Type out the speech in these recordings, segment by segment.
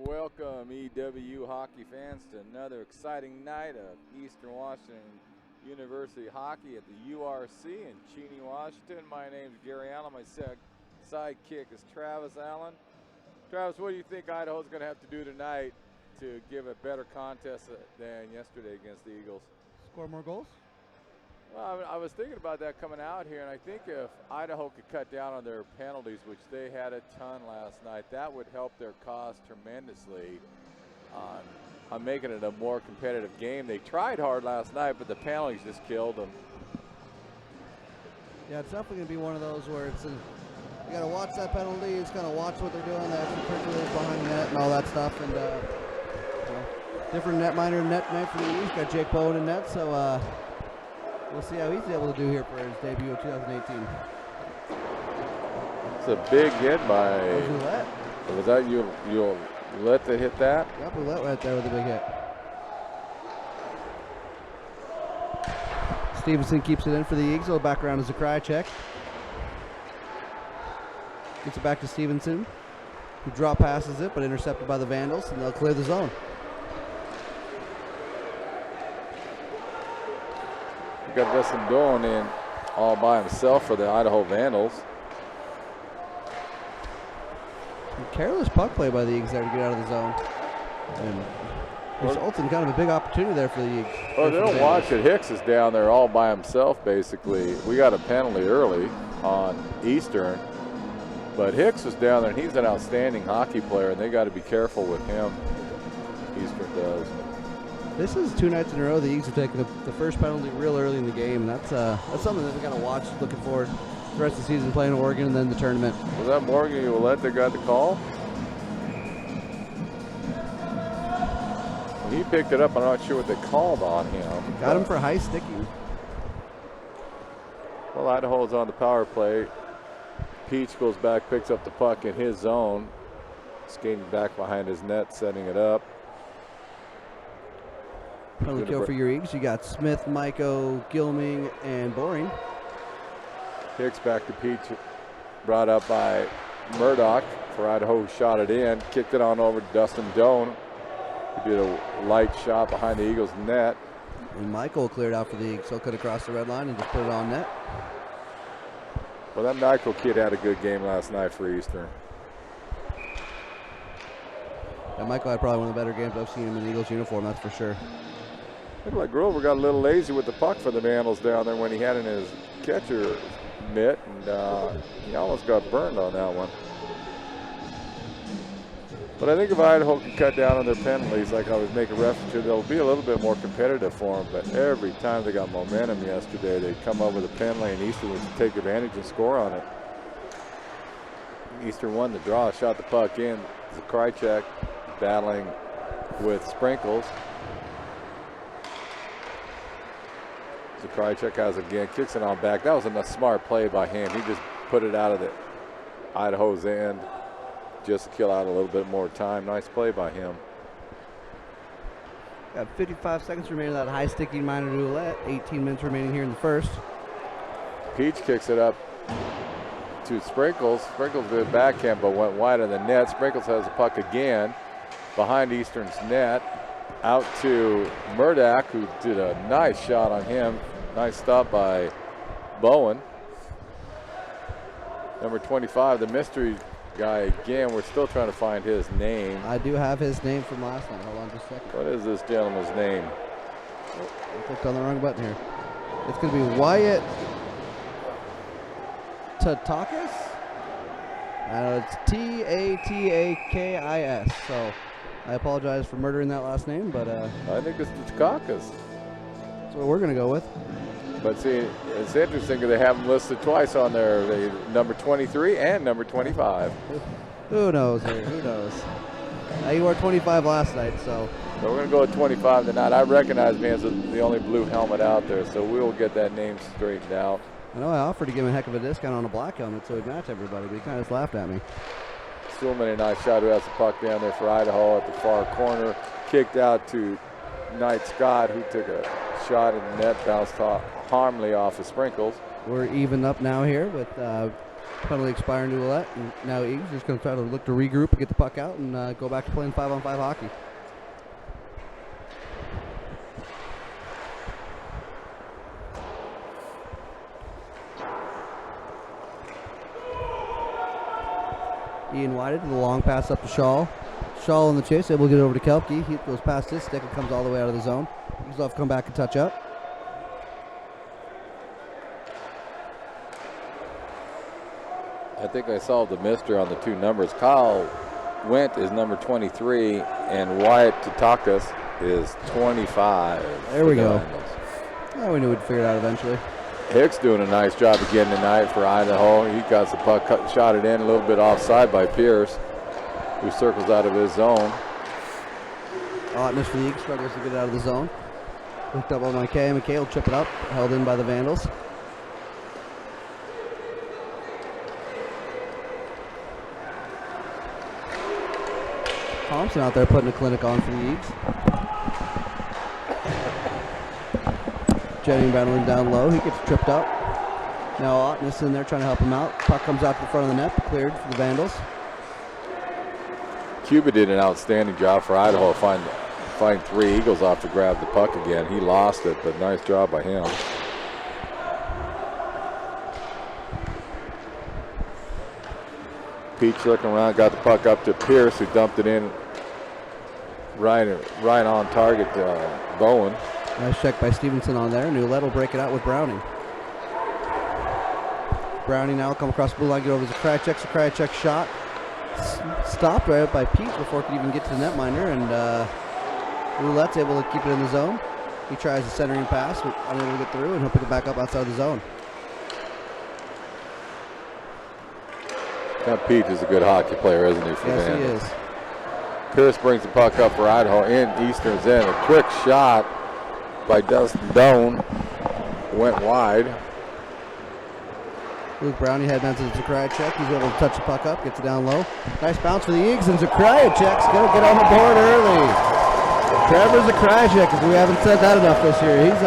Welcome, EW hockey fans, to another exciting night of Eastern Washington University hockey at the URC in Cheney, Washington. My name is Gary Allen. My sidekick is Travis Allen. Travis, what do you think Idaho's going to have to do tonight to give a better contest than yesterday against the Eagles? Score more goals? Well, I was thinking about that coming out here, and I think if Idaho could cut down on their penalties, which they had a ton last night, that would help their cause tremendously on making it a more competitive game. They tried hard last night, but the penalties just killed them. Yeah, it's definitely going to be one of those where you got to watch that penalty. It's kind of watch what they're doing, the extracurriculars behind the net and all that stuff. And different netminder, net night for the East. Got Jake Bowen in net, so we'll see how he's able to do here for his debut of 2018. It's a big hit by. Ouellette. Was that Ouellette that hit that? Yep, Ouellette right there with a big hit. Stevenson keeps it in for the Eagles. Back around is a cry check. Gets it back to Stevenson, who drop passes it, but intercepted by the Vandals, and they'll clear the zone. We got Justin Doan in all by himself for the Idaho Vandals. Careless puck play by the Eagles there to get out of the zone. And results in kind of a big opportunity there for the Eagles. Oh, they don't watch it. Hicks is down there all by himself, basically. We got a penalty early on Eastern, but Hicks was down there, and he's an outstanding hockey player, and they got to be careful with him. Eastern does. This is 2 nights in a row the Eagles have taken the first penalty real early in the game, and that's something that we got to watch. Looking forward the rest of the season playing Oregon and then the tournament. Was that Morgan Ouellette that got the call? When he picked it up, I'm not sure what they called on him. Got him for high sticking. Well, Idaho's on the power play. Peach goes back, picks up the puck in his zone, skating back behind his net, setting it up. Penalty kill for your Eagles. You got Smith, Maiko, Gilming, and Boring. Hicks back to Peach, brought up by Murdoch for Idaho, who shot it in, kicked it on over to Dustin Doan, who did a light shot behind the Eagles' net. And Michael cleared out for the Eagles, so cut across the red line and just put it on net. Well, that Michael kid had a good game last night for Eastern. Yeah, Michael had probably one of the better games I've seen him in the Eagles uniform, that's for sure. Looked like Grover got a little lazy with the puck for the Vandals down there when he had in his catcher mitt, and he almost got burned on that one. But I think if Idaho can cut down on their penalties, like I was making reference to, they'll be a little bit more competitive for them. But every time they got momentum yesterday, they'd come up with a penalty, and Eastern would take advantage and score on it. Eastern won the draw, shot the puck in. Zakrajcek battling with Sprinkles. Zakrajcek has it again, kicks it on back. That was a smart play by him. He just put it out of the Idaho's end just to kill out a little bit more time. Nice play by him. Got 55 seconds remaining of that high sticking minor to Ouellette. 18 minutes remaining here in the first. Peach kicks it up to Sprinkles. Sprinkles did backhand but went wide of the net. Sprinkles has the puck again behind Eastern's net. Out to Murdoch, who did a nice shot on him. Nice stop by Bowen. Number 25, the mystery guy again. We're still trying to find his name. I do have his name from last night. Hold on just a second. What is this gentleman's name? Oh, I clicked on the wrong button here. It's going to be Wyatt Tatakis. It's Tatakis. So I apologize for murdering that last name, but I think it's Dukakis. That's what we're going to go with. But see, it's interesting because they have him listed twice on there. They number 23 and number 25. Who knows here? Who knows? You wore 25 last night, so we're going to go with 25 tonight. I recognize me as the only blue helmet out there, so we will get that name straightened out. I know I offered to give him a heck of a discount on a black helmet so he'd match everybody, but he kind of just laughed at me. Stillman, a nice shot, who has the puck down there for Idaho at the far corner. Kicked out to Knight Scott, who took a shot in the net, bounced harmlessly off of Sprinkles. We're even up now here with Penalty expiring to Ouellette, and now Eags just going to try to look to regroup and get the puck out and go back to playing 5-on-5 hockey. Ian Whited with a long pass up to Shaw. Shaw in the chase, able to get over to Kelpke. He goes past his stick and comes all the way out of the zone. Eagles will have to come back and touch up. I think I solved the mystery on the two numbers. Kyle Wendt is number 23, and Wyatt Tautakas is 25. There we go. Oh, we knew we'd figure it out eventually. Hicks doing a nice job again tonight for Idaho. He got the puck shot it in a little bit offside by Pierce, who circles out of his zone. Ottness for the Eagles, struggles to get out of the zone. Looked up on McKay. McKay will chip it up, held in by the Vandals. Thompson out there putting a clinic on for the Eagles. Jennings battling down low. He gets tripped up. Now Ottness in there trying to help him out. Puck comes out to the front of the net, cleared for the Vandals. Cuba did an outstanding job for Idaho to find three Eagles off to grab the puck again. He lost it, but nice job by him. Peach looking around, got the puck up to Pierce, who dumped it in right on target Bowen. Nice check by Stevenson on there. Ouellette will break it out with Browning. Browning now will come across the blue line, get over to Zakrajcek. Zakrajcek shot. Stopped right up by Peach before it could even get to the netminder, and Ouellette's able to keep it in the zone. He tries a centering pass, but unable to get through, and he'll pick it back up outside the zone. That Peach is a good hockey player, isn't he? Yes, he is. Pierce brings the puck up for Idaho in Eastern's end. A quick shot by Dustin Doan went wide. Luke Browning head down to the Zakrajcek. He's able to touch the puck up, gets it down low. Nice bounce for the Eagles, and Zakrajcek's going to get on the board early. Trevor Zakrajcek, if we haven't said that enough this year. He's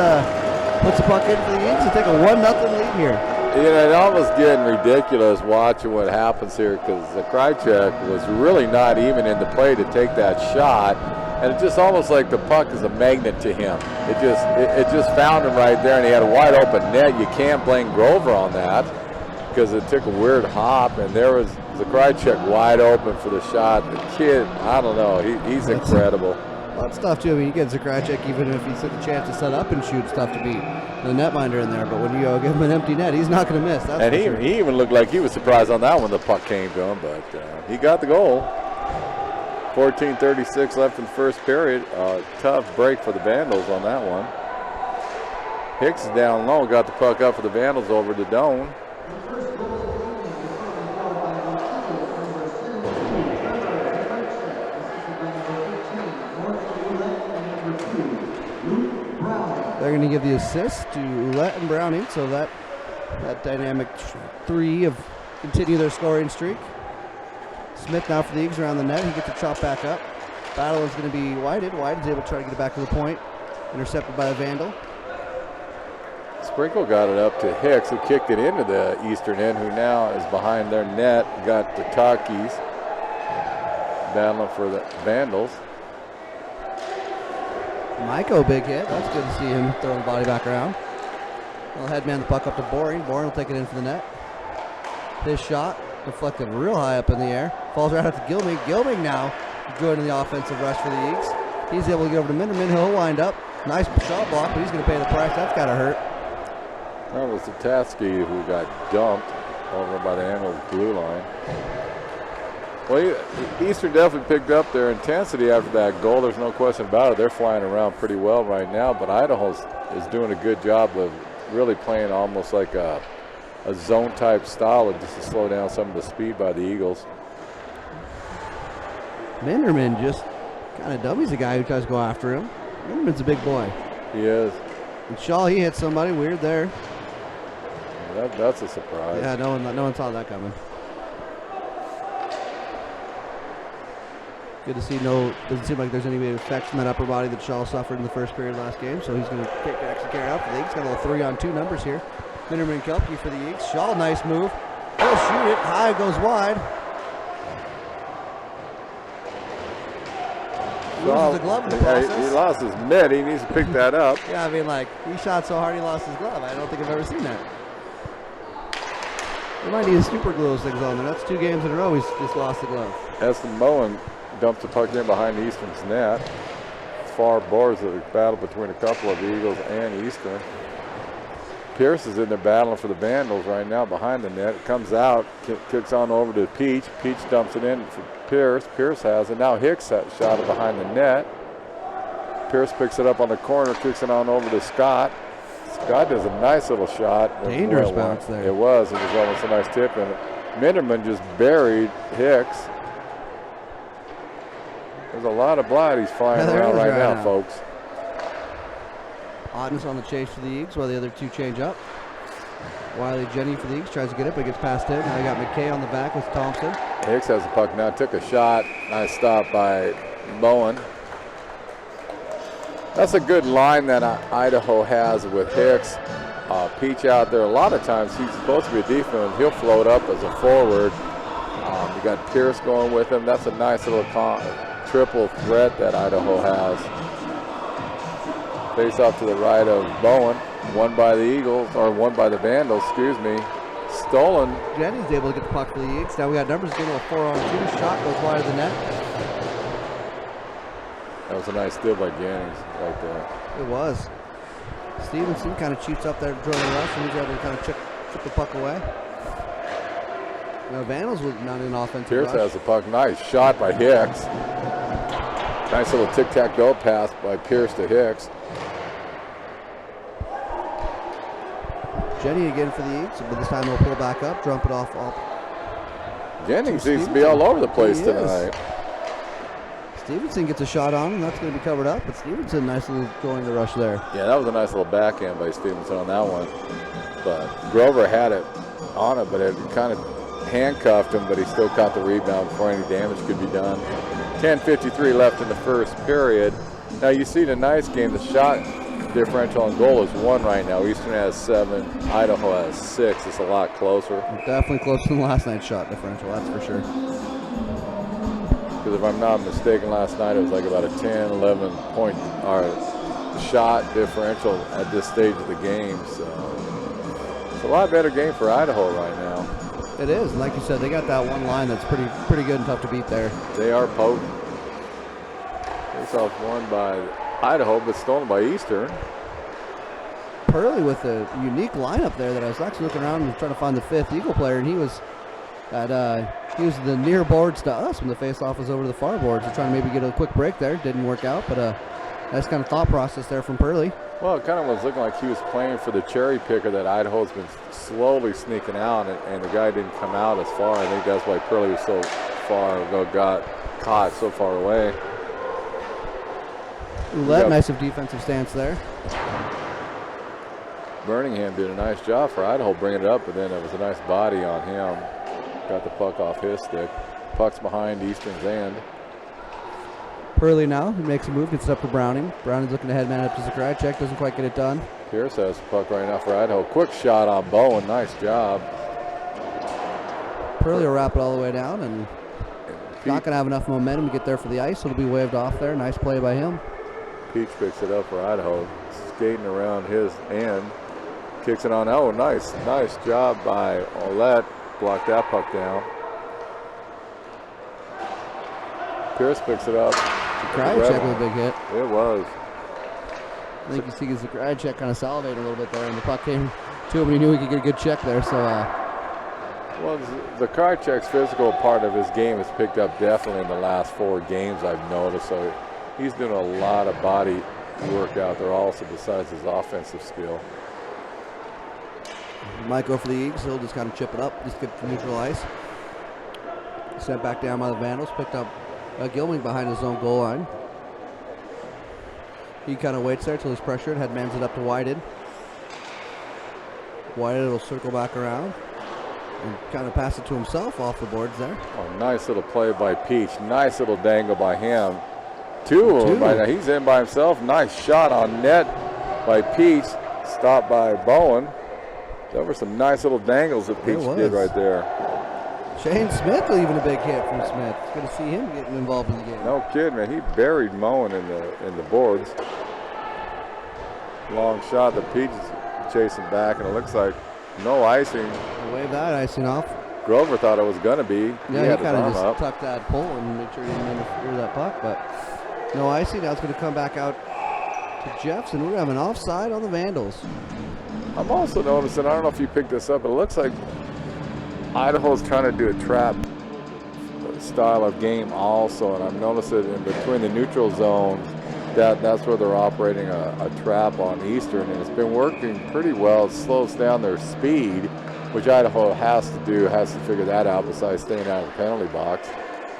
puts the puck in for the Eagles and take a 1-0 lead here. You know, it almost getting ridiculous watching what happens here because Zakrajcek was really not even in the play to take that shot, and it's just almost like the puck is a magnet to him. It just found him right there, and he had a wide open net. You can't blame Grover on that because it took a weird hop, and there was Zakrajcek wide open for the shot. The kid, I don't know, he's incredible. That's tough too. I mean, you get Zakrajcek, even if he's took a chance to set up and shoot, it's tough to beat the netminder in there. But when you give him an empty net, he's not going to miss. That's and he even looked like he was surprised on that when the puck came to him, but he got the goal. 14:36 left in the first period. Tough break for the Vandals on that one. Hicks is down low, got the puck up for the Vandals over to Doan. They're going to give the assist to Ouellette and Browning, so that dynamic three of continue their scoring streak. Smith now for the Eagles around the net. He gets a chop back up. Battle is going to be Whited. Whited is able to try to get it back to the point. Intercepted by a Vandal. Sprinkle got it up to Hicks, who kicked it into the Eastern end, who now is behind their net. Got the Takis battling for the Vandals. Maiko, big hit. That's good to see him throw the body back around. He'll headman the puck up to Boring. Boring will take it in for the net. His shot deflected real high up in the air. Falls right out to Gilming. Gilming now joining the offensive rush for the Eagles. He's able to get over to Minderman. He'll wind up. Nice shot block, but he's going to pay the price. That's got to hurt. That was Tatsky who got dumped over by the end of the blue line. Well, Eastern definitely picked up their intensity after that goal. There's no question about it. They're flying around pretty well right now, but Idaho is doing a good job of really playing almost like a zone-type style and just to slow down some of the speed by the Eagles. Minderman just kind of dummies the guy who tries to go after him. Minderman's a big boy. He is. And Shaw, he hit somebody weird there. That's a surprise. Yeah, no one saw that coming. Good to see doesn't seem like there's any effects from that upper body that Shaw suffered in the first period last game, so he's going to actually carry out for the Eagles. Got a little 3-on-2 numbers here. Minderman and Kelpke for the Eagles. Shaw, nice move. He'll shoot it. High, goes wide. Loses the glove in the process. He lost his mitt. He needs to pick that up. Yeah, I mean, like, he shot so hard he lost his glove. I don't think I've ever seen that. We might need to super glue those things on there. That's 2 games in a row he's just lost the glove. Eston Bowen dumps the puck in behind Eastern's net. Far boards of the battle between a couple of Eagles and Eastern. Pierce is in there battling for the Vandals right now behind the net. Comes out, kicks on over to Peach. Peach dumps it in for Pierce. Pierce has it. Now Hicks shot it behind the net. Pierce picks it up on the corner, kicks it on over to Scott. Scott does a nice little shot. Dangerous bounce there. It was almost a nice tip. And Minderman just buried Hicks. There's a lot of blood he's flying around right now, folks. Oddness on the chase for the Eagles while the other 2 change up. Wiley Jenny for the Eagles tries to get it, but gets past him. Now you got McKay on the back with Thompson. Hicks has the puck now, took a shot. Nice stop by Bowen. That's a good line that Idaho has with Hicks. Peach out there. A lot of times he's supposed to be a defenseman. He'll float up as a forward. You got Pierce going with him. That's a nice little triple threat that Idaho has. Face off to the right of Bowen. One by the Eagles, or one by the Vandals, excuse me. Stolen. Jennings able to get the puck for the Eagles. Now we got numbers getting a 4-on-2. Shot goes wide of the net. That was a nice steal by Jennings right there. It was. Stevenson kind of cheats up there to join the rush, and he's able to kind of chip the puck away. Now Vandals with not in offensive Pierce rush. has the puck. Nice shot by Hicks. Nice little tic-tac-toe pass by Pierce to Hicks. Jenny again for the Eagles, but this time they'll pull back up, dump it off. Jennings seems to be all over the place tonight. Stevenson gets a shot on him. That's going to be covered up, but Stevenson, nice little going to rush there. Yeah, that was a nice little backhand by Stevenson on that one. But Grover had it on it, but it kind of handcuffed him, but he still caught the rebound before any damage could be done. 10:53 left in the first period. Now you see the nice game, the shot differential on goal is 1 right now. Eastern has 7, Idaho has 6. It's a lot closer. Definitely closer than last night's shot differential, that's for sure. Because if I'm not mistaken, last night it was like about a 10, 11 point shot differential at this stage of the game. So it's a lot better game for Idaho right now. It is, and like you said, they got that one line that's pretty good and tough to beat there. They are potent. Face off won by Idaho, but stolen by Eastern. Purley with a unique lineup there that I was actually looking around and trying to find the 5th Eagle player, and he was the near boards to us when the face-off was over to the far boards. They're trying to maybe get a quick break there. Didn't work out, but nice kind of thought process there from Purley. Well, it kind of was looking like he was playing for the cherry picker that Idaho's been slowly sneaking out, and the guy didn't come out as far. I think that's why Purley was so far, got caught so far away. Roulette, nice of defensive stance there. Birmingham did a nice job for Idaho bringing it up, but then it was a nice body on him. Got the puck off his stick. Puck's behind Eastern's end. Purley now, he makes a move, gets it up to Browning. Browning's looking to head man up to Zakrajcek, doesn't quite get it done. Pierce has the puck right now for Idaho. Quick shot on Bowen, nice job. Purley will wrap it all the way down, and not going to have enough momentum to get there for the ice, so it'll be waved off there. Nice play by him. Peach picks it up for Idaho, skating around his end. Kicks it on. Oh, nice job by Olette. Blocked that puck down. Pierce picks it up. Zakrajcek with a big hit. It was. I think you see Zakrajcek kind of salivated a little bit there, and the puck came to him, and he knew he could get a good check there. So, well, Zakrajcek's physical part of his game has picked up definitely in the last 4 games, I've noticed. So he's doing a lot of body work out there also besides his offensive skill. Might go for the Eagles. He'll just kind of chip it up, just get to neutral ice. Sent back down by the Vandals. Picked up Gilming behind his own goal line. He kind of waits there until he's pressured. Headmans it up to Whited. Whited will circle back around and kind of pass it to himself off the boards there. Oh, nice little play by Peach. Nice little dangle by him. Two of them by now. He's in by himself. Nice shot on net by Peach. Stopped by Bowen. Those were some nice little dangles that Peach did right there. Shane Smith leaving a big hit from Smith. It's good to see him getting involved in the game. No kid, man. He buried Moen in the boards. Long shot that Peach is chasing back, and it looks like no icing. Wave that icing off. Grover thought it was going to be. Yeah, he kind of just tucked that pole and make sure he didn't interfere that puck, but no icing. Now it's going to come back out to Jeffson. We're having offside on the Vandals. I'm also noticing, I don't know if you picked this up, but it looks like Idaho's trying to do a trap style of game also, and I've noticed it in between the neutral zones. That's where they're operating a trap on Eastern, and it's been working pretty well. It slows down their speed, which Idaho has to figure that out besides staying out of the penalty box.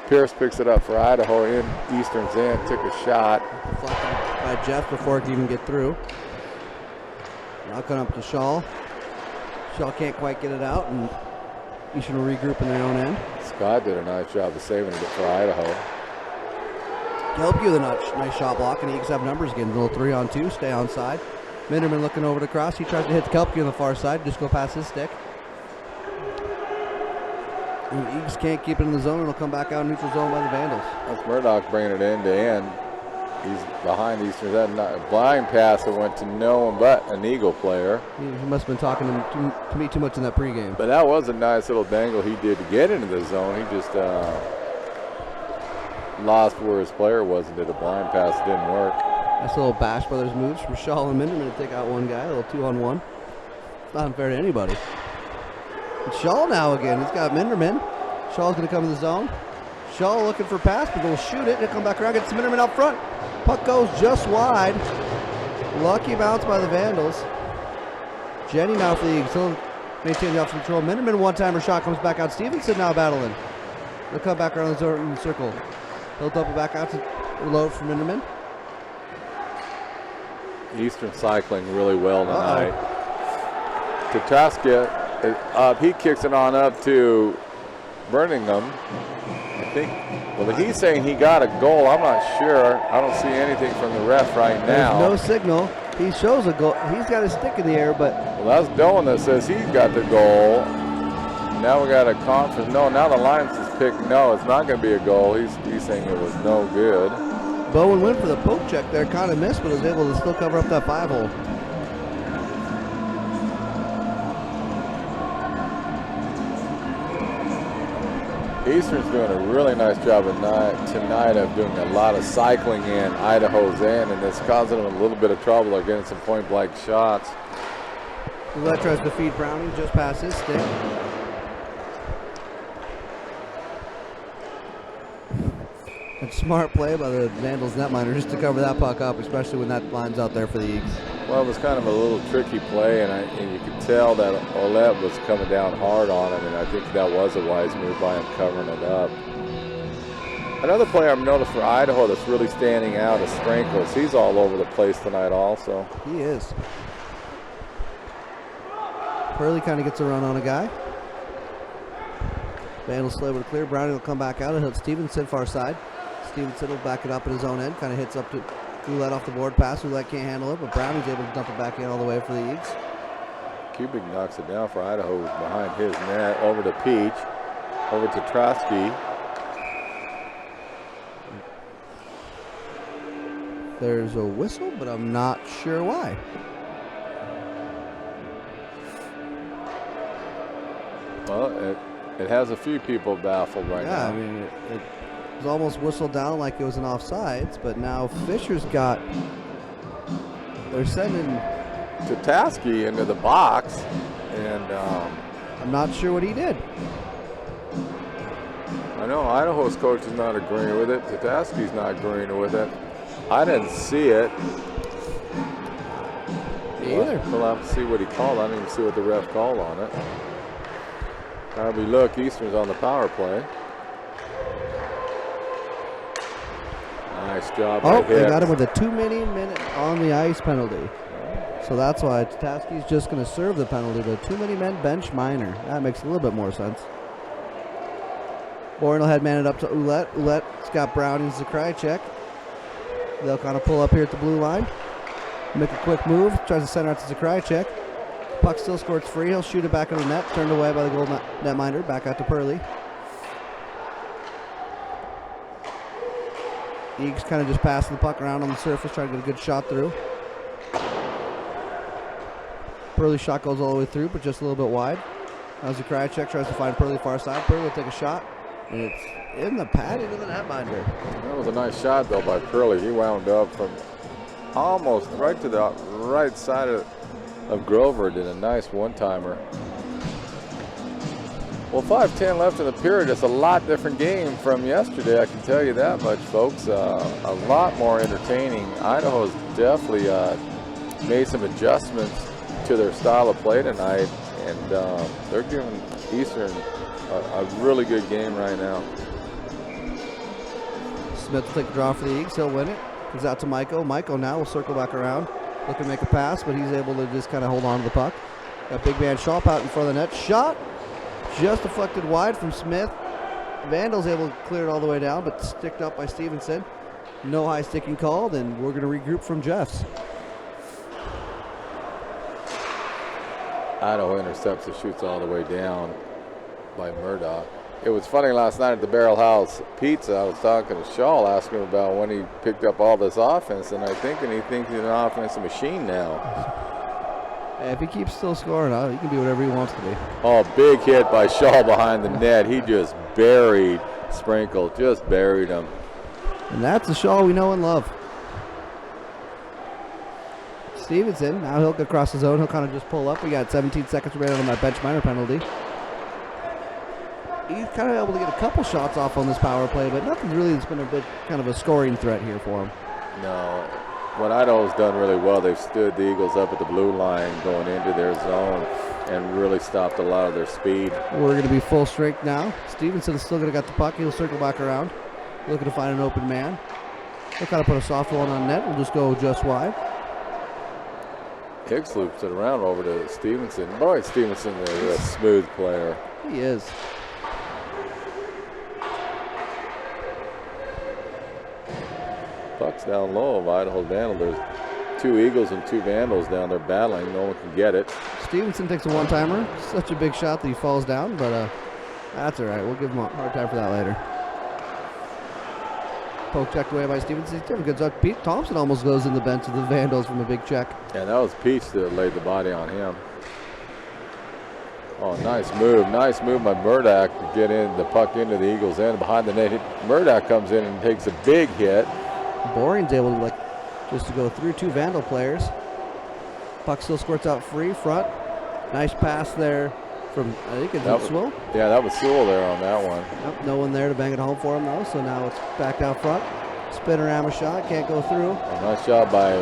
Pierce picks it up for Idaho in Eastern's end, took a shot. Deflected by Jeff before it can even get through. Now coming up to Shaw. Shaw can't quite get it out, and Eastern will regroup in their own end. Scott did a nice job of saving it for Idaho. Kelpke with a nice shot block, and the Eagles have numbers again. A little 3-on-2, stay onside. Minderman looking over the cross. He tries to hit Kelpke on the far side, just go past his stick. And the Eagles can't keep it in the zone, and it'll come back out neutral zone by the Vandals. That's Murdoch bringing it end to end. He's behind Eastern. That blind pass that went to no one but an Eagle player. He must have been talking to me too much in that pregame. But that was a nice little dangle he did to get into the zone. He just lost where his player was and did a blind pass. It didn't work. Nice little Bash Brothers moves from Shaw and Minderman to take out one guy. A little 2-on-1. It's not unfair to anybody. And Shaw now again. He's got Minderman. Shaw's going to come in the zone. Shaw looking for a pass, but will shoot it. He'll come back around, gets Minderman out front. Puck goes just wide. Lucky bounce by the Vandals. Jenny now for the Eagles. He'll maintain the offensive control. Minderman one-timer shot comes back out. Stevenson now battling. They'll come back around the circle. He'll dump it back out to reload for Minderman. Eastern cycling really well tonight. Tataska, he kicks it on up to Birmingham. I think, well, he's saying he got a goal. I'm not sure. I don't see anything from the ref right now. There's no signal. He shows a goal. He's got his stick in the air, but. Well, that's Dolan that says he's got the goal. Now we got a conference. No, now the Lions is picking. No, it's not going to be a goal. He's saying it was no good. Bowen went for the poke check there, kind of missed, but was able to still cover up that 5-hole. Eastern's doing a really nice job tonight of doing a lot of cycling in Idaho's end, and it's causing them a little bit of trouble. They're getting some point-blank shots. Roulette tries to feed Browning just past his stick. A smart play by the Vandals netminder just to cover that puck up, especially when that line's out there for the Eagles. Well, it was kind of a little tricky play, and you could tell that Olette was coming down hard on him, and I think that was a wise move by him covering it up. Another player I've noticed for Idaho that's really standing out is Strankos. He's all over the place tonight also. He is. Hurley kind of gets a run on a guy. Vandals slow to clear. Browning will come back out and hit Stevenson far side. Stevenson will back it up at his own end. Kind of hits up to Roulette off the board pass. Roulette can't handle it, but Browning's able to dump it back in all the way for the Eagles. Kubik knocks it down for Idaho, who's behind his net. Over to Peach. Over to Trotsky. There's a whistle, but I'm not sure why. Well, it has a few people baffled right now. Yeah, I mean, it was almost whistled down like it was an offsides, but now Fisher's got, they're sending Tataski into the box, and I'm not sure what he did. I know Idaho's coach is not agreeing with it. Tataski's not agreeing with it. I didn't see it. Me either. We'll have to see what he called. I didn't even see what the ref called on it. Now we look, Eastern's on the power play. Nice job. Oh, they got him with a 2-minute on the ice penalty. So that's why Tataski's just going to serve the penalty, but 2-minute bench minor. That makes a little bit more sense. Bourne will head man it up to Ouellette. Ouellette's got Browning's Zakrajcek. They'll kind of pull up here at the blue line. Make a quick move. Tries to center out to Zakrajcek. Puck still squirts free. He'll shoot it back in the net. Turned away by the goal netminder. Back out to Pearlie. Eags kind of just passing the puck around on the surface, trying to get a good shot through. Pearlie's shot goes all the way through, but just a little bit wide. As the Krajicek tries to find Pearlie far side. Pearlie will take a shot, and it's in the pad into the netminder. That was a nice shot, though, by Pearlie. He wound up from almost right to the right side of Grover. Did a nice one-timer. Well, 5:10 left in the period. It's a lot different game from yesterday, I can tell you that much, folks. A lot more entertaining. Idaho's definitely made some adjustments to their style of play tonight, and they're giving Eastern a really good game right now. Smith will take the draw for the Eagles. He'll win it. Goes out to Maiko. Maiko now will circle back around. Looking to make a pass, but he's able to just kind of hold on to the puck. Got big man Schaub out in front of the net. Shot just deflected wide from Smith. Vandals able to clear it all the way down, but sticked up by Stevenson. No high sticking called, and we're going to regroup from Jeffs. Idaho intercepts and shoots all the way down by Murdoch. It was funny last night at the Barrel House Pizza. I was talking to Shaw, asking him about when he picked up all this offense, and he thinks he's an offensive machine now. Hey, if he keeps still scoring, he can be whatever he wants to be. Oh, big hit by Shaw behind the net. He just buried Sprinkle, just buried him. And that's the Shaw we know and love. Stevenson, now he'll go across the zone. He'll kind of just pull up. We got 17 seconds remaining on that bench minor penalty. He's kind of able to get a couple shots off on this power play, but nothing really that's been a bit kind of a scoring threat here for him. No. What Idaho's done really well, they've stood the Eagles up at the blue line going into their zone and really stopped a lot of their speed. We're going to be full strength now. Stevenson's still going to get the puck. He'll circle back around, looking to find an open man. He'll kind of put a soft one on net. We'll just go just wide. Hicks loops it around over to Stevenson. Boy, Stevenson is a smooth player. He is. Puck's down low of Idaho Vandals. There's 2 Eagles and 2 Vandals down there battling. No one can get it. Stevenson takes a one-timer. Such a big shot that he falls down, but that's all right. We'll give him a hard time for that later. Poke checked away by Stevenson. He's doing a good job. Pete Thompson almost goes in the bench of the Vandals from a big check. Yeah, that was Peach that laid the body on him. Oh, nice move. Nice move by Murdoch to get in the puck into the Eagles' end. Behind the net, Murdoch comes in and takes a big hit. Boring's able to just to go through 2 Vandal players. Puck still squirts out free, front. Nice pass there from, I think it's Sewell. Yeah, that was Sewell there on that one. Nope, no one there to bang it home for him though, so now it's back out front. Spinorama shot, can't go through. A nice job by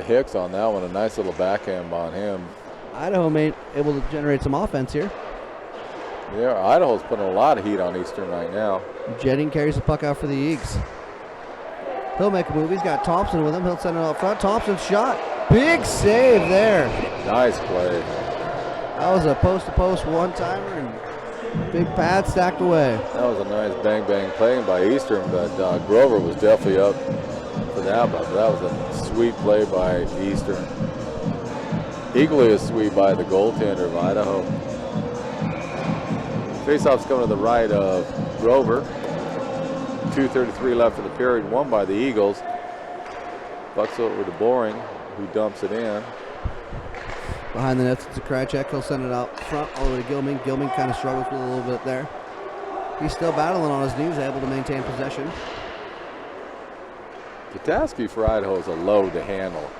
Hicks on that one. A nice little backhand on him. Idaho able to generate some offense here. Yeah, Idaho's putting a lot of heat on Eastern right now. Jennings carries the puck out for the Eags. He'll make a move. He's got Thompson with him. He'll send it out front. Thompson's shot. Big save there. Nice play. That was a post-to-post one-timer and big pad stacked away. That was a nice bang-bang play by Eastern, but Grover was definitely up for that. But that was a sweet play by Eastern. Equally as sweet by the goaltender of Idaho. Faceoff's coming to the right of Grover. 2:33 left in the period, won by the Eagles. Bucks over to Boring, who dumps it in. Behind the nets, it's a Krajicek. He'll send it out front all the way to Gilman. Gilman kind of struggles with it a little bit there. He's still battling on his knees, able to maintain possession. Kataski for Idaho is a load to handle.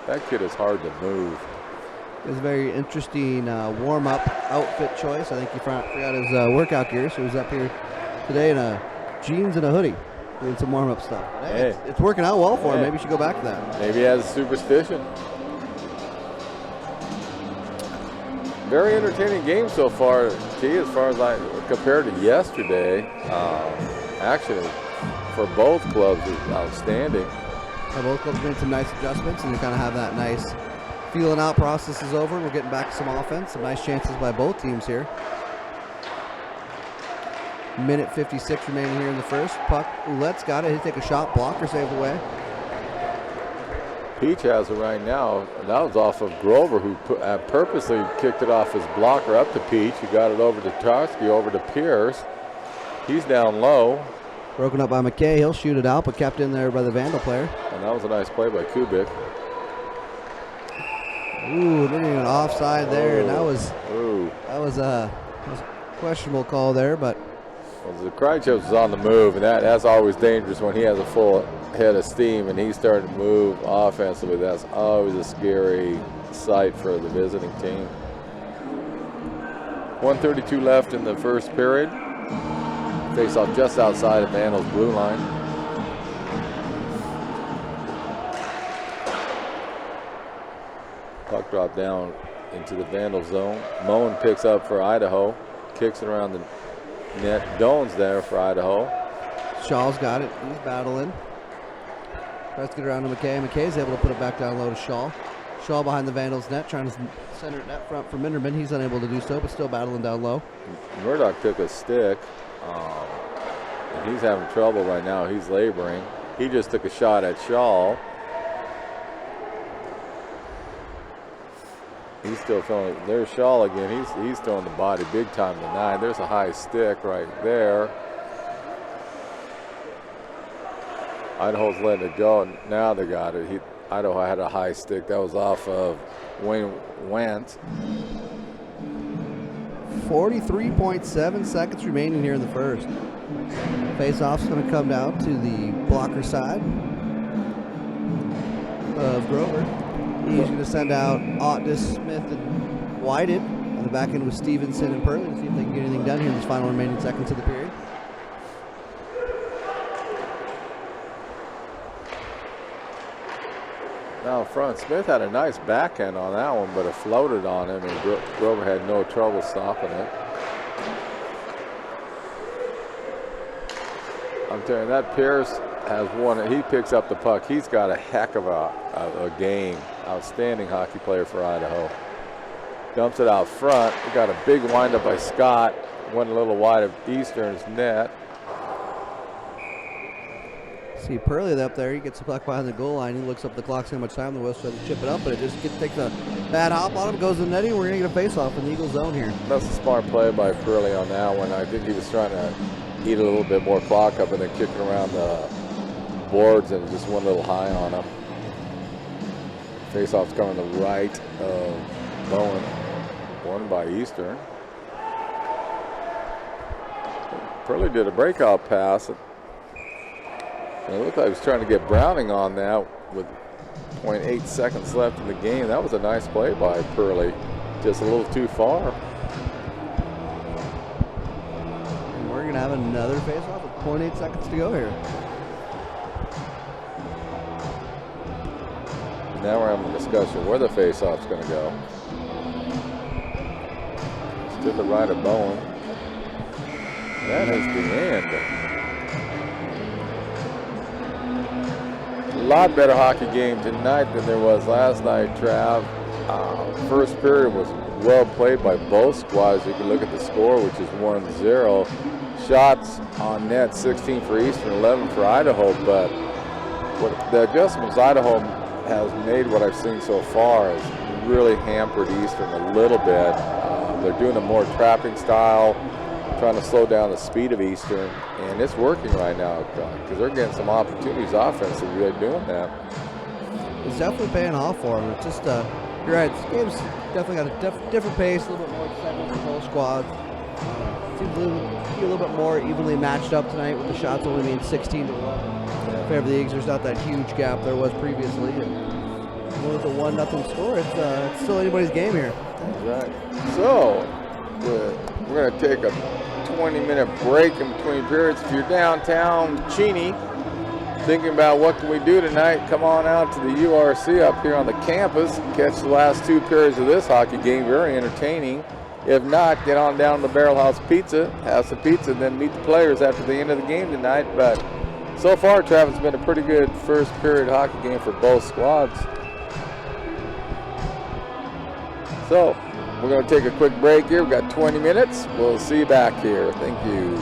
That kid is hard to move. It's a very interesting warm-up outfit choice. I think he forgot his workout gear, so he's up here today in jeans and a hoodie doing some warm-up stuff. Hey, it's working out well for him. Maybe he should go back to that. Maybe he has a superstition. Very entertaining game so far, T, as far as compared to yesterday. Action for both clubs is outstanding. Yeah, both clubs made some nice adjustments, and they kind of have that nice feeling out process is over. We're getting back to some offense. Some nice chances by both teams here. Minute 56 remaining here in the first. Puck, Ouellette's got it. He'll take a shot. Blocker saved away. Peach has it right now. That was off of Grover, who purposely kicked it off his blocker up to Peach. He got it over to Tarski, over to Pierce. He's down low. Broken up by McKay. He'll shoot it out, but kept in there by the Vandal player. And that was a nice play by Kubik. Ooh, didn't even offside there. And that was a questionable call there, but well, the Krychevs is on the move, and that's always dangerous when he has a full head of steam and he's starting to move offensively. That's always a scary sight for the visiting team. 1:32 left in the first period. Face off just outside of Vandals' blue line. Puck drop down into the Vandal zone. Moen picks up for Idaho. Kicks it around the net. Doan's there for Idaho. Shaw's got it. He's battling. Tries to get around to McKay. McKay's able to put it back down low to Shaw. Shaw behind the Vandals net, trying to center it net front for Minderman. He's unable to do so, but still battling down low. Murdoch took a stick. And he's having trouble right now. He's laboring. He just took a shot at Shaw. He's still feeling it. There's Shaw again. He's throwing the body big time tonight. There's a high stick right there. Idaho's letting it go. Now they got it. Idaho had a high stick. That was off of Wayne Went. 43.7 seconds remaining here in the first. Face-off's going to come down to the blocker side of Grover. He's going to send out Ottis, Smith, and Whited. On the back end with Stevenson and Purley to see if they can get anything done here in this final remaining seconds of the period. Now front, Smith had a nice backhand on that one, but it floated on him, and Grover had no trouble stopping it. I'm telling you, that Pierce has won. He picks up the puck. He's got a heck of a game. Outstanding hockey player for Idaho. Dumps it out front. We got a big windup by Scott. Went a little wide of Eastern's net. See Purley up there. He gets the puck behind the goal line. He looks up the clock, see how much time the whistle to chip it up, but it just takes a bad hop on him, goes to the netting. We're going to get a face-off in the Eagle zone here. That's a smart play by Purley on that one. I think he was trying to eat a little bit more clock up and then kick it around the boards, and just went a little high on him. Face-off's coming to the right of Bowen. Won by Eastern. Purley did a breakout pass. And it looked like he was trying to get Browning on that with 0.8 seconds left in the game. That was a nice play by Purley. Just a little too far. And we're going to have another face-off with 0.8 seconds to go here. Now we're having a discussion where the face-off's going to go. It's to the right of Bowen. That is the end. A lot better hockey game tonight than there was last night, Trav. First period was well played by both squads. You can look at the score, which is 1-0. Shots on net, 16 for Eastern, 11 for Idaho. But what the adjustments Idaho has made, what I've seen so far, has really hampered Eastern a little bit. They're doing a more trapping style, trying to slow down the speed of Eastern, and it's working right now because they're getting some opportunities offensively. They're doing that. It's definitely paying off for them. It's just, you're right, this game's definitely got a different pace, a little bit more excitement for both squads. Seems to be a little bit more evenly matched up tonight, with the shots only being 16-1. In favor of the Eagles, there's not that huge gap there was previously. And with a 1-0 score, it's still anybody's game here. Right. So, we're going to take a 20-minute break in between periods. If you're downtown Cheney, thinking about what can we do tonight, come on out to the URC up here on the campus. Catch the last 2 periods of this hockey game. Very entertaining. If not, get on down to Barrel House Pizza, have some pizza, and then meet the players after the end of the game tonight. But so far, Travis, it's been a pretty good first period hockey game for both squads. So, we're going to take a quick break here. We've got 20 minutes. We'll see you back here. Thank you.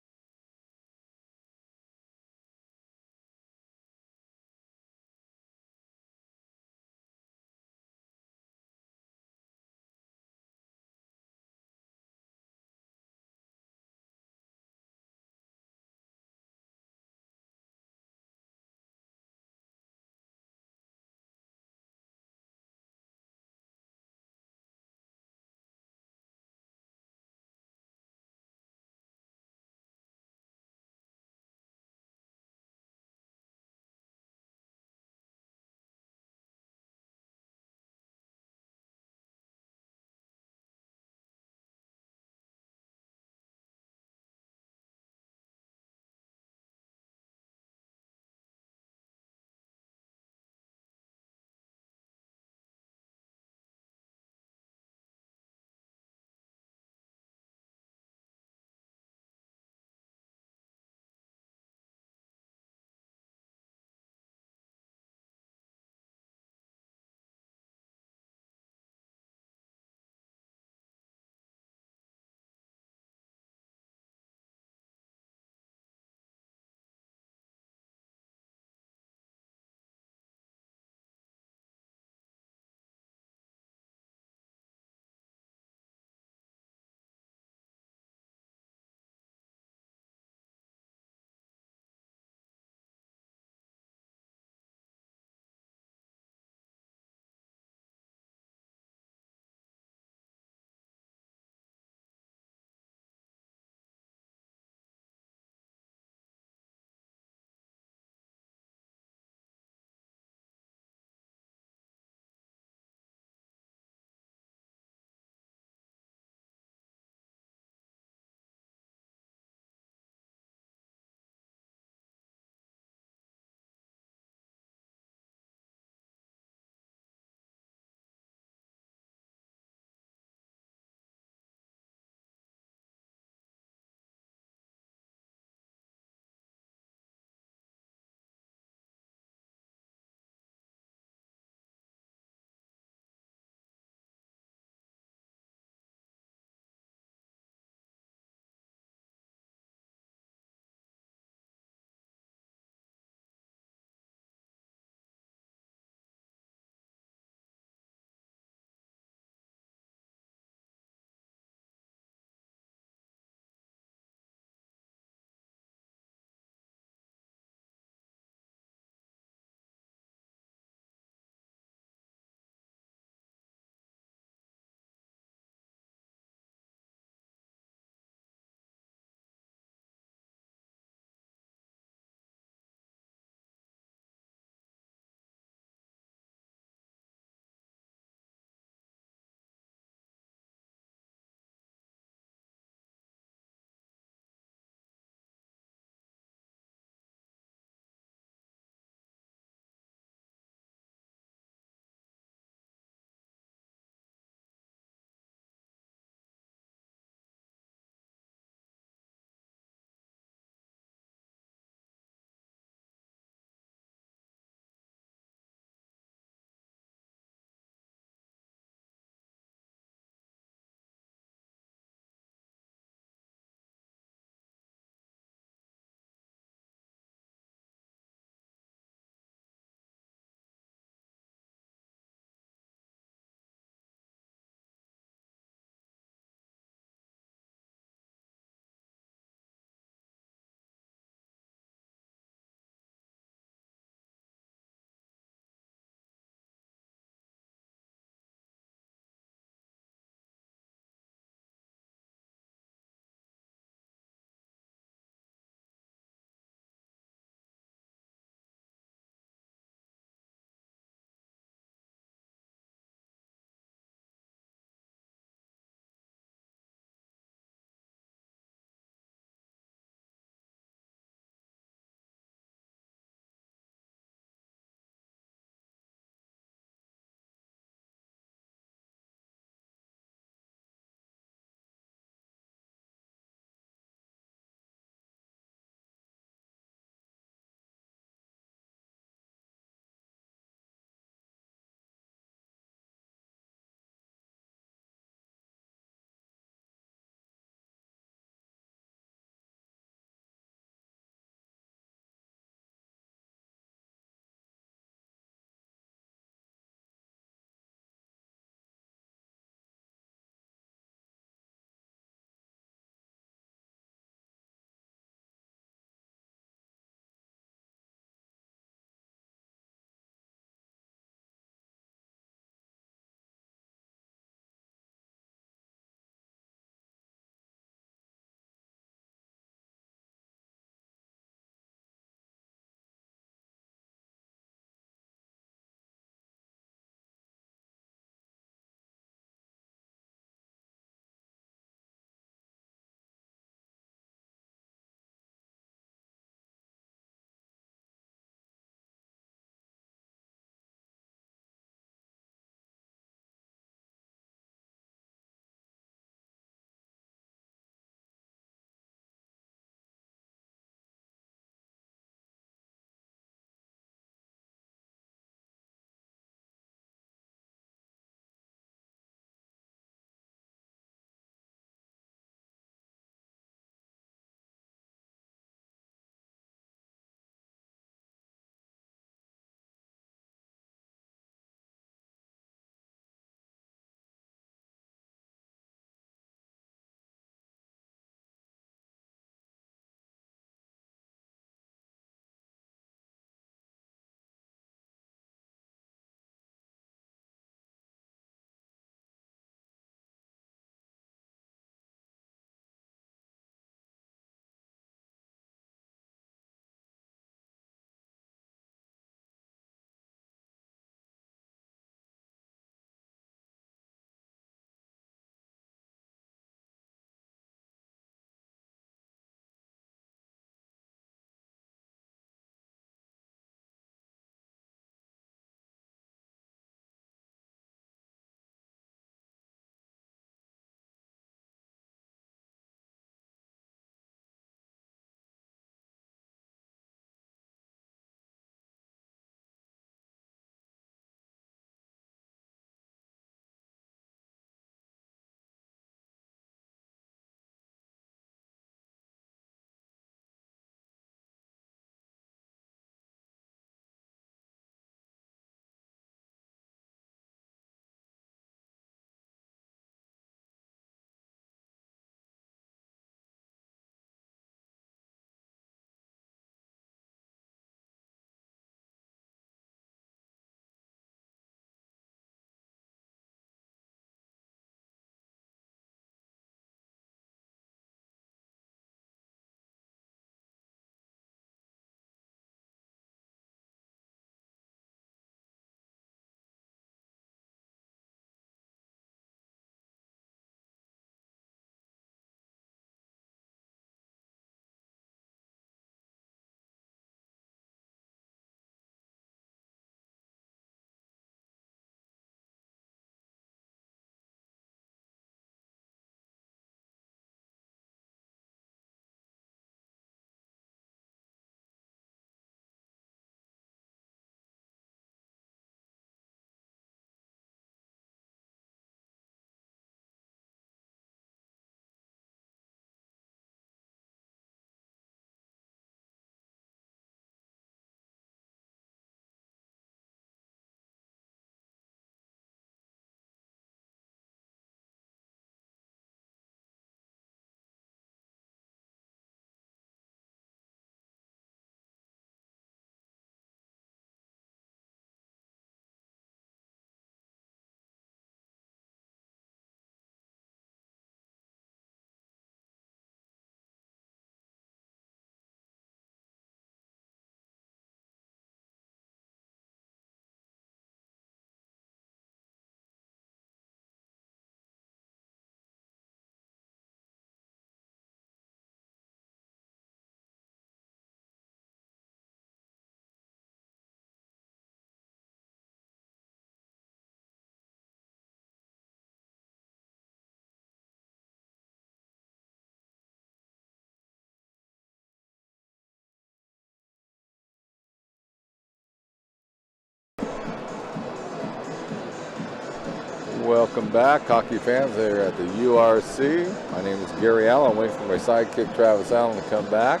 Welcome back, hockey fans here at the URC. My name is Gary Allen. I'm waiting for my sidekick, Travis Allen, to come back.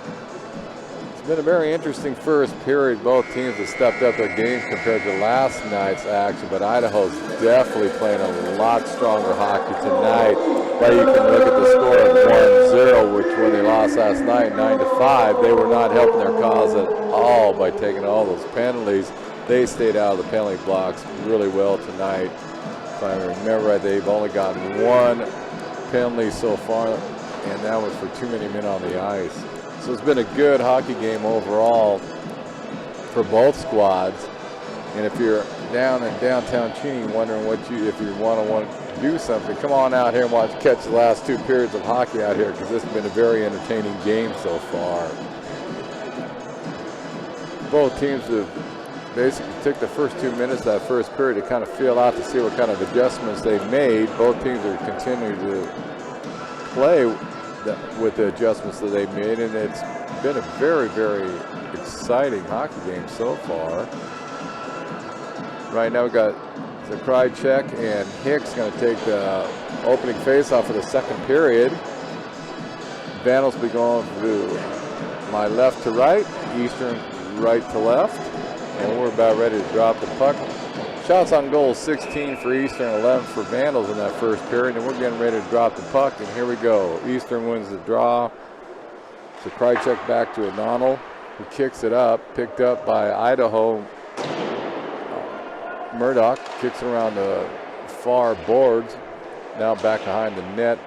It's been a very interesting first period. Both teams have stepped up their game compared to last night's action, but Idaho's definitely playing a lot stronger hockey tonight. But you can look at the score of 1-0, which when they lost last night, 9-5, they were not helping their cause at all by taking all those penalties. They stayed out of the penalty blocks really well tonight. If I remember right, they've only gotten one penalty so far, and that was for too many men on the ice. So it's been a good hockey game overall for both squads. And if you're down in downtown Cheney wondering if you want to do something, come on out here and catch the last 2 periods of hockey out here, because this has been a very entertaining game so far. Both teams have basically took the first 2 minutes of that first period to kind of feel out to see what kind of adjustments they've made. Both teams are continuing to play with the adjustments that they've made, and it's been a very, very exciting hockey game so far. Right now we've got Zakrychek and Hicks going to take the opening face-off of the second period. Vandals will be going through my left to right, Eastern right to left. And we're about ready to drop the puck. Shots on goal, 16 for Eastern, 11 for Vandals in that first period. And we're getting ready to drop the puck, and here we go. Eastern wins the draw. So Krychek back to O'Donnell, who kicks it up, picked up by Idaho. Murdoch kicks it around the far boards, now back behind the net.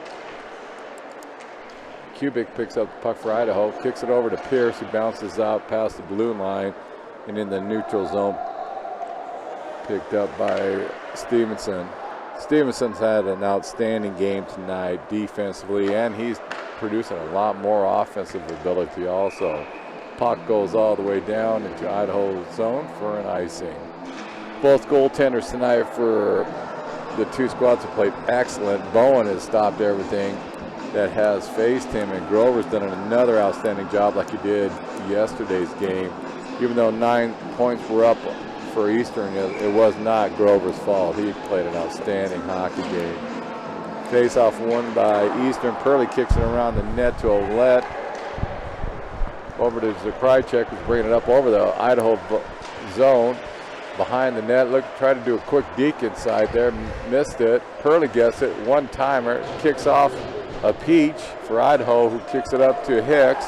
Kubik picks up the puck for Idaho, kicks it over to Pierce, who bounces out past the blue line and in the neutral zone, picked up by Stevenson. Stevenson's had an outstanding game tonight defensively, and he's producing a lot more offensive ability also. Puck goes all the way down into Idaho's zone for an icing. Both goaltenders tonight for the 2 squads have played excellent. Bowen has stopped everything that has faced him, and Grover's done another outstanding job like he did yesterday's game. Even though 9 points were up for Eastern, it was not Grover's fault. He played an outstanding hockey game. Face-off won by Eastern. Purley kicks it around the net to Ouellette. Over to Zakrychek, who's bringing it up over the Idaho zone. Behind the net, tried to do a quick deke inside there, missed it. Purley gets it, one-timer, kicks off a Peach for Idaho, who kicks it up to Hicks.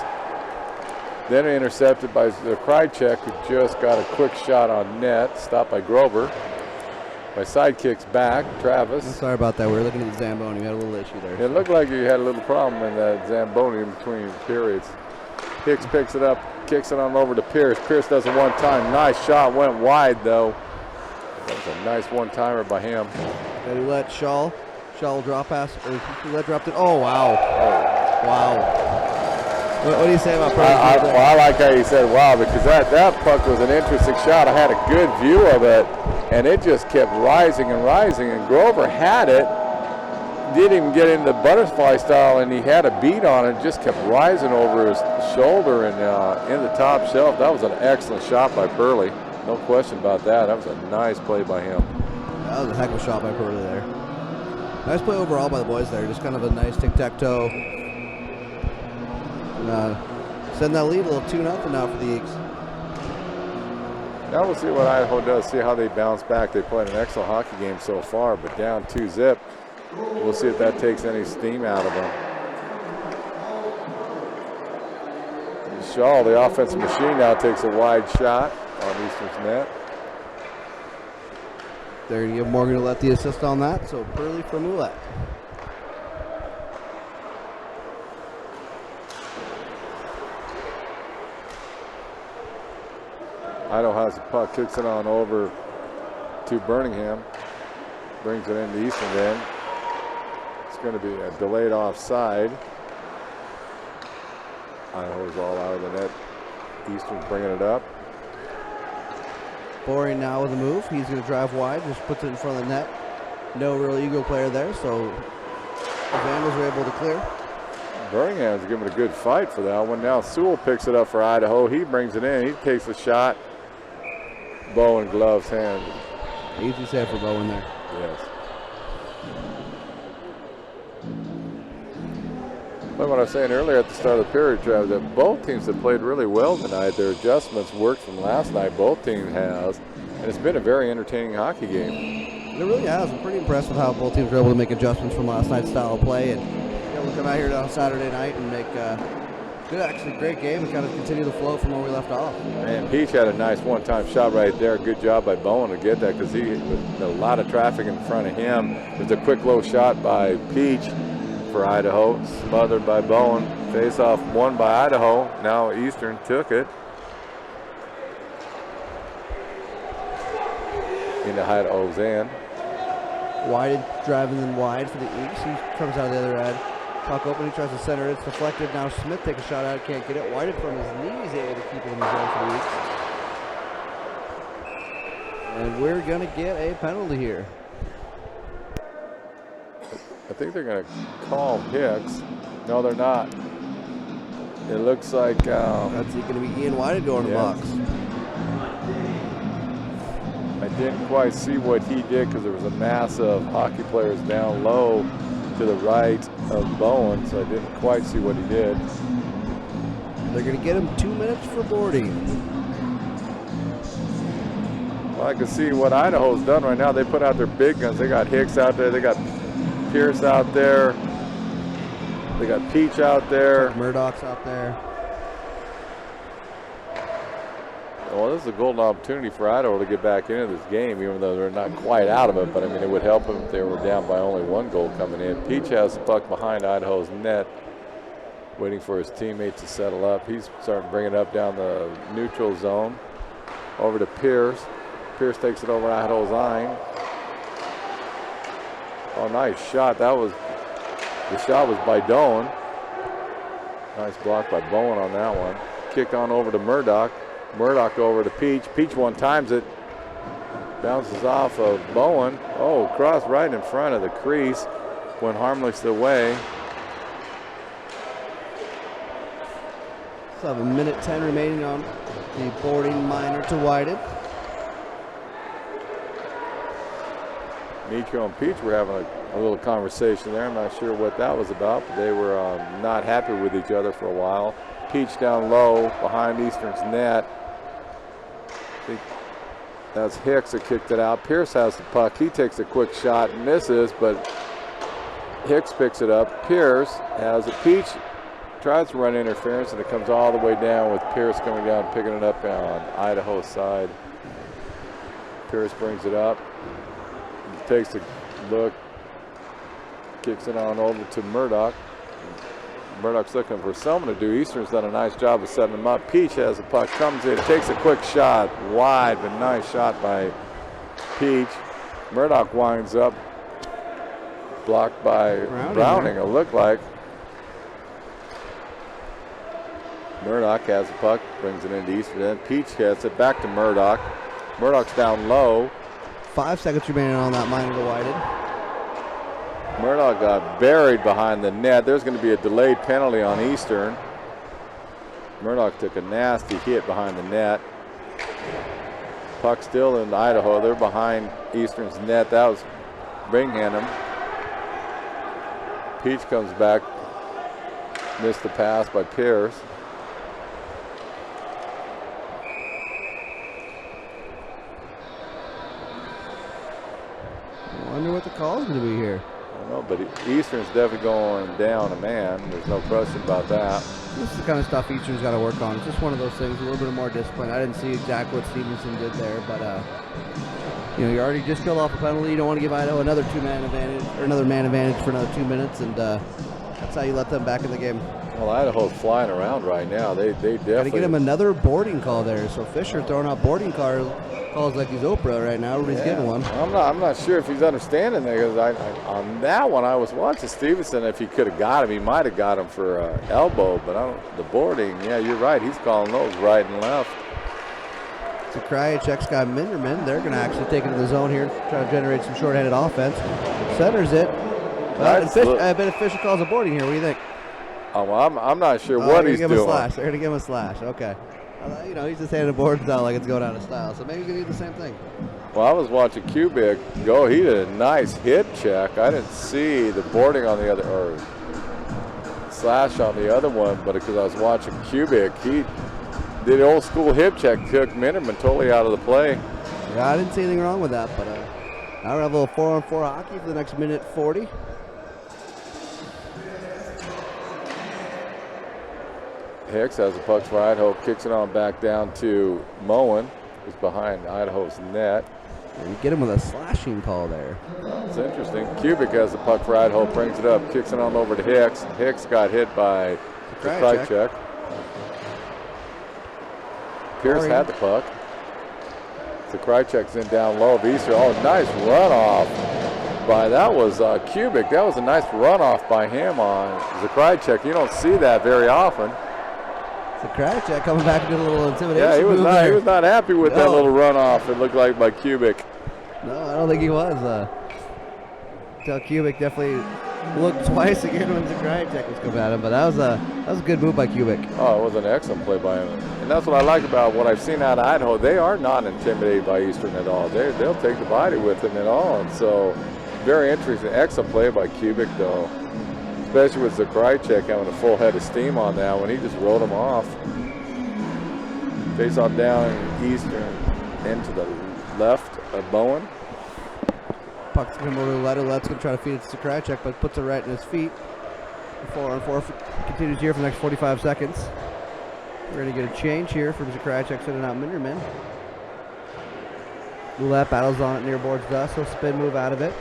Then intercepted by Zakrychek, who just got a quick shot on net, stopped by Grover. My sidekicks back, Travis. I'm sorry about that. We were looking at the Zamboni. We had a little issue there. It looked like you had a little problem in that Zamboni in between periods. Hicks picks it up, kicks it on over to Pierce. Pierce does it one time. Nice shot, went wide though. That was a nice one-timer by him. And he let Shaw drop pass, or he let dropped it. Oh, wow. Oh. Wow. What do you say about Purley? I like how you said wow, because that puck was an interesting shot. I had a good view of it, and it just kept rising and rising, and Grover had it, didn't even get into the butterfly style, and he had a beat on it, just kept rising over his shoulder and in the top shelf. That was an excellent shot by Purley. No question about that. That was a nice play by him. That was a heck of a shot by Purley there. Nice play overall by the boys there. Just kind of a nice tic-tac-toe. Send that lead a little 2-0 now for the Eagles. Now we'll see what Idaho does, see how they bounce back. They played an excellent hockey game so far, but down 2-0. We'll see if that takes any steam out of them. Shaw, the offensive machine, now takes a wide shot on Eastern's net. There you go. Morgan to let the assist on that, so Purley from Ouellette. Idaho has the puck, kicks it on over to Birmingham, brings it into Eastern end. It's going to be a delayed offside. Idaho's all out of the net. Eastern's bringing it up. Boring now with a move. He's going to drive wide, just puts it in front of the net. No real ego player there, so the Vandals are able to clear. Birmingham's giving a good fight for that one. Now Sewell picks it up for Idaho. He brings it in. He takes the shot. Bowen gloves hand. Easy save for Bowen there. Yes. But what I was saying earlier at the start of the period, Trav, that both teams have played really well tonight. Their adjustments worked from last night. Both teams has, and it's been a very entertaining hockey game. It really has. I'm pretty impressed with how both teams were able to make adjustments from last night's style of play and be able to come out here on Saturday night and make great game and kind of continue the flow from where we left off. And Peach had a nice one-time shot right there. Good job by Bowen to get that because he with a lot of traffic in front of him. There's a quick low shot by Peach for Idaho, smothered by Bowen. Face-off won by Idaho. Now Eastern took it. Into Idaho's end. Whited driving in wide for the Eagles. He comes out of the other end. Puck open, he tries to center it. It's deflected. Now Smith takes a shot at it, can't get it. Whited from his knees, able to keep it in the zone for the Eagles. And we're going to get a penalty here. I think they're going to call Hicks. No, they're not. It looks like... That's going to be Ian Whited going to the box. I didn't quite see what he did because there was a mass of hockey players down low to the right of Bowen, so I didn't quite see what he did. They're going to get him 2 minutes for boarding. Well, I can see what Idaho's done right now. They put out their big guns. They got Hicks out there. They got Pierce out there. They got Peach out there. Murdoch's out there. Well, this is a golden opportunity for Idaho to get back into this game, even though they're not quite out of it. But, I mean, it would help them if they were down by only 1 goal coming in. Peach has the puck behind Idaho's net, waiting for his teammate to settle up. He's starting to bring it up down the neutral zone. Over to Pierce. Pierce takes it over Idaho's line. Oh, nice shot. The shot was by Doan. Nice block by Bowen on that one. Kick on over to Murdoch. Murdoch over to Peach. Peach one-times it. Bounces off of Bowen. Oh, cross right in front of the crease. Went harmlessly away. So have a minute 10 remaining on the boarding minor to Whited. Mitro and Peach were having a little conversation there. I'm not sure what that was about, but they were not happy with each other for a while. Peach down low behind Eastern's net. I think that's Hicks that kicked it out. Pierce has the puck. He takes a quick shot and misses, but Hicks picks it up. Pierce has it. Peach tries to run interference, and it comes all the way down with Pierce coming down, picking it up on Idaho's side. Pierce brings it up. He takes a look. Kicks it on over to Murdoch. Murdoch's looking for someone to do. Eastern's done a nice job of setting him up. Peach has the puck, comes in, takes a quick shot, wide, but nice shot by Peach. Murdoch winds up, blocked by Browning, it looked like. Murdoch has the puck, brings it into Eastern. Then Peach gets it back to Murdoch. Murdoch's down low. 5 seconds remaining on that minor to Whited. Murdoch got buried behind the net. There's going to be a delayed penalty on Eastern. Murdoch took a nasty hit behind the net. Puck still in Idaho. They're behind Eastern's net. That was Binghamton. Peach comes back. Missed the pass by Pierce. I wonder what the call is going to be here. I don't know, but Eastern's definitely going down a man. There's no question about that. This is the kind of stuff Eastern's got to work on. It's just one of those things, a little bit more discipline. I didn't see exactly what Stevenson did there, but you already just killed off a penalty. You don't want to give Idaho another man advantage for another 2 minutes, and that's how you let them back in the game. Well, Idaho's flying around right now. They definitely got to get him another boarding call there. So Fisher throwing out boarding calls like he's Oprah right now. Everybody's getting one. I'm not sure if he's understanding that, because on that one I was watching Stevenson. If he could have got him, he might have got him for elbow. But the boarding, yeah, you're right. He's calling those right and left. So Krajicek's got Minderman. They're going to actually take it to the zone here, try to generate some shorthanded offense. Centers it. I bet if Fisher calls a boarding here. What do you think? Oh, well, I'm not sure what he's doing. They're going to give him a slash. Okay. He's just handing the boards out like it's going out of style. So maybe he's going to do the same thing. Well, I was watching Kubik go. He did a nice hip check. I didn't see the boarding on the other, or slash on the other one, but because I was watching Kubik, he did an old school hip check, took Minterman totally out of the play. Yeah, I didn't see anything wrong with that, but now we have a little 4-on-4 hockey for the next minute 40. Hicks has the puck for Idaho, kicks it on back down to Moen, who's behind Idaho's net. You get him with a slashing call there. It's interesting. Kubik has the puck for Idaho, brings it up, kicks it on over to Hicks. Hicks got hit by Zakrajczyk. Pierce had the puck. Zakrajczyk's in down low of Easter. Oh, nice runoff by, that was Kubik. That was a nice runoff by him on Zakrajczyk. You don't see that very often. Zakrajczyk coming back and did a little intimidation. Yeah, he was not happy with that little runoff, it looked like, by Kubik. No, I don't think he was. Tell Kubik definitely looked twice again when Zakrajczyk was coming at him, but that was a good move by Kubik. Oh, it was an excellent play by him. And that's what I like about what I've seen out of Idaho. They are not intimidated by Eastern at all. They'll take the body with them at all. And so, very interesting. Excellent play by Kubik, though. Especially with Zakrajczyk having a full head of steam on that one. He just rolled him off. Face on down Eastern into the left of Bowen. Puck's going to go to Leto. Let's going to try to feed it to Zakrajczyk, but puts it right in his feet. 4-on-4 continues here for the next 45 seconds. We're going to get a change here from Zakrajczyk sending out Minterman. Roulette battles on it near boards dust. He'll spin move out of it.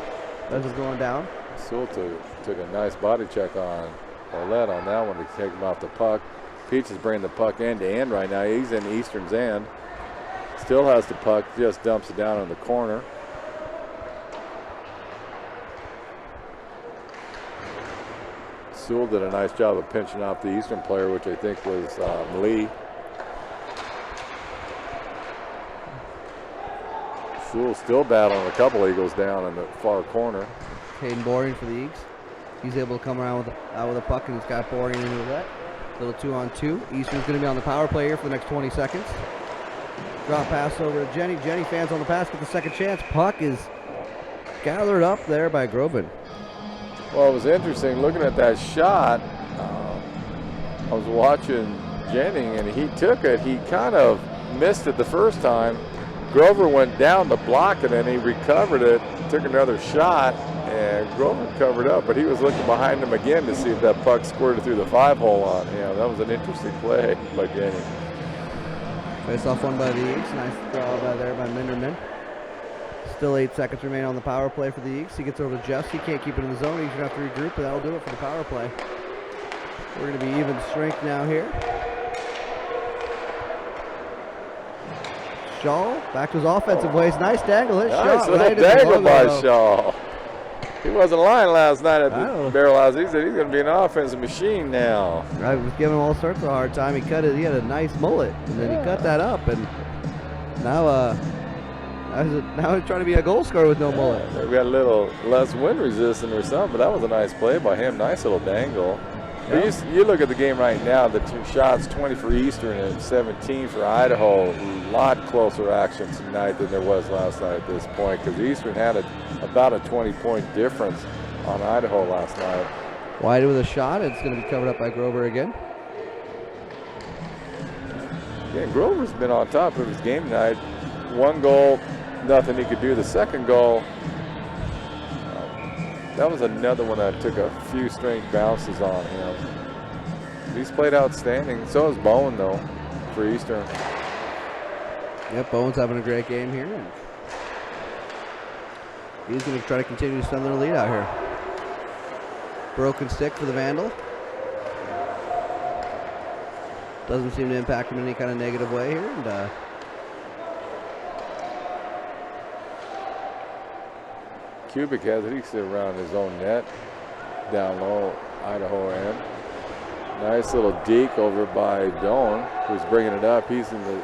That's just going down. Sewell took a nice body check on Roulette on that one to take him off the puck. Peach is bringing the puck end to end right now. He's in Eastern's end. Still has the puck, just dumps it down in the corner. Sewell did a nice job of pinching off the Eastern player, which I think was Lee. Sewell still battling a couple Eagles down in the far corner. Caden Boring for the Eagles. He's able to come around with a puck, and he's got Boring in roulette. Little 2-on-2. Eastern's going to be on the power play here for the next 20 seconds. Drop pass over to Jenny. Jenny fans on the pass, get the second chance. Puck is gathered up there by Groban. Well, it was interesting looking at that shot. I was watching Jennings, and he took it. He kind of missed it the first time. Grover went down to block it, and he recovered it, took another shot, and Grover covered up, but he was looking behind him again to see if that puck squirted through the 5-hole on him. That was an interesting play by Jennings. Face off one by the Eagles. Nice draw by there by Minderman. Still 8 seconds remain on the power play for the Eagles. He gets over to Jeffs. He can't keep it in the zone. He's going to have to regroup, but that'll do it for the power play. We're going to be even strength now here. Shaw back to his offensive ways. Nice dangle. His nice shot little right dangle by logo. Shaw. He wasn't lying last night at the Barrel House. He said he's going to be an offensive machine now. I was giving him all sorts of a hard time. He cut it. He had a nice mullet, and then he cut that up, and now he's trying to be a goal scorer with no mullet. We got a little less wind resistant or something, but that was a nice play by him. Nice little dangle. Yep. You look at the game right now, the 2 shots, 20 for Eastern and 17 for Idaho. A lot closer action tonight than there was last night at this point, because Eastern had about a 20-point difference on Idaho last night. Wide with a shot. It's going to be covered up by Grover again. Yeah, Grover's been on top of his game tonight. 1 goal, nothing he could do. The second goal, that was another one that took a few straight bounces on him. He's played outstanding. So is Bowen, though, for Eastern. Yep, Bowen's having a great game here. He's going to try to continue to send their lead out here. Broken stick for the Vandal. Doesn't seem to impact him in any kind of negative way here. And Kubik has it. He sit around his own net. Down low, Idaho end. Nice little deke over by Doan, who's bringing it up. He's in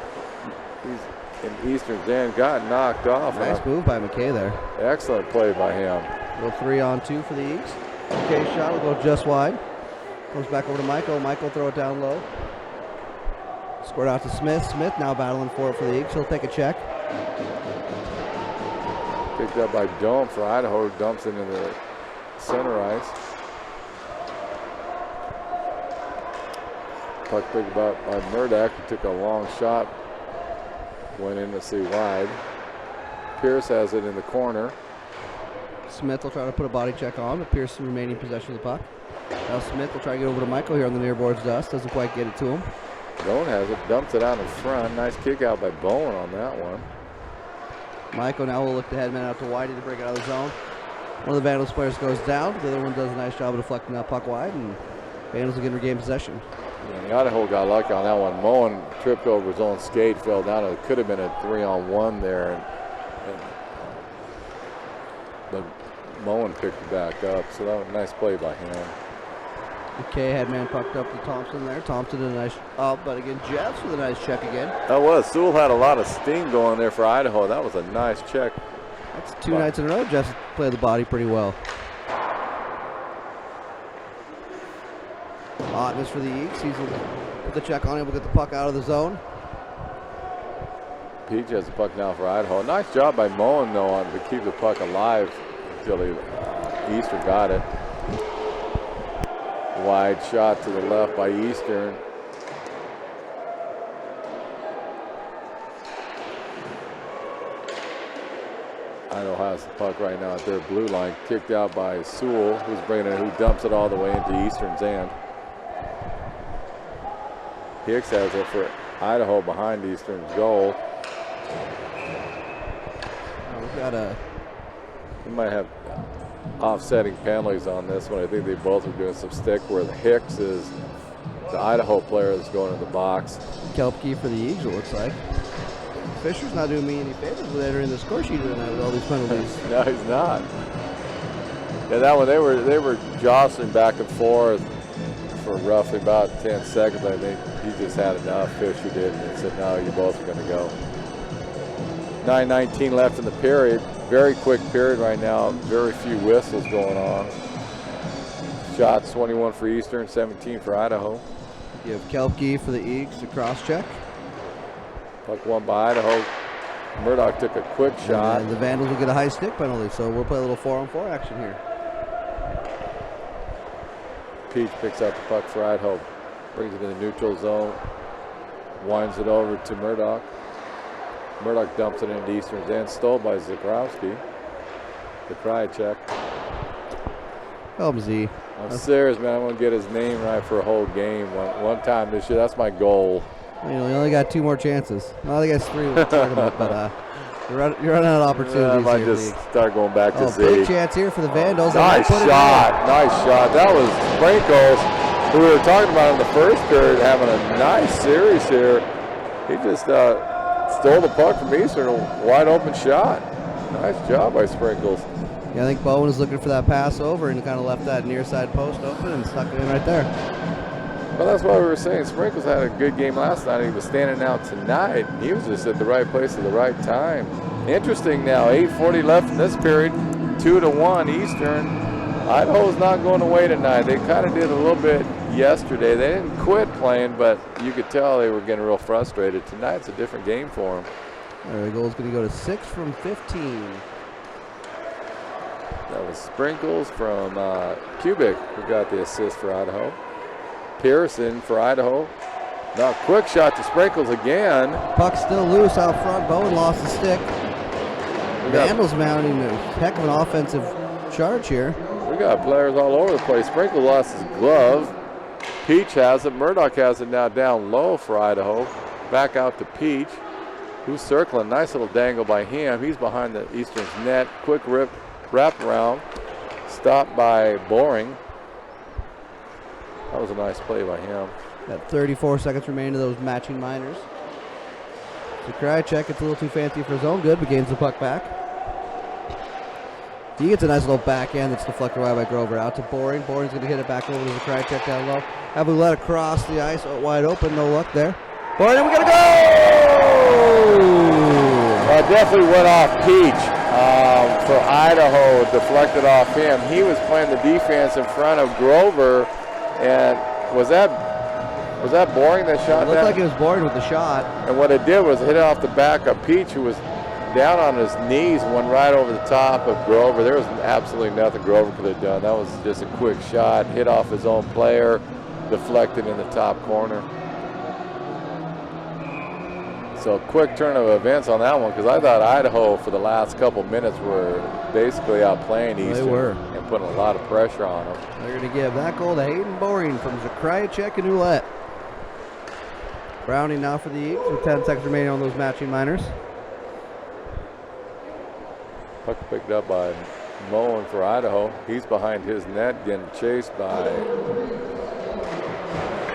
Eastern's end. Got knocked off. Nice move by McKay there. Excellent play by him. Little 3-on-2 for the Eagles. McKay's shot will go just wide. Comes back over to Michael. Michael throw it down low. Scored out to Smith. Smith now battling for it for the Eagles. He'll take a check. Picked up by Dome for Idaho. Dumps into the center ice. Puck picked up by Murdoch. He took a long shot. Went in to see wide. Pierce has it in the corner. Smith will try to put a body check on, but Pierce remaining possession of the puck. Now Smith will try to get over to Michael here on the near boards dust. Doesn't quite get it to him. Bowen has it. Dumps it out in front. Nice kick out by Bowen on that one. Michael now will look the headman out to Whitey to break it out of the zone. One of the Vandals players goes down. The other one does a nice job of deflecting that puck wide, and Vandals will get regain possession. Yeah, the Idaho got lucky on that one. Moen tripped over his own skate, fell down. It could have been a 3-on-1 there. But Moen picked it back up, so that was a nice play by him. McKay headman pucked up to Thompson there. Thompson did a nice but again, Jeffs with a nice check again. That was. Sewell had a lot of steam going there for Idaho. That was a nice check. That's 2 nights in a row. Jeffs played the body pretty well. Ottness for the Eagles. He's put the check on him. We'll get the puck out of the zone. Peach has the puck now for Idaho. Nice job by Moen, though, to keep the puck alive until Easter got it. Wide shot to the left by Eastern. Idaho has the puck right now at their blue line. Kicked out by Sewell, who's bringing it, who dumps it all the way into Eastern's end. Hicks has it for Idaho behind Eastern's goal. We've got We might have offsetting penalties on this one. I think they both are doing some stick where the Hicks is the Idaho player that's going in the box. Kelpke for the Eagles, it looks like. Fisher's not doing me any favors with entering the score sheet tonight with all these penalties. No, he's not. Yeah, that one they were jostling back and forth for roughly about 10 seconds. I think he just had enough. Fisher did, and said, "No, you both are going to go." 9:19 left in the period. Very quick period right now. Very few whistles going on. Shots 21 for Eastern, 17 for Idaho. You have Kelpke for the Eagles to cross check. Puck won by Idaho. Murdoch took a quick shot. And the Vandals will get a high stick penalty, so we'll play a little 4-on-4 action here. Peach picks up the puck for Idaho. Brings it in the neutral zone. Winds it over to Murdoch. Murdoch dumps it into Eastern's end. Stole by Zakrowski. The try check. Help Z. I'm serious, man. I'm going to get his name right for a whole game one time this year. That's my goal. You know, you only got 2 more chances. Well, I think that's 3 with the tournament, but you're running out of opportunities. I might here, just start going back to Z. Big chance here for the Vandals. Nice shot. Nice shot. That was Sprinkles, who we were talking about in the first period, having a nice series here. He just stole the puck from Eastern, a wide open shot. Nice job by Sprinkles. Yeah, I think Bowen was looking for that pass over and kind of left that near side post open and stuck it in right there. Well, that's why we were saying Sprinkles had a good game last night. He was standing out tonight. He was just at the right place at the right time. Interesting now, 8:40 left in this period, 2-1 Eastern. Idaho's not going away tonight. They kind of did a little bit yesterday. They didn't quit playing, but you could tell they were getting real frustrated. Tonight's a different game for them. The goal's going to go to 6 from 15. That was Sprinkles from Kubik who got the assist for Idaho. Pearson for Idaho. Now quick shot to Sprinkles again. Puck still loose out front. Bowen lost the stick. Vandals mounting a heck of an offensive charge here. We got players all over the place. Sprinkles lost his glove. Peach has it. Murdoch has it now down low for Idaho. Back out to Peach, who's circling. Nice little dangle by him. He's behind the Eastern's net. Quick wrap around. Stopped by Boring. That was a nice play by him. Got 34 seconds remaining to those matching minors. So Krajicek, it's a little too fancy for his own good, but gains the puck back. He gets a nice little backhand that's deflected right by Grover. Out to Boring. Boring's going to hit it back over to the Krajicek down low. Have we let it cross the ice wide open? No luck there. Boring, and we got a goal! Well, definitely went off Peach for Idaho. Deflected off him. He was playing the defense in front of Grover. And was that Boring that shot? It looked like it was Boring with the shot. And what it did was hit it off the back of Peach, who was down on his knees, went right over the top of Grover. There was absolutely nothing Grover could have done. That was just a quick shot, hit off his own player, deflected in the top corner. So quick turn of events on that one, because I thought Idaho for the last couple minutes were basically outplaying Eastern. They were. And putting a lot of pressure on them. They're going to give that goal to Hayden Boring from Zakrajicek and Ouellette. Browning now for the Eagles with 10 seconds remaining on those matching minors. Puck picked up by Mullen for Idaho. He's behind his net, getting chased by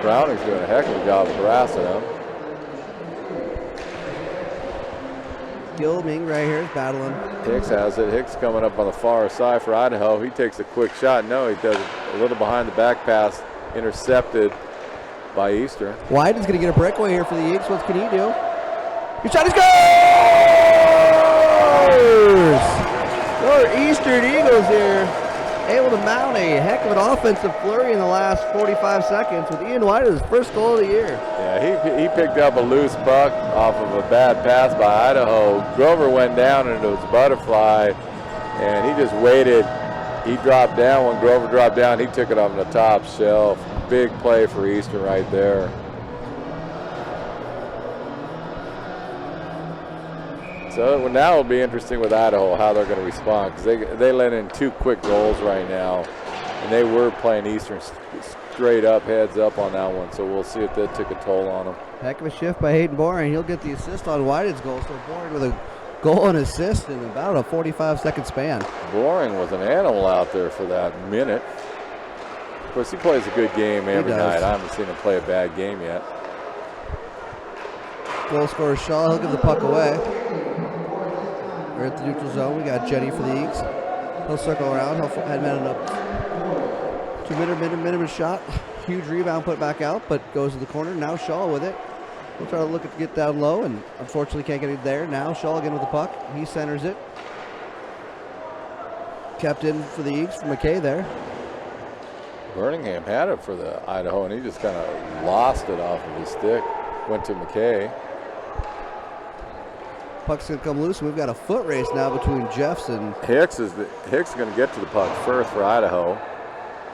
Browning's doing a heck of a job of harassing him. Gilming right here is battling. Hicks has it. Hicks coming up on the far side for Idaho. He takes a quick shot. No, he does it a little behind the back pass, intercepted by Eastern. White is going to get a breakaway here for the Eagles. What can he do? He shot, he scores! Your Eastern Eagles here able to mount a heck of an offensive flurry in the last 45 seconds with Ian White as his first goal of the year. Yeah, he picked up a loose puck off of a bad pass by Idaho. Grover went down into his butterfly, and he just waited. He dropped down. When Grover dropped down, he took it off the top shelf. Big play for Eastern right there. So now it'll be interesting with Idaho how they're going to respond, because they let in 2 quick goals right now, and they were playing Eastern straight up, heads up on that one. So we'll see if that took a toll on them. Heck of a shift by Hayden Boring. He'll get the assist on Whitehead's goal. So Boring with a goal and assist in about a 45-second span. Boring was an animal out there for that minute. Of course, he plays a good game every night. I haven't seen him play a bad game yet. Goal scorer Shaw. He'll give the puck away. We're at the neutral zone. We got Jenny for the Eagles. He'll circle around. He'll head man it up. 2-minute shot. Huge rebound put back out, but goes to the corner. Now Shaw with it. We'll try to look to get down low, and unfortunately can't get it there. Now Shaw again with the puck. He centers it. Kept in for the Eagles for McKay there. Birmingham had it for the Idaho, and he just kind of lost it off of his stick. Went to McKay. Puck's going to come loose, and we've got a foot race now between Jeffs and Hicks is going to get to the puck first for Idaho.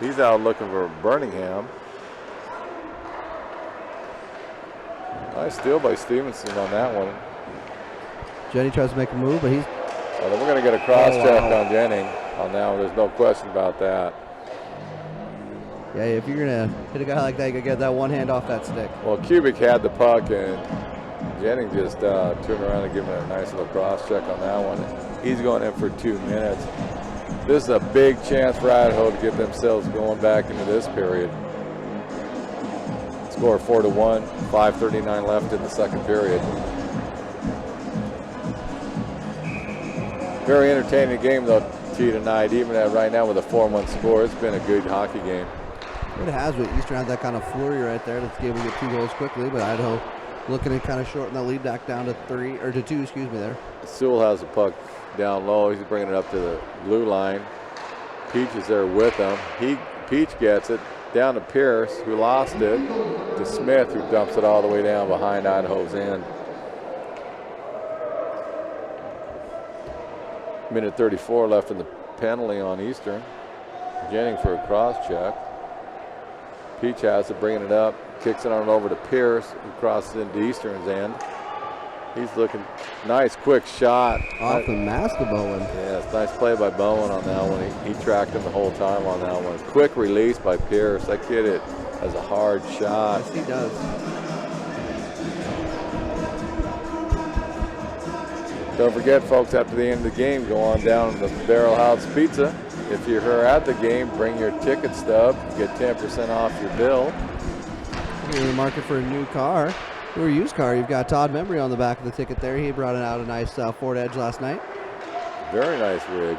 He's out looking for Birmingham. Nice steal by Stevenson on that one. Jenny tries to make a move, but he's... Well, then we're going to get a cross check on Jennings on that one. There's no question about that. Yeah, if you're going to hit a guy like that, you got to get that one hand off that stick. Well, Kubik had the puck, and Jennings just turned around and gave him a nice little cross check on that one. He's going in for 2 minutes. This is a big chance for Idaho to get themselves going back into this period. Score 4-1, 5:39 left in the second period. Very entertaining game though, T, tonight. Even at right now with a 4-1 score, it's been a good hockey game. It has, but Eastern had that kind of flurry right there that's able to get 2 goals quickly, but Idaho looking to kind of shorten that lead back down to 2, excuse me there. Sewell has the puck down low. He's bringing it up to the blue line. Peach is there with him. Peach gets it down to Pierce, who lost it, to Smith, who dumps it all the way down behind Idaho's end. Minute 34 left in the penalty on Eastern. Jennings for a cross check. Peach has it, bringing it up, kicks it on over to Pierce, who crosses into Eastern's end. He's looking nice, quick shot. Off the mask of Bowen. Yes, nice play by Bowen on that one. He tracked him the whole time on that one. Quick release by Pierce. That kid has a hard shot. Yes, he does. Don't forget, folks, after the end of the game, go on down to the Barrel House Pizza. If you're here at the game, bring your ticket stub. You get 10% off your bill. If you're in the market for a new car or a used car, you've got Todd Membry on the back of the ticket there. He brought out a nice Ford Edge last night. Very nice rig.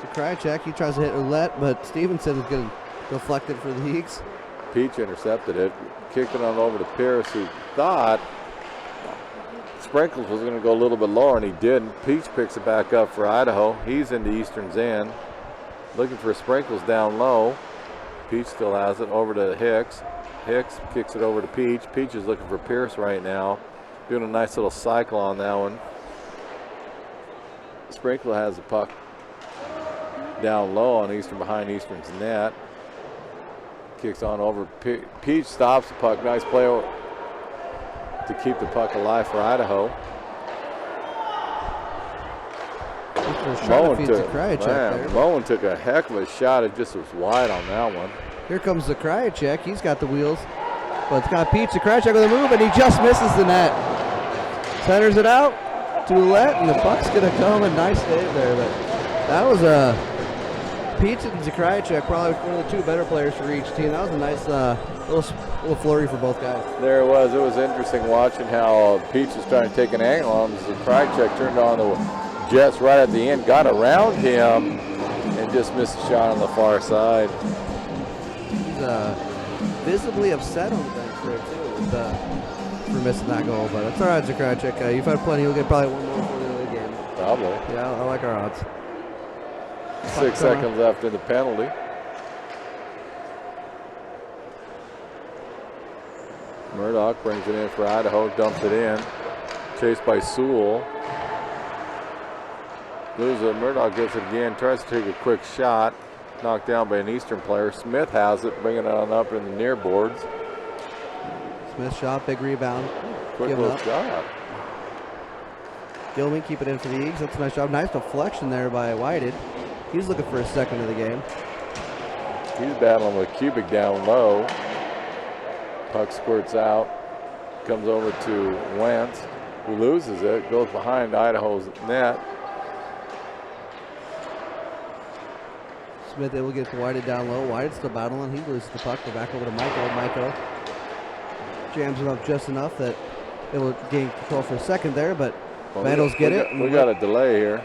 To Krychek, he tries to hit Ouellette, but Stevenson is going to deflect it for the Eagles. Peach intercepted it, kicked it on over to Pierce, who thought Sprinkles was going to go a little bit lower, and he didn't. Peach picks it back up for Idaho. He's into Eastern's end. Looking for Sprinkles down low. Peach still has it over to Hicks. Hicks kicks it over to Peach. Peach is looking for Pierce right now. doing a nice little cycle on that one. Sprinkler has the puck down low on behind Eastern's net. Kicks on over. Peach stops the puck. Nice play to keep the puck alive for Idaho. Moen took a heck of a shot. It just was wide on that one. Here comes the Krajicek. He's got the wheels. But it's got Peach. The Krajicek with a move, and he just misses the net. Centers it out to Ouellette, and the puck's going to come. A nice save there. But that was a Peach and Zakrajicek, probably one of the two better players for each team. That was a nice little flurry for both guys. There it was. It was interesting watching how Peach was trying to take an angle on him. Zakrajicek turned on the Jets right at the end, got around him, and just missed a shot on the far side. He's visibly upset on the bench there, too, for missing that goal. But it's all right, Zakrajicek. You've had plenty. You'll get probably one more before the end of the game. Probably. Yeah, I like our odds. 6 seconds left in the penalty. Murdoch brings it in for Idaho, dumps it in. Chased by Sewell. Loses it. Murdoch gets it again, tries to take a quick shot. Knocked down by an Eastern player. Smith has it, bringing it on up in the near boards. Smith shot, big rebound. Quick little shot. Gilman keep it in for the Eagles. That's a nice job. Nice deflection there by Whited. He's looking for a second of the game. He's battling with Kubik down low. Puck squirts out. Comes over to Wentz, who loses it. Goes behind Idaho's net. Smith able to get Whited down low. Whited still battling. He loses the puck. Go back over to Michael. Michael jams him up just enough that it will gain control for a second there, but Vandals get it. We got a delay here.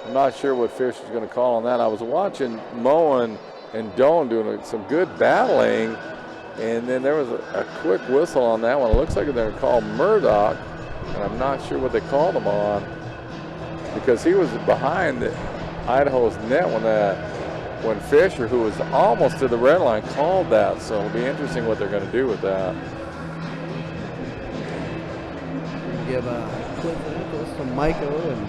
I'm not sure what Fisher's going to call on that. I was watching Moen and Doan doing some good battling, and then there was a quick whistle on that one. It looks like they're going to call Murdoch, and I'm not sure what they called him on, because he was behind Idaho's net when Fisher, who was almost to the red line, called that. So it'll be interesting what they're going to do with that. Give a quick goes to Michael and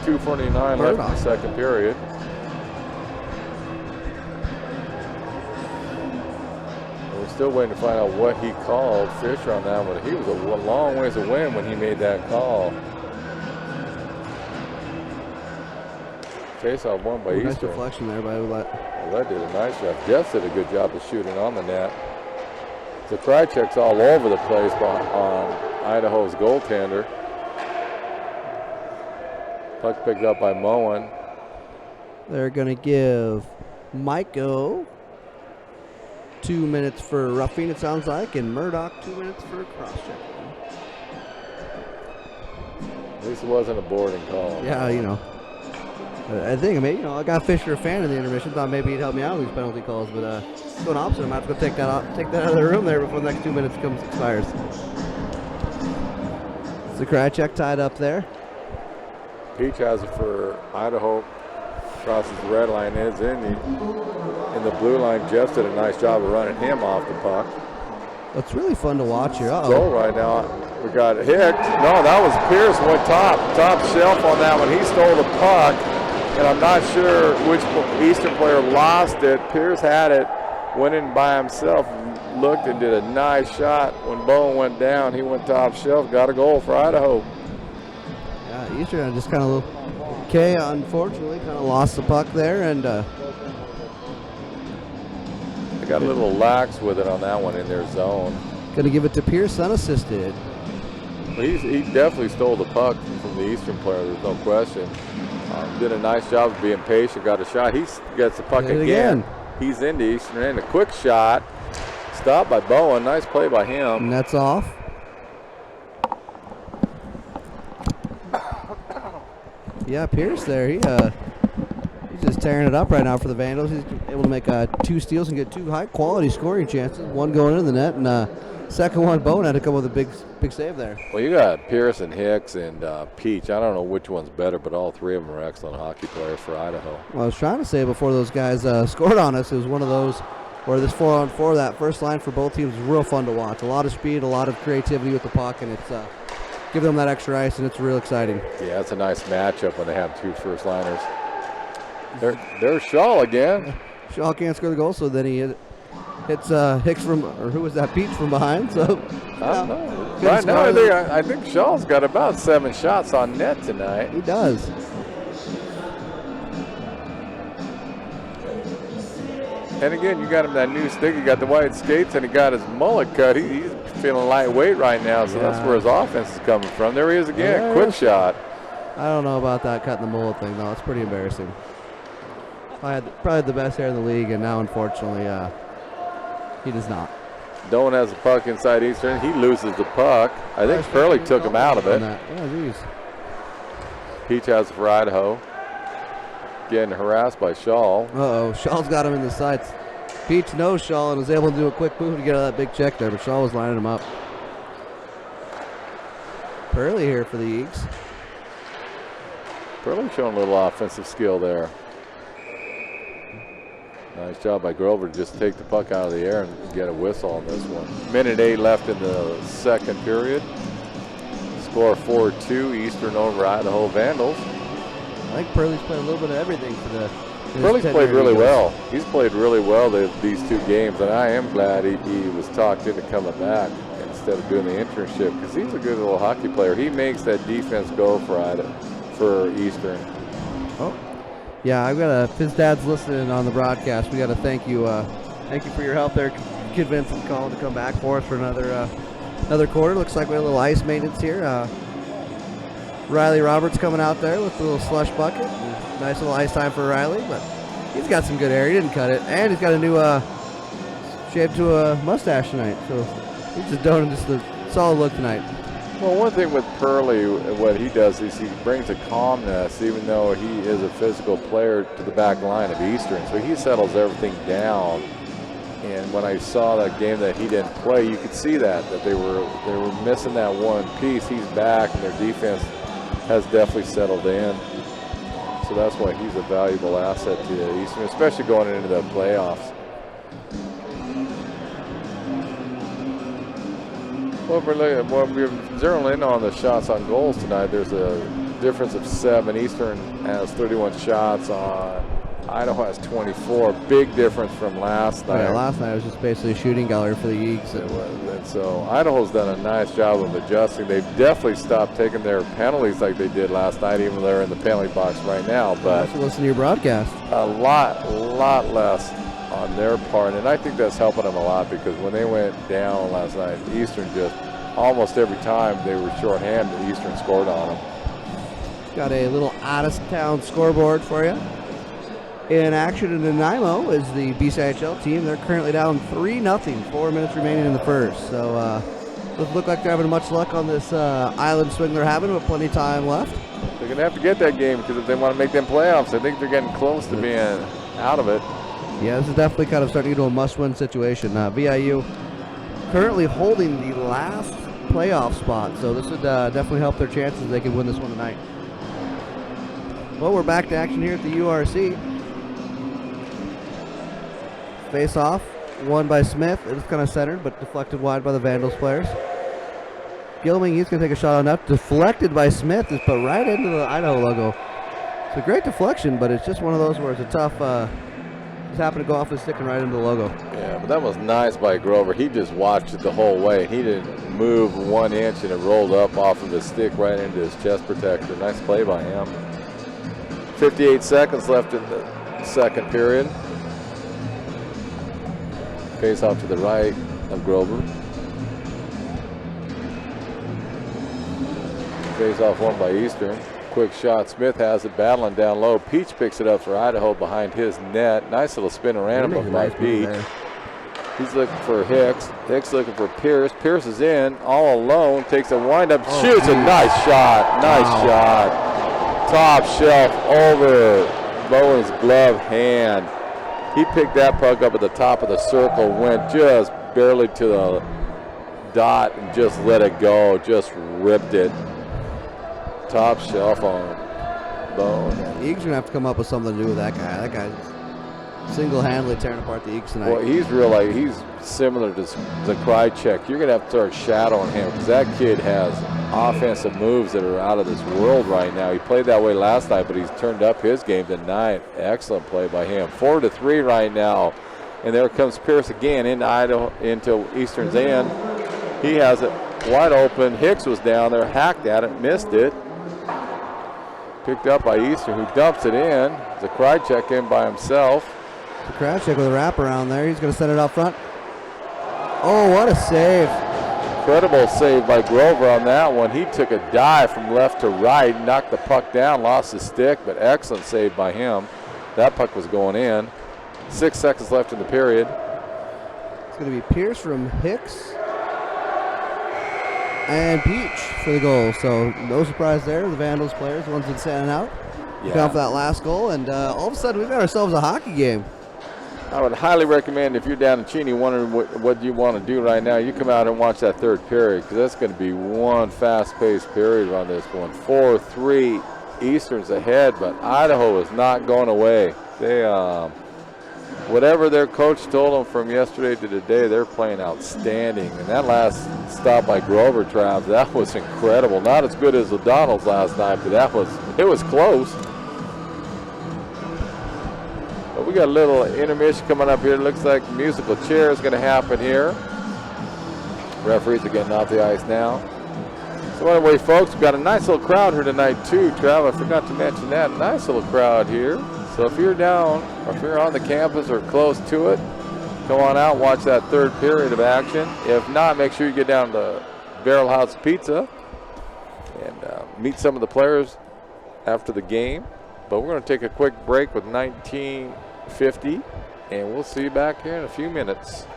2:49 left in the second period. We're still waiting to find out what he called Fisher on that one. He was a long ways away when he made that call. Face-off won by Eastern. Nice deflection there by Ouellette. Ouellette did a nice job. Jeff did a good job of shooting on the net. The Krajicek's all over the place on Idaho's goaltender. Puck picked up by Moen. They're going to give Maiko 2 minutes for roughing, it sounds like, and Murdoch 2 minutes for cross-check. At least it wasn't a boarding call. Yeah, you know. I think, I got Fisher a fan in the intermission. Thought maybe he'd help me out with these penalty calls, but going opposite. I'm going to have to go take that out of the room there before the next 2 minutes expires. So Krajicek tied up there. Peach has it for Idaho. Crosses the red line, is in the blue line. Jeff did a nice job of running him off the puck. It's really fun to watch here. So right now we got Hicks. No, that was Pierce went top shelf on that one. He stole the puck, and I'm not sure which Eastern player lost it. Pierce had it, went in by himself, looked and did a nice shot. When Bowen went down, he went top shelf, got a goal for Idaho. Yeah, Eastern just kind of okay, unfortunately, kind of lost the puck there, and they got a little lax with it on that one in their zone. Going to give it to Pierce, unassisted. He definitely stole the puck from the Eastern player, there's no question. Did a nice job of being patient, got a shot. He gets the puck again. He's into Eastern end. A quick shot. Stopped by Bowen. Nice play by him. And that's off. Yeah, Pierce there. He's just tearing it up right now for the Vandals. He's able to make 2 steals and get 2 high-quality scoring chances. One going into the net, and second one, Bowen had to come with a big save there. Well, you got Pierce and Hicks and Peach. I don't know which one's better, but all 3 of them are excellent hockey players for Idaho. Well, I was trying to say before those guys scored on us, it was one of those where this 4-on-4, that first line for both teams is real fun to watch. A lot of speed, a lot of creativity with the puck, and it's give them that extra ice, and it's real exciting. Yeah, it's a nice matchup when they have two first liners. There's Shaw again. Shaw can't score the goal, so then he hits Hicks from, or who was that, Peach from behind. So I don't know. Right now, I think Shaw's got about 7 shots on net tonight. He does. And again, you got him that new stick. He got the white skates, and he got his mullet cut. He's feeling lightweight right now, so that's where his offense is coming from. There he is again, quick shot. I don't know about that cutting the mullet thing, though. It's pretty embarrassing. I had probably the best hair in the league, and now, unfortunately, he does not. Doan has the puck inside Eastern. He loses the puck. I think Pearly took him out of it. Yeah, geez. Peach has it for Idaho. Getting harassed by Shaw. Uh-oh, Shaw's got him in the sights. Peach knows Shaw and was able to do a quick move to get out of that big check there, but Shaw was lining him up. Pearly here for the Eagles. Pearly showing a little offensive skill there. Nice job by Grover to just take the puck out of the air and get a whistle on this one. 1:08 left in the second period. Score 4-2, Eastern over Idaho Vandals. I think Pearly's played a little bit of everything for the. Pearly's played really well. He's played really well these 2 games, and I am glad he was talked into coming back instead of doing the internship, because he's a good little hockey player. He makes that defense go for Eastern. Oh, yeah, I've got if his dad's listening on the broadcast, we got to thank you for your help there, convincing Colin to come back for us for another quarter. Looks like we have a little ice maintenance here. Riley Roberts coming out there with a little slush bucket. Nice little ice time for Riley, but he's got some good hair. He didn't cut it, and he's got a new shape to a mustache tonight. So he's just doing just a solid look tonight. Well, one thing with Pearly, what he does is he brings a calmness, even though he is a physical player, to the back line of Eastern. So he settles everything down. And when I saw that game that he didn't play, you could see that they were missing that one piece. He's back, and their defense has definitely settled in. So that's why he's a valuable asset to Eastern, especially going into the playoffs. Well, we're zeroing in on the shots on goals tonight. There's a difference of 7. Eastern has 31 shots on. Idaho has 24. Big difference from last night. Yeah, last night was just basically a shooting gallery for the Eagles. And so Idaho's done a nice job of adjusting. They've definitely stopped taking their penalties like they did last night, even though they're in the penalty box right now. But listen to your broadcast. A lot less on their part, and I think that's helping them a lot, because when they went down last night, Eastern just almost every time they were shorthanded, Eastern scored on them. Got a little out-of-town scoreboard for you. In action in Nanaimo is the BCIHL team. They're currently down 3-0, 4 minutes remaining in the first. So doesn't look like they're having much luck on this island swing they're having, with plenty of time left. They're going to have to get that game, because if they want to make them playoffs, I think they're getting close to being out of it. Yeah, this is definitely kind of starting to get to a must-win situation. VIU currently holding the last playoff spot, so this would definitely help their chances. They could win this one tonight. Well, we're back to action here at the URC. Face off, won by Smith. It was kind of centered, but deflected wide by the Vandals players. Gilming, he's going to take a shot on that. Deflected by Smith, is put right into the Idaho logo. It's a great deflection, but it's just one of those where it's a tough, just happened to go off the stick and right into the logo. Yeah, but that was nice by Grover. He just watched it the whole way. He didn't move 1 inch, and it rolled up off of his stick right into his chest protector. Nice play by him. 58 seconds left in the second period. Face off to the right of Grover. Face off won by Eastern. Quick shot. Smith has it battling down low. Peach picks it up for Idaho behind his net. Nice little spin around him by Peach. He's looking for Hicks. Hicks looking for Pierce. Pierce is in all alone. Takes a windup. Shoots a nice shot. Nice shot. Top shelf over Bowen's glove hand. He picked that puck up at the top of the circle, went just barely to the dot and just let it go, just ripped it. Top shelf on Bowen. Yeah, the Eagles are going to have to come up with something to do with that guy. That guy's single-handedly tearing apart the Eagles tonight. Well, he's similar to Zakrychek. You're going to have to start shadowing him because that kid has offensive moves that are out of this world right now. He played that way last night, but he's turned up his game tonight. Excellent play by him. 4-3 right now. And there comes Pierce again into Eastern's end. He has it wide open. Hicks was down there, hacked at it, missed it. Picked up by Eastern, who dumps it in. Zakrychek in by himself. Zakrychek with a wraparound there. He's going to send it out front. Oh, what a save. Incredible save by Grover on that one. He took a dive from left to right, knocked the puck down, lost his stick, but excellent save by him. That puck was going in. 6 seconds left in the period. It's going to be Pierce from Hicks and Beach for the goal. So no surprise there. The Vandals players, the ones that's standing out, come for that last goal, and all of a sudden we've got ourselves a hockey game. I would highly recommend if you're down in Cheney wondering what you want to do right now, you come out and watch that third period because that's going to be one fast-paced period on this one. 4-3 Eastern's ahead, but Idaho is not going away. They, whatever their coach told them from yesterday to today, they're playing outstanding. And that last stop by Grover, Trav, that was incredible. Not as good as O'Donnell's last night, but it was close. But we got a little intermission coming up here. It looks like musical chair is going to happen here. Referees are getting off the ice now. So anyway, folks, we've got a nice little crowd here tonight too, Trav. I forgot to mention that. Nice little crowd here. So if you're down, or if you're on the campus or close to it, come on out and watch that third period of action. If not, make sure you get down to Barrel House Pizza and meet some of the players after the game. But we're going to take a quick break with 1950, and we'll see you back here in a few minutes.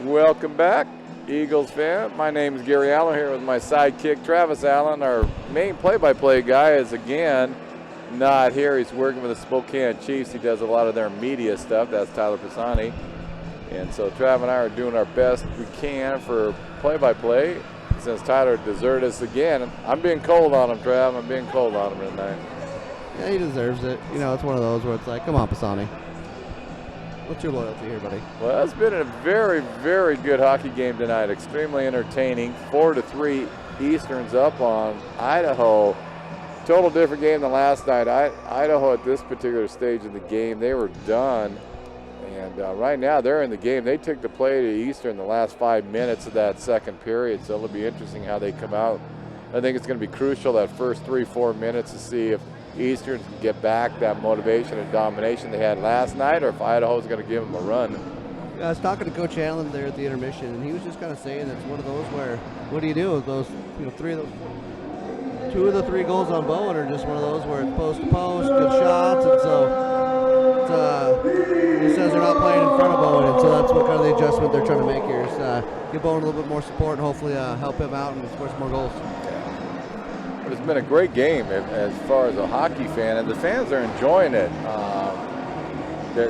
Welcome back, Eagles fan. My name is Gary Allen here with my sidekick, Travis Allen. Our main play-by-play guy is, again, not here. He's working with the Spokane Chiefs. He does a lot of their media stuff. That's Tyler Pisani. And so Trav and I are doing our best we can for play-by-play since Tyler deserted us again. I'm being cold on him, Trav. I'm being cold on him tonight. Yeah, he deserves it. You know, it's one of those where it's like, come on, Pisani. What's your loyalty here, buddy? Well, it's been a very, very good hockey game tonight. Extremely entertaining. 4-3 Eastern's up on Idaho. Total different game than last night. Idaho at this particular stage of the game, they were done. And right now they're in the game. They took the play to Eastern the last 5 minutes of that second period, so it'll be interesting how they come out. I think it's going to be crucial that first 3-4 minutes to see if Eastern can get back that motivation and domination they had last night, or if Idaho's going to give them a run. Yeah, I was talking to Coach Allen there at the intermission, and he was just kind of saying it's one of those where, what do you do with those, two of the three goals on Bowen are just one of those where it's post to post, good shots, and so he says they're not playing in front of Bowen, and so that's what kind of the adjustment they're trying to make here is give Bowen a little bit more support and hopefully help him out and score some more goals. It's been a great game as far as a hockey fan, and the fans are enjoying it.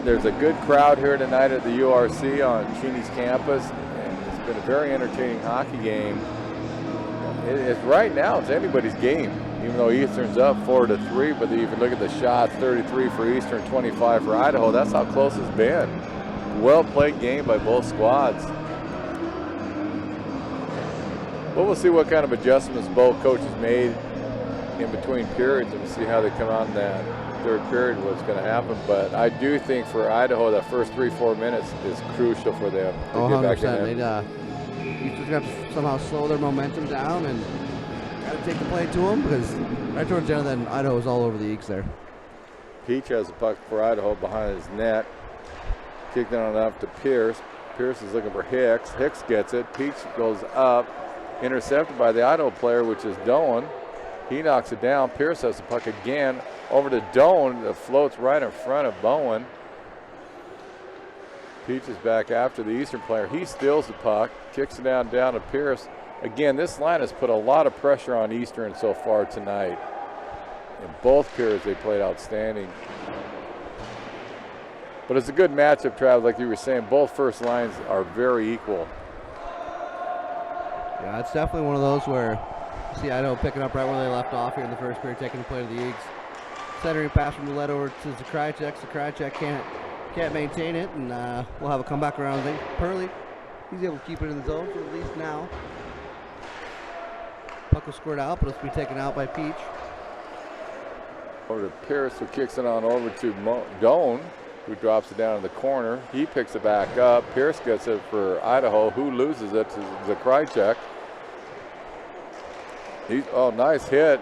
There's a good crowd here tonight at the URC on Cheney's campus, and it's been a very entertaining hockey game. Right now, it's anybody's game, even though Eastern's up 4-3, but you can look at the shots, 33 for Eastern, 25 for Idaho. That's how close it's been. Well-played game by both squads. But we'll see what kind of adjustments both coaches made in between periods, and we'll see how they come out in that third period, what's going to happen. But I do think for Idaho, that first 3-4 minutes is crucial for them to get back in there. You just have to somehow slow their momentum down and got to take the play to them, because right towards the end, then Idaho's all over the Eagles there. Peach has the puck for Idaho behind his net. Kicked it on up to Pierce. Pierce is looking for Hicks. Hicks gets it. Peach goes up. Intercepted by the Idaho player, which is Doan. He knocks it down. Pierce has the puck again over to Doan. That floats right in front of Bowen. Peach is back after the Eastern player. He steals the puck, kicks it down to Pierce. Again, this line has put a lot of pressure on Eastern so far tonight. In both periods, they played outstanding. But it's a good matchup, Travis, like you were saying. Both first lines are very equal. Yeah, it's definitely one of those where you see Idaho picking up right where they left off here in the first period, taking the play to the Eagles. Centering pass from Roulette over to Zakrajcek. Zakrajcek can't maintain it, and we'll have a comeback around. I think Pearly, he's able to keep it in the zone for at least now. Puck was scored out, but it's be taken out by Peach. Over to Pierce, who kicks it on over to Doan, who drops it down in the corner. He picks it back up. Pierce gets it for Idaho, who loses it to Zakrajcek. Nice hit.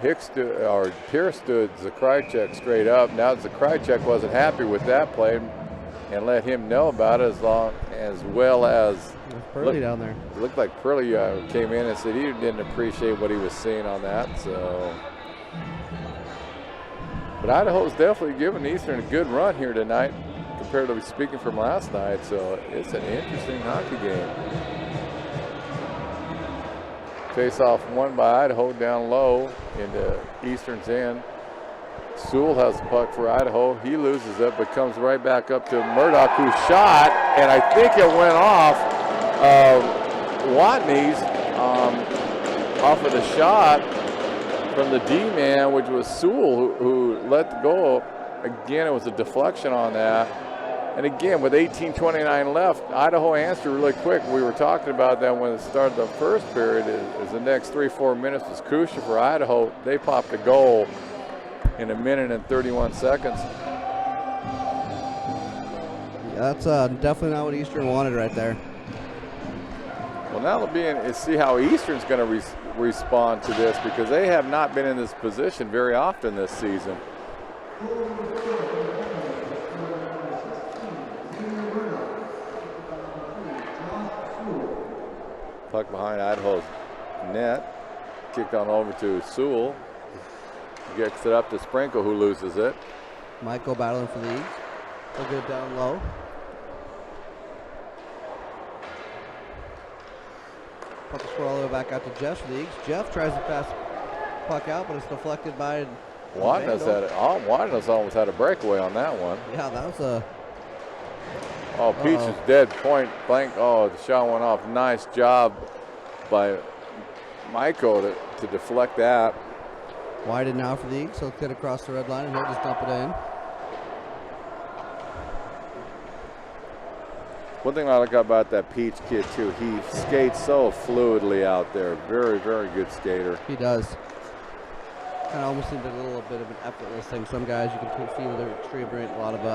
Pierce stood Zakrajcek straight up. Now Zakrajcek wasn't happy with that play and let him know about it, as well as Pearly down there. It looked like Pearly came in and said he didn't appreciate what he was seeing on that. So, but Idaho's definitely giving Eastern a good run here tonight, comparatively speaking from last night. So it's an interesting hockey game. Face-off won by Idaho down low into Eastern's end. Sewell has the puck for Idaho. He loses it, but comes right back up to Murdoch, who shot, and I think it went off Watney's off of the shot from the D-man, which was Sewell, who let go. Again, it was a deflection on that. And again, with 18:29 left, Idaho answered really quick. We were talking about that when it started the first period. Is the next 3-4 minutes was crucial for Idaho. They popped a goal in 1 minute and 31 seconds. Yeah, that's definitely not what Eastern wanted right there. Well, now it'll be in see how Eastern's going to respond to this, because they have not been in this position very often this season. Puck behind Idaho's net. Kicked on over to Sewell. Gets it up to Sprinkle, who loses it. Michael battling for the Eagles. They'll get down low. Puck will score all the way back out to Jeff for the Eagles. Jeff tries to pass puck out, but it's deflected by Wada's almost had a breakaway on that one. Yeah, that was a... Oh, Peach is dead point blank. Oh, the shot went off. Nice job by Michael to deflect that. Wide now for the Eagles, so he'll get across the red line and he'll just dump it in. One thing I like about that Peach kid too, he skates so fluidly out there. Very, very good skater. He does. Kind of almost seems like a little bit of an effortless thing. Some guys you can see they're extremely a lot of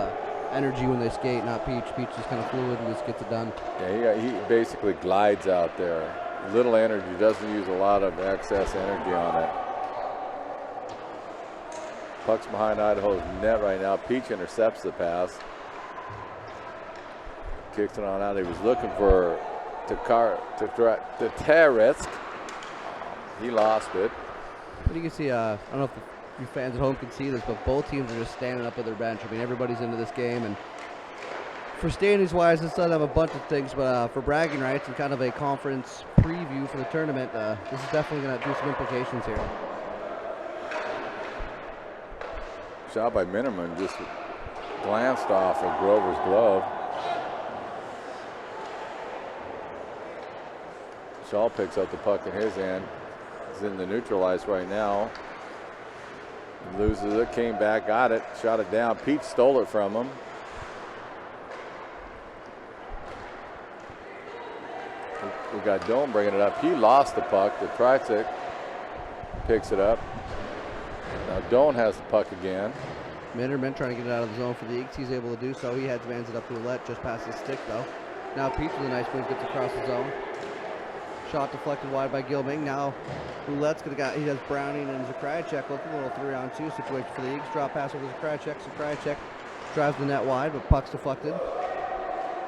energy when they skate. Not Peach. Peach is kind of fluid and just gets it done. Yeah, he basically glides out there. Little energy, doesn't use a lot of excess energy on it. Puck's behind Idaho's net right now. Peach intercepts the pass. Kicks it on out. He was looking for Teresk. He lost it. But you can see, I don't know if you fans at home can see this, but both teams are just standing up at their bench. I mean, everybody's into this game, and for standings-wise, this doesn't have a bunch of things, but for bragging rights and kind of a conference preview for the tournament, this is definitely going to do some implications here. Shot by Minnerman, just glanced off of Grover's glove. Shaw picks up the puck in his end. He's in the neutral ice right now. He loses it, came back, got it, shot it down. Pete stole it from him. We got Doan bringing it up. He lost the puck. The Tritic picks it up. Now Doan has the puck again. Minderman trying to get it out of the zone for the Eagles. He's able to do so. He headbands it up to Ouellette, just past his stick though. Now Pete with a nice move gets across the zone. Shot deflected wide by Gilming. Now Ouellette's he has Browning and Zakrajcek looking a little 3-on-2 situation for the Eagles. Drop pass over Zakrajcek. Zakrajcek drives the net wide, but puck's deflected.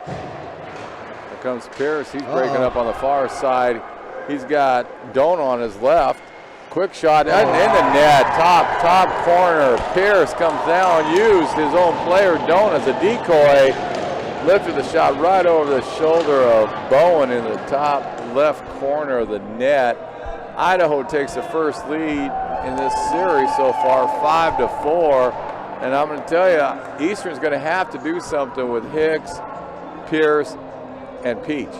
Here comes Pierce. He's breaking up on the far side. He's got Doan on his left. Quick shot in the net. Top corner. Pierce comes down, used his own player Doan as a decoy. Lifted the shot right over the shoulder of Bowen in the top left corner of the net. Idaho takes the first lead in this series so far, 5-4. And I'm going to tell you, Eastern's going to have to do something with Hicks, Pierce, and Peach.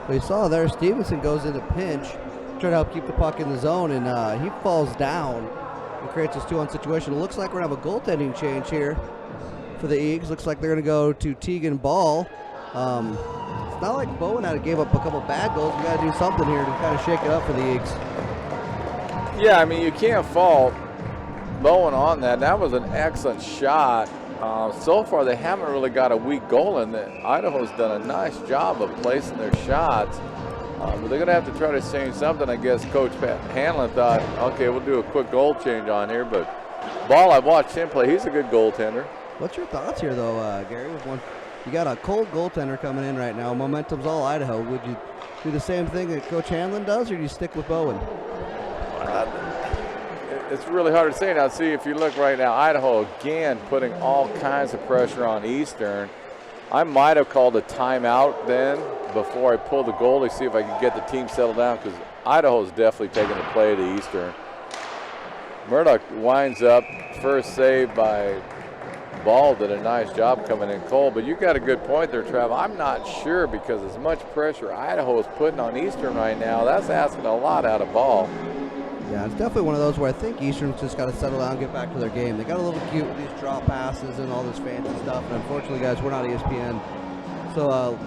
We saw there Stevenson goes into pinch, trying to help keep the puck in the zone, and he falls down and creates this 2-on situation. It looks like we're going to have a goaltending change here for the Eagles. Looks like they're going to go to Tegan Ball. It's not like Bowen gave up a couple bad goals. We got to do something here to kind of shake it up for the Eagles. Yeah, I mean, you can't fault Bowen on that. That was an excellent shot. So far, they haven't really got a weak goal in it. Idaho's done a nice job of placing their shots. But they're going to have to try to change something. I guess Coach Hanlon thought, okay, we'll do a quick goal change on here. But Ball, I've watched him play. He's a good goaltender. What's your thoughts here, though, Gary? You got a cold goaltender coming in right now. Momentum's all Idaho. Would you do the same thing that Coach Hanlon does, or do you stick with Bowen? It's really hard to say now. See, if you look right now, Idaho again putting all kinds of pressure on Eastern. I might have called a timeout then before I pulled the goalie, see if I could get the team settled down, because Idaho's definitely taking the play to Eastern. Murdoch winds up, first save by Ball, did a nice job coming in cold, but you got a good point there, Trav. I'm not sure, because as much pressure Idaho is putting on Eastern right now, that's asking a lot out of Ball. Yeah, it's definitely one of those where I think Eastern's just got to settle down and get back to their game. They got a little cute with these drop passes and all this fancy stuff, and unfortunately, guys, we're not ESPN. So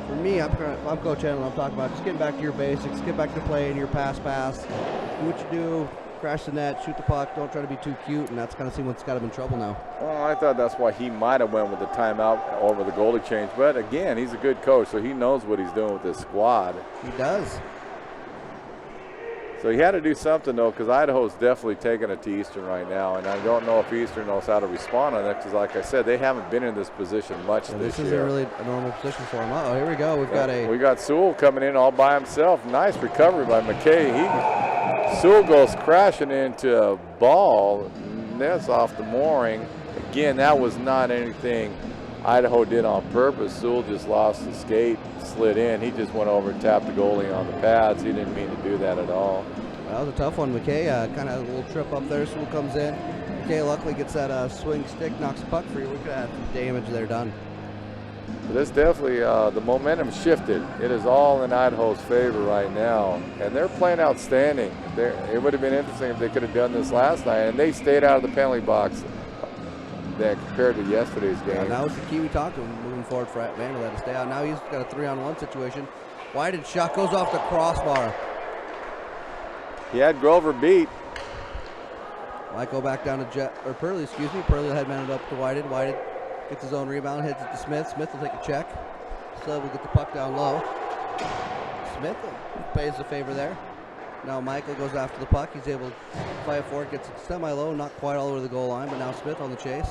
for me, I'm Coach Hanlon. I'm talking about just getting back to your basics, get back to playing your pass, do what you do, crash the net, shoot the puck, don't try to be too cute, and that's kind of seen what's got him in trouble now. Well, I thought that's why he might have went with the timeout over the goalie change, but again, he's a good coach, so he knows what he's doing with this squad. He does. So he had to do something, though, because Idaho's definitely taking it to Eastern right now, and I don't know if Eastern knows how to respond on that, because like I said, they haven't been in this position much this year. This isn't really a normal position for him. Uh-oh, here we go. We got Sewell coming in all by himself. Nice recovery by McKay. Sewell goes crashing into a Ball. That's off the mooring. Again, that was not anything Idaho did on purpose. Sewell just lost the skate, slid in. He just went over and tapped the goalie on the pads. He didn't mean to do that at all. That was a tough one. McKay kind of had a little trip up there. Sewell comes in. McKay luckily gets that swing stick, knocks the puck free. We could have had some damage there done. This definitely, the momentum shifted. It is all in Idaho's favor right now, and they're playing outstanding. It would have been interesting if they could have done this last night, and they stayed out of the penalty box compared to yesterday's game. And that was the key we talked about moving forward for Vandal. Had to stay out. Now he's got a 3-on-1 situation. Whited shot goes off the crossbar. He had Grover beat. Might go back down to Purley, excuse me. Purley will headman it up to Whited. Whited gets his own rebound, hits it to Smith. Smith will take a check. Sled will get the puck down low. Smith pays the favor there. Now Michael goes after the puck. He's able to fight for it, gets it semi-low, not quite all over the goal line, but now Smith on the chase.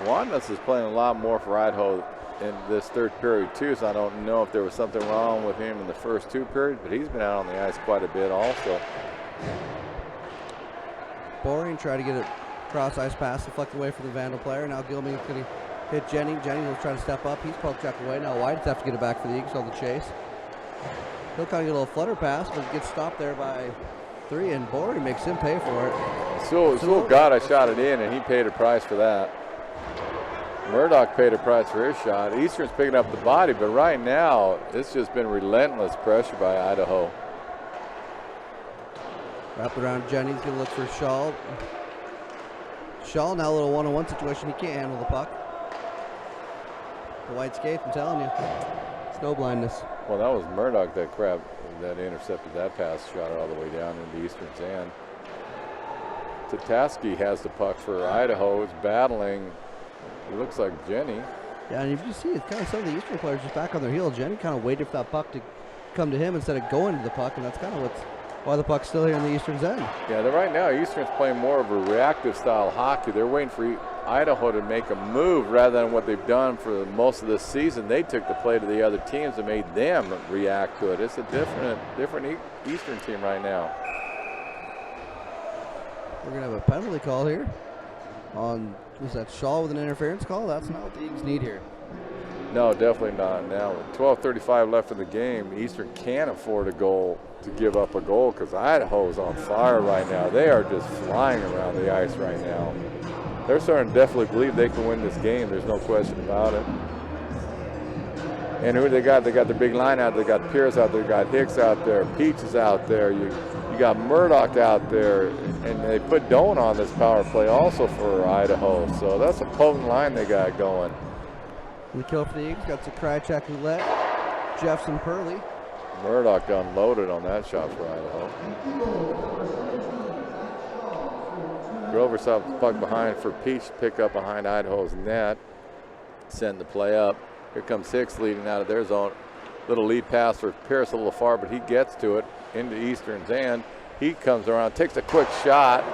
Wandas is playing a lot more for Idaho in this third period too, so I don't know if there was something wrong with him in the first two periods, but he's been out on the ice quite a bit also. Boring, try to get it cross ice pass, deflect away from the Vandal player. Now Gilman's going to hit Jenny. Jenny will try to step up. He's poked check away. Now White's have to get it back for the Eagles on the chase. He'll kind of get a little flutter pass, but gets stopped there by 3, and Boring makes him pay for it. Sewell got a shot it in, and he paid a price for that. Murdoch paid a price for his shot. Eastern's picking up the body, but right now, it's just been relentless pressure by Idaho. Wrap it around Jenny's going to look for Shaw. Shaw now a little one-on-one situation. He can't handle the puck. The white skate, I'm telling you. Snow blindness. Well, that was Murdoch that intercepted that pass, shot it all the way down into Eastern's end. Tataski has the puck for Idaho. It's battling. It looks like Jenny. Yeah, and if you see, it's kind of some of the Eastern players just back on their heels. Jenny kind of waited for that puck to come to him instead of going to the puck, and that's kind of why the puck's still here in the Eastern's end. Yeah, right now Eastern's playing more of a reactive style hockey. They're waiting for Idaho to make a move rather than what they've done for most of this season. They took the play to the other teams and made them react to it. It's a different Eastern team right now. We're going to have a penalty call here on, was that Shaw with an interference call? That's not what the Eagles need here. No, definitely not. Now, with 12:35 left in the game, Eastern can't afford to give up a goal because Idaho's on fire right now. They are just flying around the ice right now. They're starting to definitely believe they can win this game. There's no question about it. And who they got? They got the big line out. They got Pierce out there. They got Hicks out there. Peach is out there. You got Murdoch out there. And they put Doan on this power play also for Idaho. So that's a potent line they got going. The kill for the Eagles got Zakrajchak, Roulette, Jeffson, Purley. Murdoch unloaded on that shot for Idaho. Grover saw the puck behind for Peach to pick up behind Idaho's net. Send the play up. Here comes Hicks leading out of their zone. Little lead pass for Pierce a little far, but he gets to it into Eastern's end. He comes around, takes a quick shot.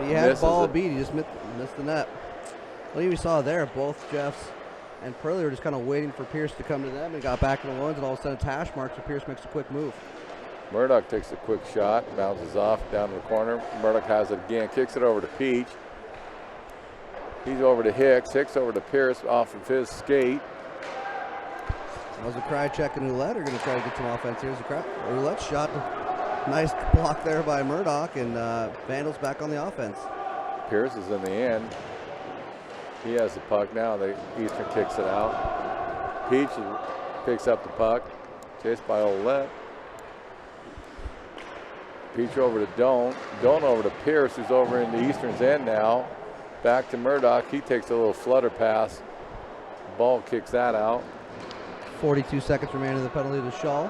He had the ball beat. He just missed the net. Well, you saw there, both Jeffs and Purley were just kind of waiting for Pierce to come to them and got back in the ones, and all of a sudden it's hash marks, so Pierce makes a quick move. Murdoch takes a quick shot, bounces off down to the corner. Murdoch has it again, kicks it over to Peach. He's over to Hicks. Hicks over to Pierce off of his skate. That was a Zakrajchak and Roulette are going to try to get some offense here. Roulette shot. Nice block there by Murdoch, and Vandals back on the offense. Pierce is in the end. He has the puck now. Eastern kicks it out. Peach picks up the puck. Chased by Olette. Peach over to Doan. Doan over to Pierce, who's over in the Eastern's end now. Back to Murdoch. He takes a little flutter pass. Ball kicks that out. 42 seconds remaining in the penalty to Shaw.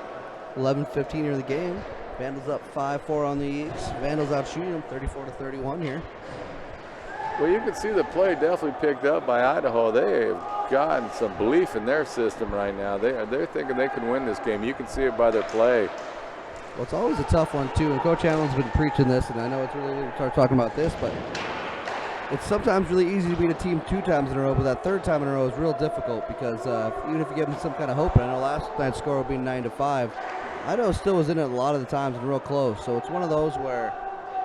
11:15 here in the game. Vandals up 5-4 on the Eagles. Vandals out shooting them 34-31 here. Well, you can see the play definitely picked up by Idaho. They have gotten some belief in their system right now. They're thinking they can win this game. You can see it by their play. Well, it's always a tough one, too. And Coach Allen's been preaching this, and I know it's really late to start talking about this, but it's sometimes really easy to beat a team 2 times in a row, but that 3rd time in a row is real difficult because even if you give them some kind of hope, and I know last night's score will be 9-5, Idaho still was in it a lot of the times and real close. So it's one of those where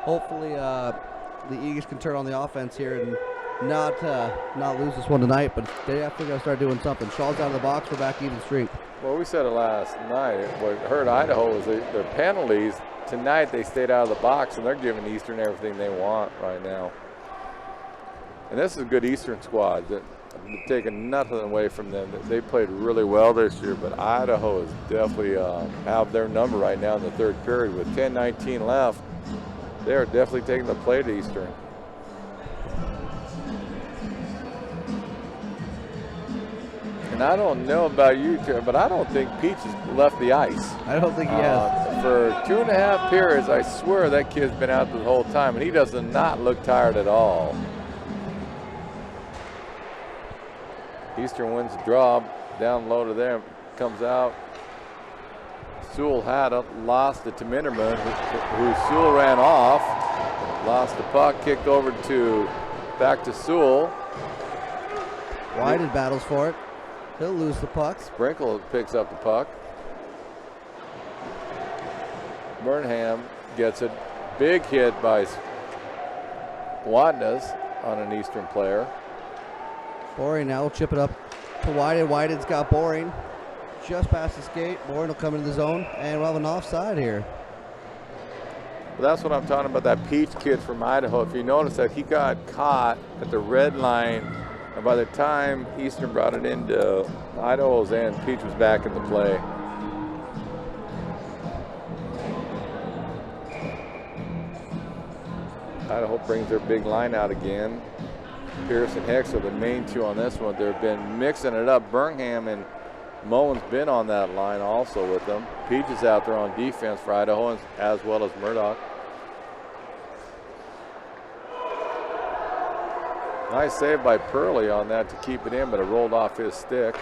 hopefully the Eagles can turn on the offense here and not lose this one tonight, but they definitely got to start doing something. Shaw's out of the box. We're back even streak. Well, we said it last night. What hurt Idaho was their penalties. Tonight they stayed out of the box, and they're giving Eastern everything they want right now. And this is a good Eastern squad. That taking nothing away from them. They played really well this year, but Idaho is definitely have their number right now in the third period. With 10:19 left, they are definitely taking the play to Eastern. And I don't know about you, but I don't think Peach has left the ice. I don't think he has. For 2.5 periods, I swear that kid's been out the whole time, and he does not look tired at all. Eastern wins the draw, down low to them, comes out. Sewell had it, lost it to Minderman, who Sewell ran off, lost the puck, kicked over back to Sewell. Wyden battles for it. He'll lose the puck. Sprinkle picks up the puck. Burnham gets it. Big hit by Wadnas on an Eastern player. Boring now will chip it up to Wyden. Wyden's got Boring just past the skate. Boring will come into the zone, and we'll have an offside here. Well, that's what I'm talking about, that Peach kid from Idaho. If you notice that he got caught at the red line, and by the time Eastern brought it into Idaho's end, Peach was back in the play. Idaho brings their big line out again. Pierce and Hicks are the main two on this one. They've been mixing it up. Burnham and Moen's been on that line also with them. Peach is out there on defense for Idaho, as well as Murdoch. Nice save by Purley on that to keep it in, but it rolled off his stick.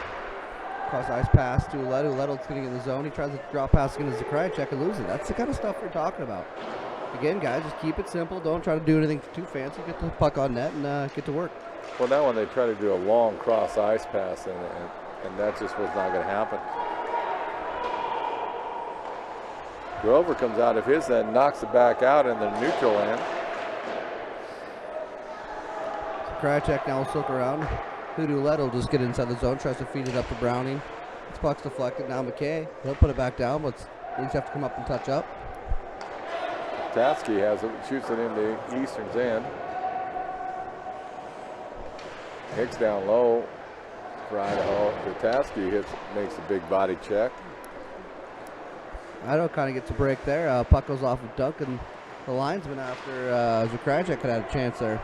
Cross ice pass to Uledu. Uledu's getting in the zone. He tries to drop pass against Zakrajcek and loses it. That's the kind of stuff we're talking about. Again, guys, just keep it simple. Don't try to do anything too fancy. Get the puck on net and get to work. Well, that one they try to do a long cross ice pass, and that just was not going to happen. Grover comes out of his end, knocks it back out in the neutral end. Zakrajcek now will silk around. Uledu will just get inside the zone, tries to feed it up to Browning. This puck's deflected. Now McKay, he'll put it back down, but he's have to come up and touch up. Tatsky has it, shoots it into Eastern's end. Hicks down low for Idaho. Tatsky makes a big body check. Idaho kind of gets a break there. Puck goes off of Duncan, the linesman, after Zakrajcek could have a chance there.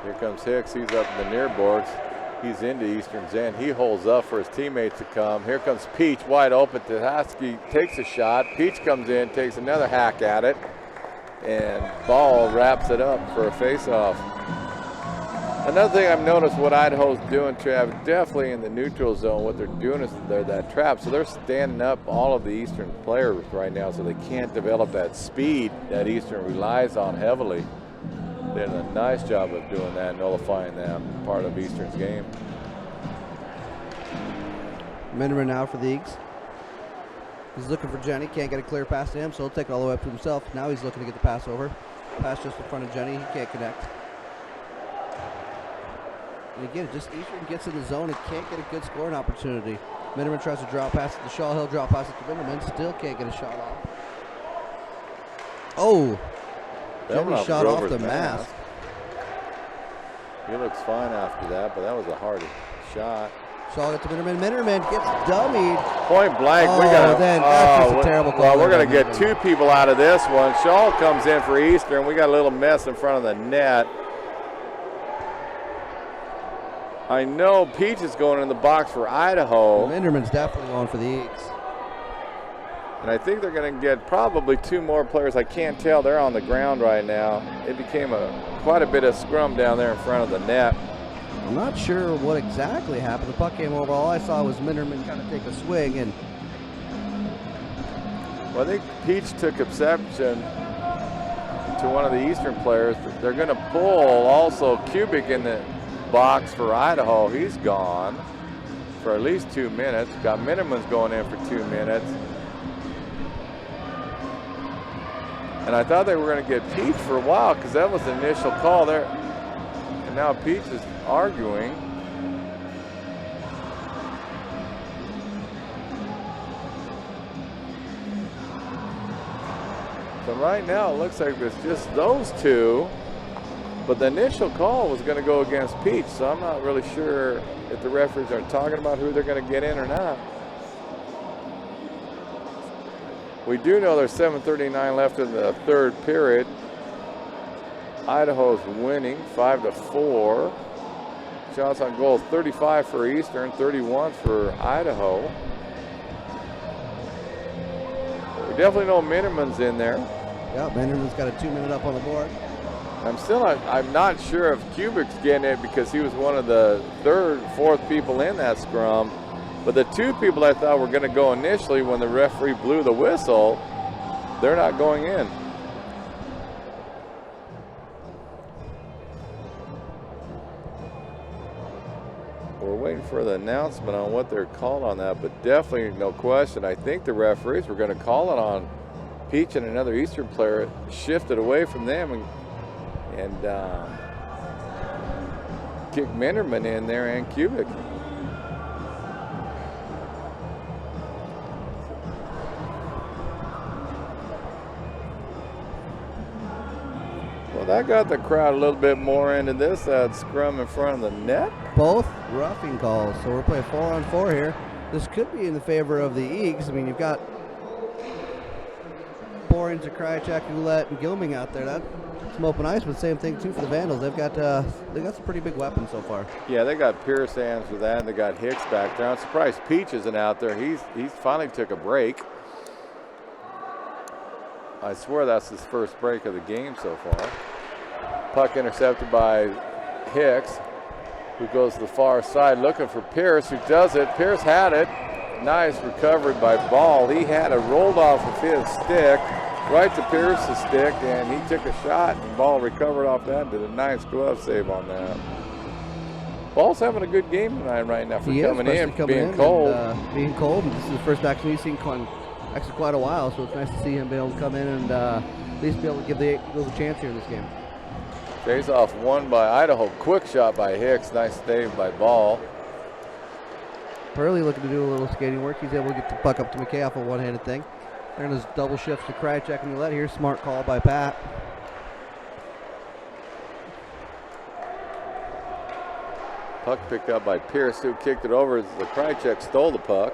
Here comes Hicks. He's up in the near boards. He's into Eastern's end. He holds up for his teammates to come. Here comes Peach wide open. Tahaski takes a shot. Peach comes in, takes another hack at it, and Ball wraps it up for a face-off. Another thing I've noticed what Idaho's doing, Trav, definitely in the neutral zone, what they're doing is they're that trap. So they're standing up all of the Eastern players right now so they can't develop that speed that Eastern relies on heavily. They did a nice job of doing that, nullifying that part of Eastern's game. Minderman now for the Eagles. He's looking for Jenny, can't get a clear pass to him, so he'll take it all the way up to himself. Now he's looking to get the pass over. Pass just in front of Jenny, he can't connect. And again, just Eastern gets in the zone and can't get a good scoring opportunity. Minderman tries to drop pass it to Shaw. He'll drop pass it to Minderman, still can't get a shot off. Oh! Jenny shot off the mask. He looks fine after that, but that was a hard shot. Shaw gets to Minderman. Minderman gets dummied. Point blank. That's just a terrible call. Well, we're going to get two people out of this one. Shaw comes in for Eastern. We got a little mess in front of the net. I know Peach is going in the box for Idaho. Minderman's definitely going for the Eagles. And I think they're going to get probably two more players. I can't tell. They're on the ground right now. It became quite a bit of scrum down there in front of the net. I'm not sure what exactly happened. The puck came over. All I saw was Minderman kind of take a swing. And well, I think Peach took exception to one of the Eastern players. They're going to pull also Kubik in the box for Idaho. He's gone for at least 2 minutes. Got Minderman's going in for 2 minutes. And I thought they were going to get Peach for a while because that was the initial call there. And now Peach is arguing. So right now it looks like it's just those two. But the initial call was going to go against Peach, so I'm not really sure if the referees are talking about who they're going to get in or not. We do know there's 7:39 left in the third period. Idaho's winning 5-4. Shots on goal 35 for Eastern, 31 for Idaho. We definitely know Minterman's in there. Yeah, Minterman's got a 2-minute up on the board. I'm not sure if Kubik's getting it because he was one of the fourth people in that scrum. But the two people I thought were going to go initially when the referee blew the whistle, they're not going in. We're waiting for the announcement on what they're calling on that, but definitely no question. I think the referees were going to call it on Peach and another Eastern player, shifted away from them and kick Minterman in there and Kubik. Well, that got the crowd a little bit more into this scrum in front of the net. Both roughing calls, so we're playing 4-on-4 here. This could be in the favor of the Eags. I mean, you've got Borings, Krajicek, Ouellette, and Gilming out there. That's some open ice, but same thing too for the Vandals. They've got some pretty big weapons so far. Yeah, they got Pierce hands for that, and they got Hicks back there. I'm surprised Peach isn't out there. He's finally took a break. I swear that's his first break of the game so far. Puck intercepted by Hicks, who goes to the far side looking for Pierce, who does it. Pierce had it. Nice recovery by Ball. He had it rolled off of his stick, right to Pierce's stick, and he took a shot, and Ball recovered off that and did a nice glove save on that. Ball's having a good game tonight right now for coming in, being cold. Being cold, and this is the first action he's seen actually quite a while, so it's nice to see him be able to come in and at least be able to give the Eagles a chance here in this game. Face off won by Idaho. Quick shot by Hicks. Nice save by Ball. Purley looking to do a little skating work. He's able to get the puck up to McKay off a one-handed thing. There's his double shifts to Krajicek and Ouellette here. Smart call by Pat. Puck picked up by Pierce, who kicked it over as the Krajicek stole the puck.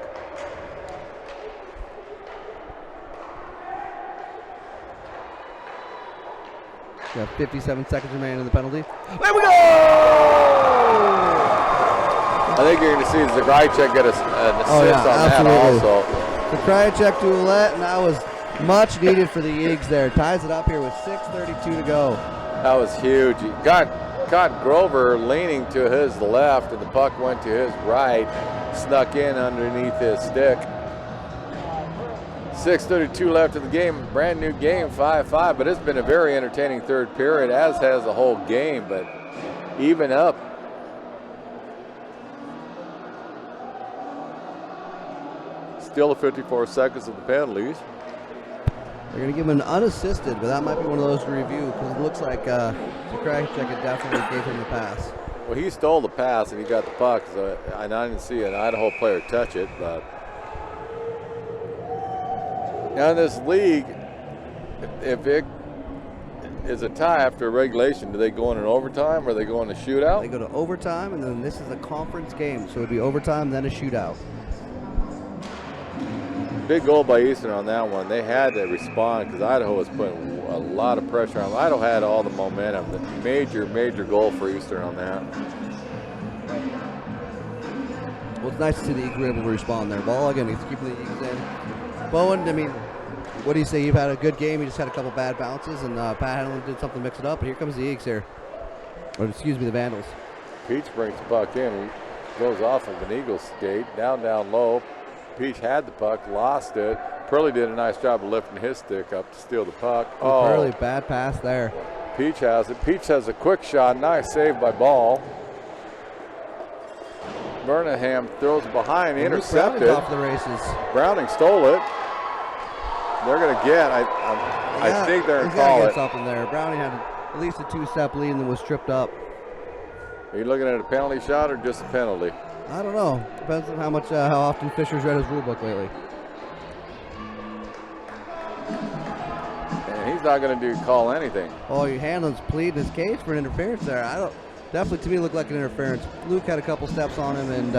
We have 57 seconds remaining in the penalty. There we go! I think you're going to see Krajicek get an assist on absolutely. that also. So Krajicek to Ouellette, and that was much needed for the Eags there. Ties it up here with 6:32 to go. That was huge. He caught Grover leaning to his left, and the puck went to his right, snuck in underneath his stick. 6:32 left in the game, brand new game, 5-5, but it's been a very entertaining third period, as has the whole game, but even up. Still 54 seconds of the penalties. They're going to give him an unassisted, but that might be one of those to review because it looks like Krajicek definitely gave him the pass. Well, he stole the pass and he got the puck, so I didn't see an Idaho player touch it, but now in this league, if it is a tie after regulation, do they go in an overtime or they go in a shootout? They go to overtime, and then this is a conference game, so it would be overtime, then a shootout. Big goal by Eastern on that one. They had to respond because Idaho was putting a lot of pressure on them. Idaho had all the momentum. The major goal for Eastern on that. Well, it's nice to see the Eagles were able to respond there. Ball again, he's keeping the Eagles in. Bowen, I mean, what do you say? You've had a good game. You just had a couple bad bounces, and Pat Hanlon did something to mix it up. But here comes the Eagles here. Or excuse me, the Vandals. Peach brings the puck in. He goes off of an Eagle skate. Down low. Peach had the puck, lost it. Purley did a nice job of lifting his stick up to steal the puck. Purley, bad pass there. Peach has it. Peach has a quick shot. Nice save by Ball. Burnham throws behind, intercepted. Off the races. Browning stole it. they're going to get. I think they're going to call it. Something there. Browning had at least a 2-step lead and then was tripped up. Are you looking at a penalty shot or just a penalty? I don't know. Depends on how often Fisher's read his rule book lately. And he's not going to call anything. Oh, Hanlon's pleading his case for an interference there. Definitely to me looked like an interference. Luke had a couple steps on him and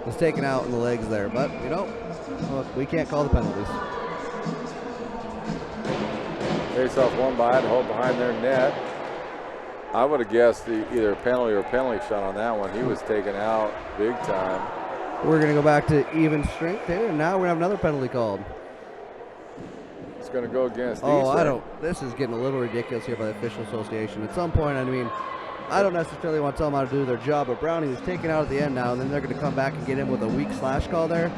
was taken out in the legs there. But, look, we can't call the penalties. Face-off won by Idaho behind their net. I would have guessed either a penalty or a penalty shot on that one. He was taken out big time. We're going to go back to even strength here, and now we're going to have another penalty called. It's going to go against Eastern. This is getting a little ridiculous here by the official association. At some point, I don't necessarily want to tell them how to do their job, but Browning is taken out at the end now, and then they're going to come back and get him with a weak slash call there.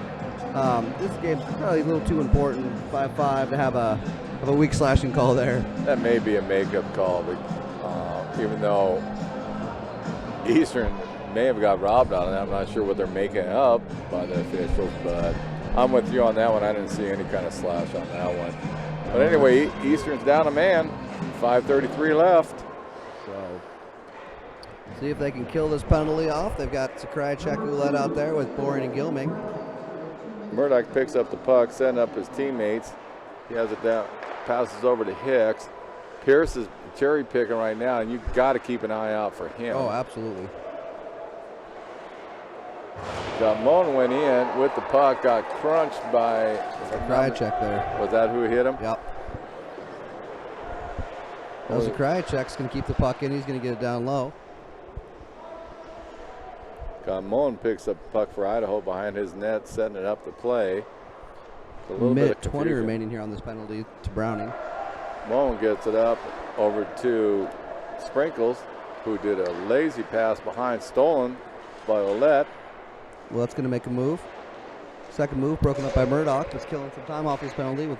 This game's probably a little too important, 5-5, to have a weak slashing call there. That may be a makeup call, but even though Eastern may have got robbed on it, I'm not sure what they're making up by the officials, but I'm with you on that one. I didn't see any kind of slash on that one. But anyway, Eastern's down a man, 5:33 left. So, see if they can kill this penalty off. They've got Sakurai Chakulet out there with Boring and Gilming. Murdoch picks up the puck, setting up his teammates. He has it down, passes over to Hicks. Pierce is cherry picking right now, and you've got to keep an eye out for him. Oh, absolutely. Moen went in with the puck, got crunched by Krajicek there. Was that who hit him? Yep. Well, Krajicek's going to keep the puck in. He's going to get it down low. Moen picks up the puck for Idaho behind his net, setting it up to play. A minute 20 remaining here on this penalty to Browning. Moen gets it up over to Sprinkles, who did a lazy pass behind, stolen by Ouellette. Well, that's going to make a move. Second move broken up by Murdoch. That's killing some time off his penalty with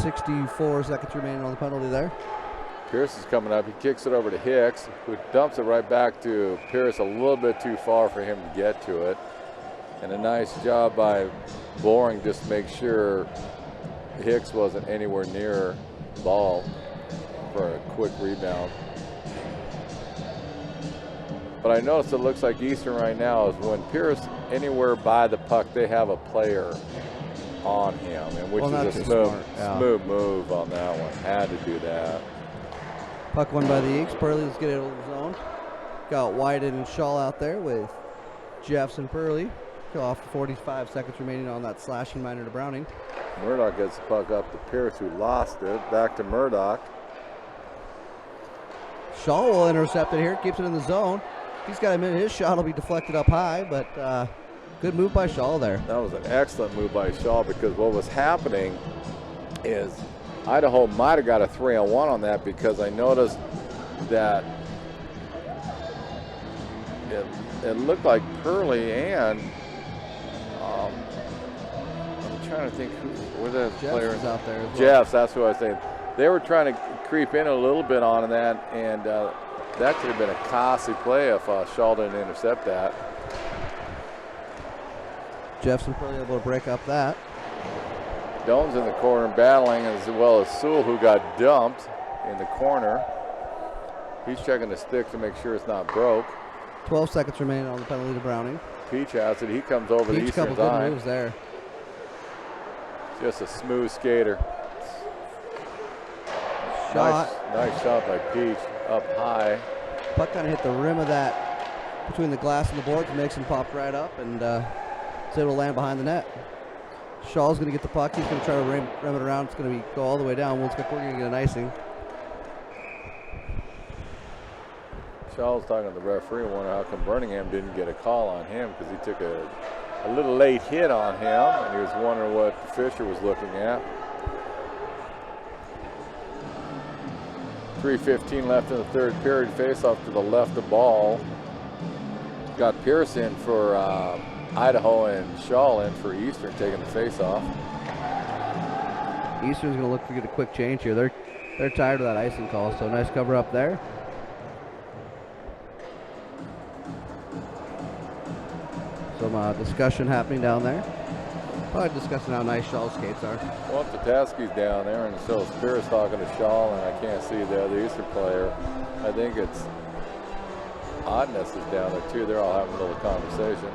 64 seconds remaining on the penalty there. Pierce is coming up. He kicks it over to Hicks, who dumps it right back to Pierce, a little bit too far for him to get to it. And a nice job by Boring just to make sure Hicks wasn't anywhere near the ball for a quick rebound. But I noticed it looks like Eastern right now is when Pierce anywhere by the puck, they have a player on him, and which is a smooth move on that one. Had to do that. Puck won by the Eagles. Purley, let's get it over the zone. Got Whited and Shaw out there with Jeffs and Purley. Go off 45 seconds remaining on that slashing minor to Browning. Murdoch gets the puck up to Pierce, who lost it. Back to Murdoch. Shaw will intercept it here, keeps it in the zone. He's got a minute. His shot will be deflected up high, but good move by Shaw there. That was an excellent move by Shaw, because what was happening is Idaho might have got a 3-on-1 on that, because I noticed that it looked like Purley and I'm trying to think were the players out there. Jeffs, that's who I was saying. They were trying to creep in a little bit on that, and that could have been a costly play if Shaw didn't intercept that. Jeffs and Purley able to break up that. Doan's in the corner battling, as well as Sewell, who got dumped in the corner. He's checking the stick to make sure it's not broke. 12 seconds remaining on the penalty to Browning. Peach has it. He comes over the Eastern couple good moves there. Just a smooth skater. Shot. Nice shot by Peach up high. Puck kind of hit the rim of that between the glass and the boards, makes him pop right up, and it's able to land behind the net. Shaw's going to get the puck. He's going to try to rim it around. It's going to go all the way down. We're going to get an icing. Shaw's talking to the referee, wondering how come Birmingham didn't get a call on him, because he took a little late hit on him, and he was wondering what Fisher was looking at. 3:15 left in the third period. Face off to the left of ball. Got Pierce in for Idaho and Shaw in for Eastern, taking the face off. Eastern's going to look to get a quick change here. They're tired of that icing call, so nice cover up there. Some discussion happening down there. Probably discussing how nice Shaw's skates are. Well, Tataski's down there, and so Spears talking to Shaw, and I can't see the other Eastern player. I think it's Oddness is down there too. They're all having a little conversation.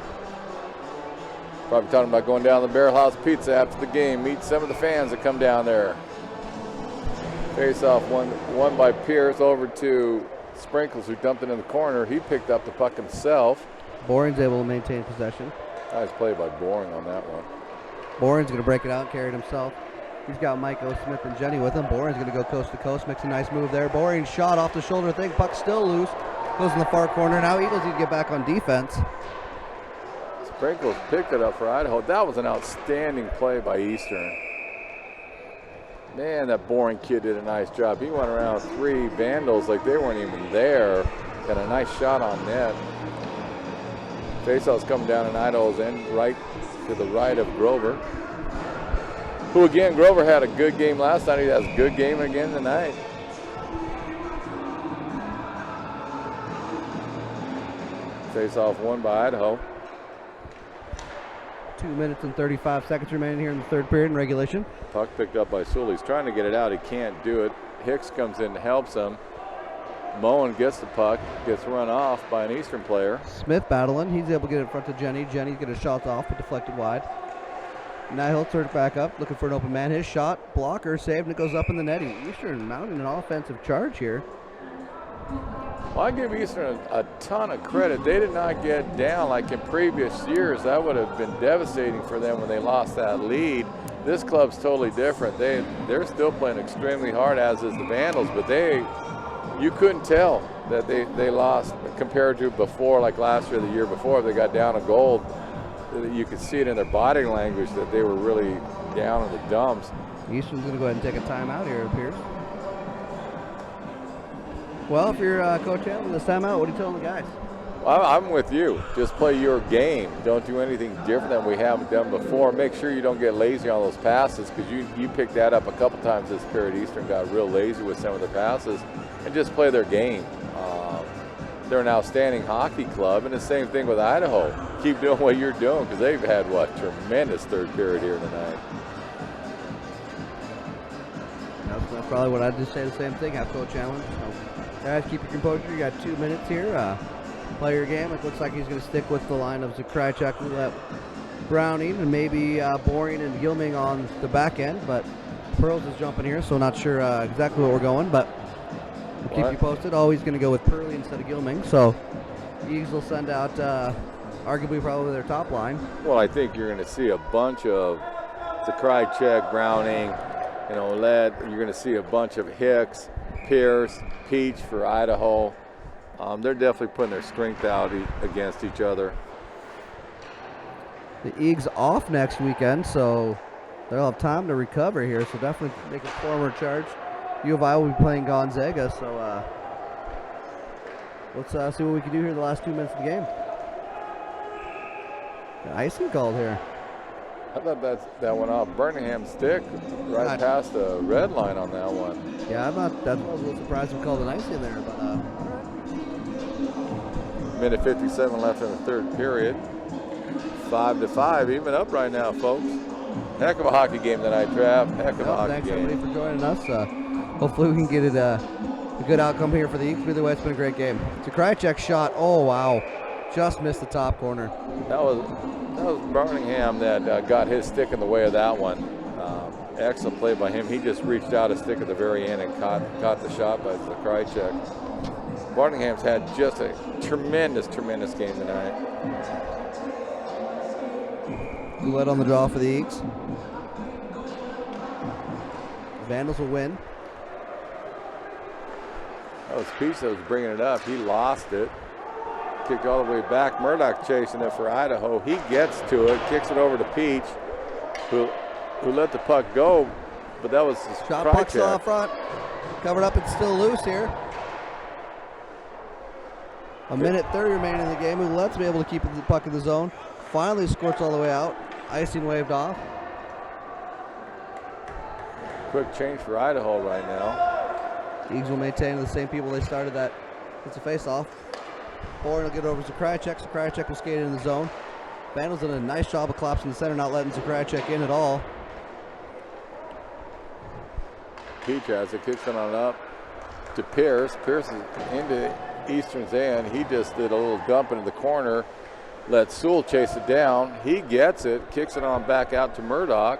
Probably talking about going down to the Barrel House Pizza after the game. Meet some of the fans that come down there. Face off one by Pierce over to Sprinkles, who dumped it in the corner. He picked up the puck himself. Boring's able to maintain possession. Nice play by Boring on that one. Boring's going to break it out, carry it himself. He's got Mike O. Smith and Jenny with him. Boring's going to go coast to coast, makes a nice move there. Boring shot off the shoulder thing. Puck still loose. Goes in the far corner. Now Eagles need to get back on defense. Sprinkles picked it up for Idaho. That was an outstanding play by Eastern. Man, that Boring kid did a nice job. He went around 3 Vandals like they weren't even there. Got a nice shot on net. Faceoff's coming down in Idaho's end, right to the right of Grover. Who again, Grover had a good game last night. He has a good game again tonight. Face-off won by Idaho. 2 minutes and 35 seconds remaining here in the third period in regulation. Puck picked up by Sully. He's trying to get it out. He can't do it. Hicks comes in and helps him. Moen gets the puck, gets run off by an Eastern player. Smith battling. He's able to get in front of Jenny. Jenny's get a shot off, but deflected wide. Now he'll turn it back up, looking for an open man. His shot, blocker, saved, and it goes up in the netting. Eastern mounting an offensive charge here. Well, I give Eastern a ton of credit. They did not get down like in previous years. That would have been devastating for them when they lost that lead. This club's totally different. They're still playing extremely hard, as is the Vandals, but you couldn't tell that they lost compared to before, like last year, the year before. They got down a goal. You could see it in their body language that they were really down in the dumps. Eastern's going to go ahead and take a timeout here, it appears. Well, if you're Coach Allen, this timeout, what are you telling the guys? Well, I'm with you. Just play your game. Don't do anything different than we haven't done before. Make sure you don't get lazy on those passes, because you picked that up a couple times this period. Eastern got real lazy with some of their passes, and just play their game. They're an outstanding hockey club, and the same thing with Idaho. Keep doing what you're doing, because they've had, tremendous third period here tonight. That's probably what I'd just say, the same thing. Have Coach Allen. Guys, keep your composure. You got 2 minutes here. Play your game. It looks like he's going to stick with the line of Zakrajchuk, Roulette, Browning, and maybe Boring and Gilming on the back end, but Pearls is jumping here, so not sure exactly where we're going, but we'll keep you posted. Always going to go with Purley instead of Gilming, so the Eagles will send out arguably probably their top line. Well, I think you're going to see a bunch of Zakrajchuk, Browning, Led. You're going to see a bunch of Hicks, Pierce, Peach for Idaho. They're definitely putting their strength out against each other. The Eagles off next weekend, so they'll have time to recover here, so definitely make a forward charge. U of I will be playing Gonzaga, so let's see what we can do here in the last 2 minutes of the game. Icing called here. I thought that went off Birmingham's stick right past the red line on that one. Yeah, that's why I was a little surprised we called an icing there, but all right. Minute 57 left in the third period. 5-5, even up right now, folks. Heck of a hockey game tonight, Trav. Heck of a hockey thanks game. everybody for joining us. Hopefully we can get it a good outcome here for the Eagles. Either way, it's been a great game. Zakrajchuk shot. Oh wow, just missed the top corner. That was Birmingham that got his stick in the way of that one. Excellent play by him. He just reached out a stick at the very end and caught the shot by Zakrajchuk. Birmingham's had just a tremendous game tonight. Roulette on the draw for the Eagles. Vandals will win. That was Peach that was bringing it up. He lost it. Kicked all the way back. Murdoch chasing it for Idaho. He gets to it, kicks it over to Peach, who let the puck go, but that was his shot. Puck still out front. Covered up and still loose here. A minute 30 remaining in the game. Roulette's be able to keep the puck in the zone. Finally squirts all the way out. Icing waved off. Quick change for Idaho right now. Eagles will maintain the same people they started that. It's a face-off. Boring will get over to Zakrajchuk. Zakrajchuk will skate in the zone. Vandals did a nice job of collapsing the center, not letting Zakrajcek in at all. Peach has it, kicks it on up to Pierce. Pierce is into Eastern's end. He just did a little dump into the corner. Let Sewell chase it down. He gets it, kicks it on back out to Murdoch,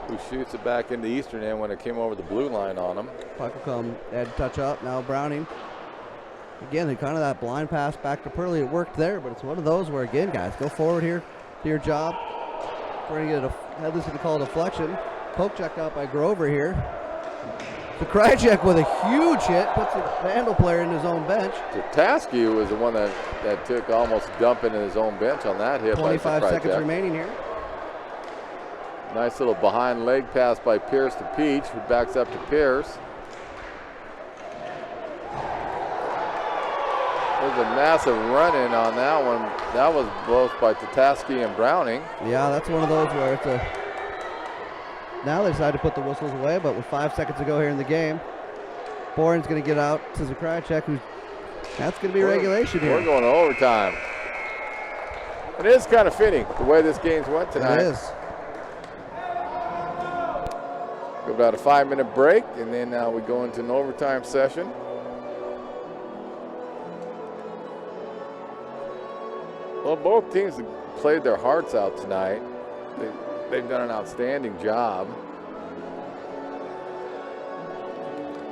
who shoots it back into Eastern end when it came over the blue line on him. Puck will come, had to touch up. Now Browning. Again, kind of that blind pass back to Purley. It worked there, but it's one of those where, again, guys, go forward here to your job. We're going to get had this to call a deflection. Poke checked out by Grover here. Zakrajcek with a huge hit, puts the Vandal player in his own bench. Taskew was the one that took almost dumping in his own bench on that hit. 25 seconds remaining here. Nice little behind leg pass by Pierce to Peach, who backs up to Pierce. There's a massive run-in on that one. That was both by Tataski and Browning. Yeah, that's one of those where it's a... Now they decide to put the whistles away, but with 5 seconds to go here in the game, Boren's going to get out to Zakrajcek, who's... That's going to be regulation here. We're going to overtime. It is kind of fitting, the way this game's went tonight. It is. Go about a 5-minute break, and then we go into an overtime session. Well, both teams have played their hearts out tonight. They've done an outstanding job.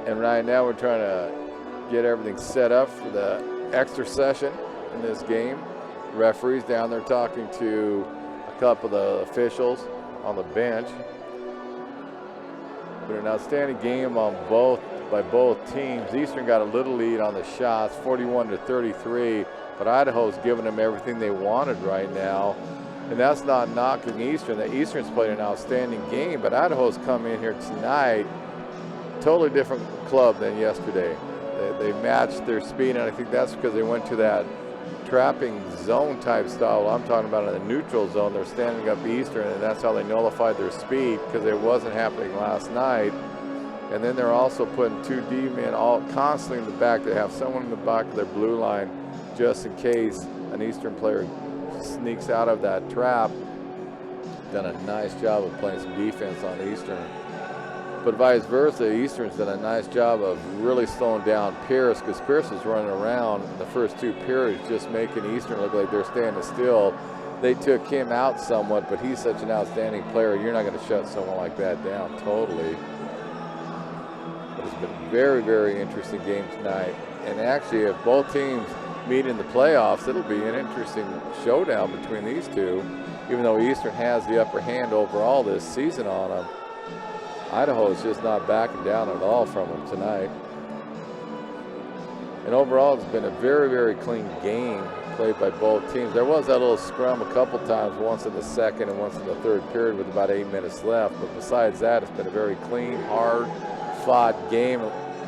And right now we're trying to get everything set up for the extra session in this game. The referee's down there talking to a couple of the officials on the bench. But an outstanding game by both teams. Eastern got a little lead on the shots, 41-33, but Idaho's giving them everything they wanted right now. And that's not knocking Eastern. The Eastern's played an outstanding game, but Idaho's come in here tonight, totally different club than yesterday. They matched their speed, and I think that's because they went to that trapping zone type style. I'm talking about in the neutral zone. They're standing up Eastern, and that's how they nullified their speed, because it wasn't happening last night. And then they're also putting 2 D men all constantly in the back. They have someone in the back of their blue line just in case an Eastern player sneaks out of that trap. Done a nice job of playing some defense on Eastern. But vice versa, Eastern's done a nice job of really slowing down Pierce, because Pierce was running around in the first 2 periods just making Eastern look like they're standing still. They took him out somewhat, but he's such an outstanding player. You're not going to shut someone like that down totally. But it's been a very, very interesting game tonight. And actually, if both teams meet in the playoffs, it'll be an interesting showdown between these two. Even though Eastern has the upper hand overall this season on them, Idaho is just not backing down at all from them tonight. And overall, it's been a very, very clean game played by both teams. There was that little scrum a couple times, once in the second and once in the third period with about 8 minutes left. But besides that, it's been a very clean, hard-fought game.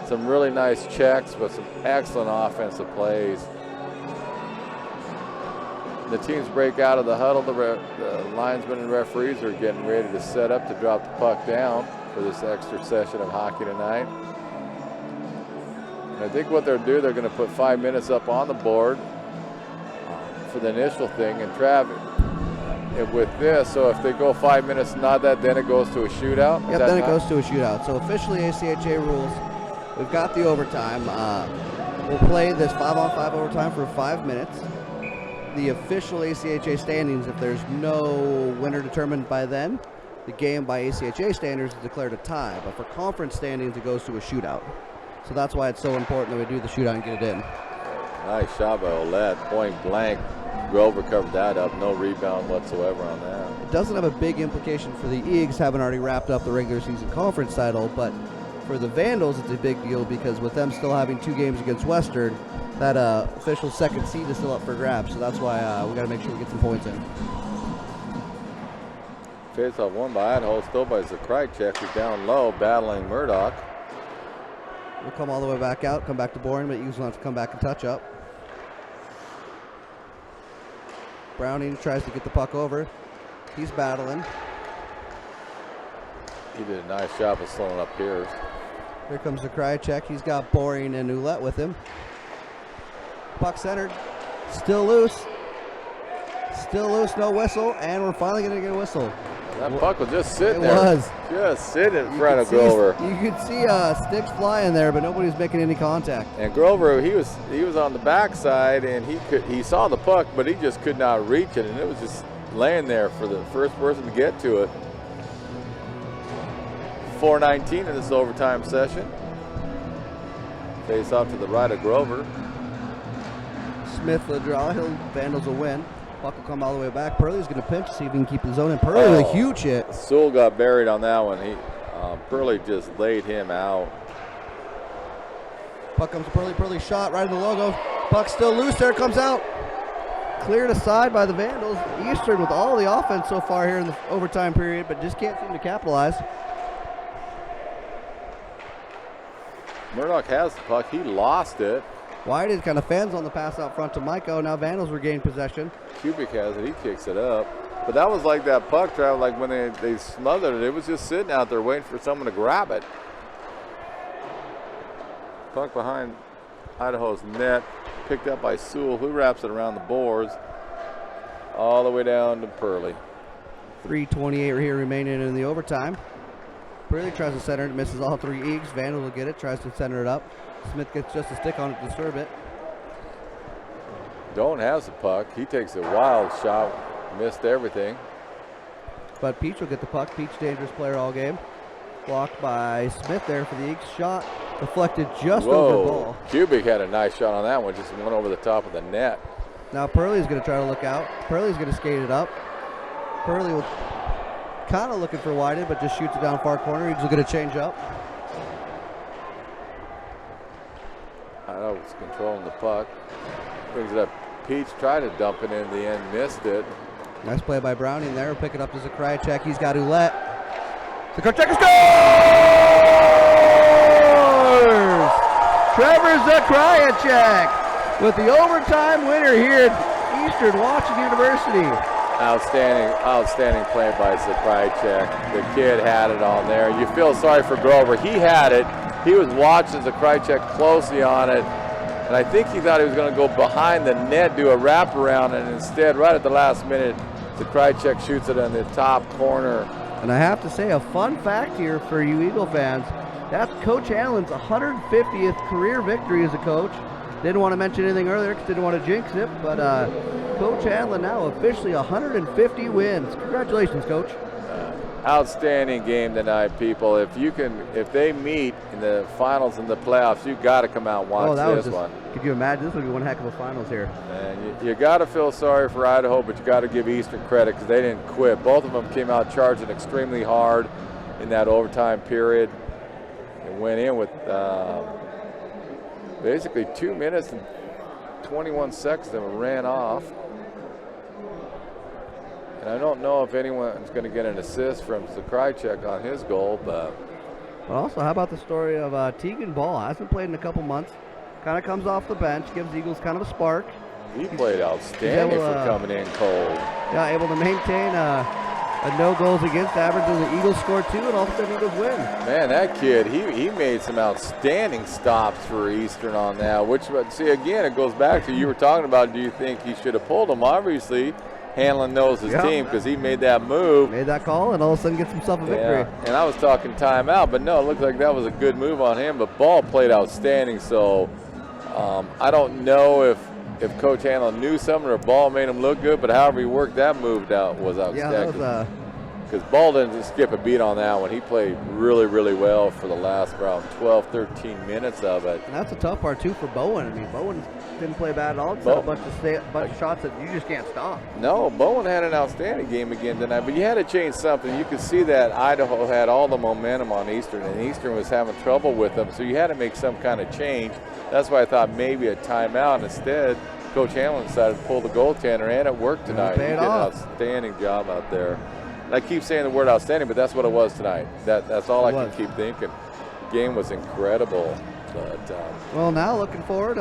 Some really nice checks, but some excellent offensive plays. The teams break out of the huddle. The linesmen and referees are getting ready to set up to drop the puck down for this extra session of hockey tonight. And I think what they'll do, they're going to put 5 minutes up on the board for the initial thing. And Trav, with this, so if they go 5 minutes, not that, then it goes to a shootout? Yep, then it goes to a shootout. So officially ACHA rules, we've got the overtime. We'll play this 5-on-5 overtime for 5 minutes. The official ACHA standings, if there's no winner determined by then, the game by ACHA standards is declared a tie. But for conference standings, it goes to a shootout. So that's why it's so important that we do the shootout and get it in. Nice shot by Ouellette, point blank. Grover covered that up, no rebound whatsoever on that. It doesn't have a big implication for the Eags, having already wrapped up the regular season conference title, but for the Vandals, it's a big deal because with them still having 2 games against Western, that official second seed is still up for grabs. So that's why we got to make sure we get some points in. Face-off won by Idaho, still by Zakrajcek, who's down low, battling Murdoch. We'll come all the way back out, come back to Boring, but Eagles will have to come back and touch up. Browning tries to get the puck over. He's battling. He did a nice job of slowing up Pierce. Here comes Zakrajcek. He's got Boring and Ouellette with him. Puck centered. Still loose. Still loose, no whistle, and we're finally going to get a whistle. That puck was just sitting It there. was. Just sitting in front of Grover. You could see sticks flying there, but nobody's making any contact. And Grover, he was on the backside, and he saw the puck, but he just could not reach it, and it was just laying there for the first person to get to it. 4:19 in this overtime session. Face off to the right of Grover. Smith will draw. Vandals will win. Puck will come all the way back. Pearlie's going to pinch, see if he can keep his own in. Pearlie with a huge hit. Sewell got buried on that one. Pearlie just laid him out. Puck comes to Pearlie. Pearlie shot right in the logo. Puck still loose. There it comes out. Cleared aside by the Vandals. Eastern with all the offense so far here in the overtime period, but just can't seem to capitalize. Murdoch has the puck. He lost it. Whited kind of fans on the pass out front to Maiko. Now Vandals regain possession. Kubik has it. He kicks it up. But that was like that puck travel, like when they smothered it. It was just sitting out there waiting for someone to grab it. Puck behind Idaho's net. Picked up by Sewell, who wraps it around the boards. All the way down to Pearlie. 3:28 here remaining in the overtime. Pearlie tries to center it, misses all three eags. Vandals will get it, tries to center it up. Smith gets just a stick on it to disturb it. Doan has the puck. He takes a wild shot, missed everything. But Peach will get the puck. Peach, dangerous player all game. Blocked by Smith there for the Eagles. Shot deflected just over ball. Kubik had a nice shot on that one, just went over the top of the net. Now Pearlie's going to try to look out. Pearlie's going to skate it up. Pearlie will kind of looking for Whited, but just shoots it down far corner. Eagles will get a change up. Idaho's controlling the puck. Brings it up. Peach tried to dump it in the end, missed it. Nice play by Browning there. Pick it up to Zakrajacek. He's got Ouellette. Zakrajacek scores! Trevor Zakrajacek with the overtime winner here at Eastern Washington University. Outstanding play by Zakrajacek. The kid had it on there. You feel sorry for Grover. He had it. He was watching Zakrajacek closely on it, and I think he thought he was going to go behind the net, do a wraparound, and instead, right at the last minute, Zakrajacek shoots it in the top corner. And I have to say, a fun fact here for you Eagle fans, that's Coach Allen's 150th career victory as a coach. Didn't want to mention anything earlier because didn't want to jinx it, but Coach Allen now officially 150 wins. Congratulations, Coach. Outstanding game tonight, people. If they meet in the finals and the playoffs, you got to come out and watch this one. Could you imagine? This would be one heck of a finals here. And you got to feel sorry for Idaho, but you got to give Eastern credit because they didn't quit. Both of them came out charging extremely hard in that overtime period and went in with basically 2 minutes and 21 seconds and ran off. And I don't know if anyone's going to get an assist from Zakrajacek on his goal, but also, how about the story of Tegan Ball? Hasn't played in a couple months. Kind of comes off the bench, gives Eagles kind of a spark. He played outstanding for coming in cold. Yeah, able to maintain a no goals against average, and the Eagles score 2, and all of a sudden Eagles win. Man, that kid, he made some outstanding stops for Eastern on that. Which, see, again, it goes back to you were talking about. Do you think he should have pulled him? Obviously, Hanlon knows his team because he made that move. Made that call and all of a sudden gets himself a victory. Yeah. And I was talking timeout, but no, it looked like that was a good move on him. But Ball played outstanding, so I don't know if Coach Hanlon knew something or Ball made him look good, but however he worked that move out was outstanding. Yeah, because Ball didn't just skip a beat on that one. He played really, really well for the last around 12, 13 minutes of it. And that's a tough part, too, for Bowen. I mean, Bowen didn't play bad at all. It's a bunch of shots that you just can't stop. No, Bowen had an outstanding game again tonight, but you had to change something. You could see that Idaho had all the momentum on Eastern, and Eastern was having trouble with them, so you had to make some kind of change. That's why I thought maybe a timeout. Instead, Coach Hamlin decided to pull the goaltender, and it worked tonight. He did an outstanding job out there. And I keep saying the word outstanding, but that's what it was tonight. That's all I can keep thinking. The game was incredible. But well, now looking forward,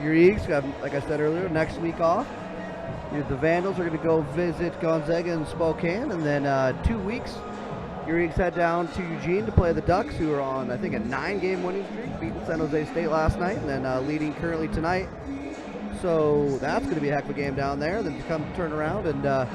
your Eagles have, like I said earlier, next week off. The Vandals are going to go visit Gonzaga and Spokane, and then 2 weeks, your Eagles head down to Eugene to play the Ducks, who are on, I think, a 9-game winning streak, beating San Jose State last night, and then leading currently tonight, so that's going to be a heck of a game down there. Then to come turn around and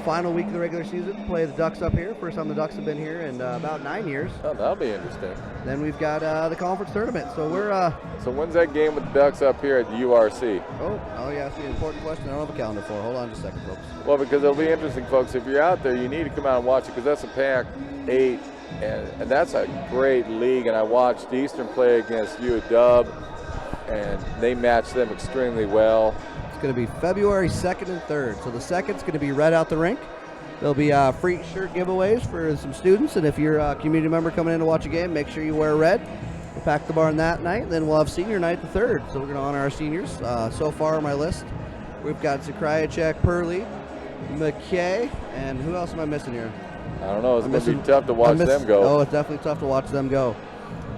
final week of the regular season, play the Ducks up here. First time the Ducks have been here in about 9 years. Oh, that'll be interesting. Then we've got the conference tournament. So we're. So when's that game with the Ducks up here at the URC? Oh yeah, that's the important question. I don't have a calendar for. Hold on just a second, folks. Well, because it'll be interesting, folks. If you're out there, you need to come out and watch it because that's a Pac-8, and that's a great league. And I watched Eastern play against UW, and they matched them extremely well. It's going to be February 2nd and 3rd. So the 2nd's going to be right out the rink. There'll be free shirt giveaways for some students, and if you're a community member coming in to watch a game, make sure you wear red. We'll pack the barn that night, and then we'll have senior night the 3rd. So we're going to honor our seniors. So far on my list, we've got Zakryachek, Purley, McKay, and who else am I missing here? I don't know. It's going to be tough to watch them go. Oh, it's definitely tough to watch them go.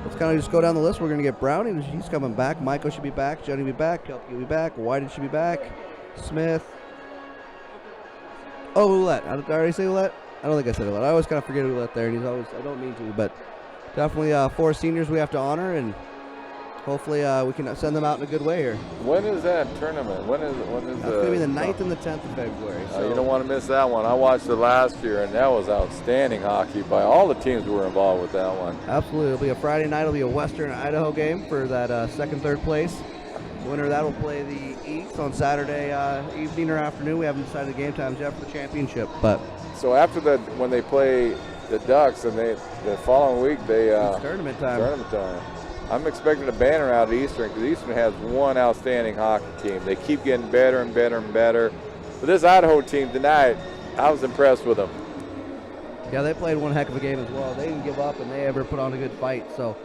Let's kind of just go down the list. We're going to get Browning. He's coming back. Michael should be back. Johnny will be back. Kelky will be back. Whited should be back. Smith. Oh, Ouellette. Did I already say Ouellette? I don't think I said Ouellette. I always kind of forget Ouellette there, and he's always, I don't mean to, but definitely 4 seniors we have to honor, and hopefully we can send them out in a good way here. When is that tournament? When is That's going to be the 9th and the 10th of February. So. You don't want to miss that one. I watched it last year, and that was outstanding hockey by all the teams who were involved with that one. Absolutely. It'll be a Friday night. It'll be a Western Idaho game for that 2nd, 3rd place. The winner of that will play the East on Saturday evening or afternoon. We haven't decided the game times yet for the championship. But so after that, when they play the Ducks, and the following week it's tournament time. Tournament time. I'm expecting a banner out of Eastern because Eastern has one outstanding hockey team. They keep getting better and better and better. But this Idaho team tonight, I was impressed with them. Yeah, they played one heck of a game as well. They didn't give up, and they ever put on a good fight. So,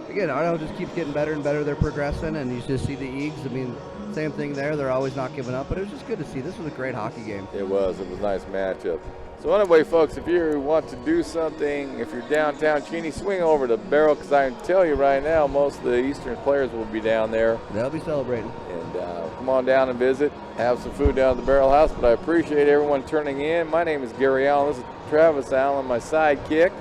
again, Idaho just keeps getting better and better. They're progressing, and you just see the Eags. I mean, same thing there. They're always not giving up, but it was just good to see. This was a great hockey game. It was. It was a nice matchup. So anyway, folks, if you want to do something, if you're downtown Cheney, swing over to Barrel, because I can tell you right now, most of the Eastern players will be down there. They'll be celebrating. And come on down and visit, have some food down at the Barrel House. But I appreciate everyone turning in. My name is Gary Allen. This is Travis Allen, my sidekick.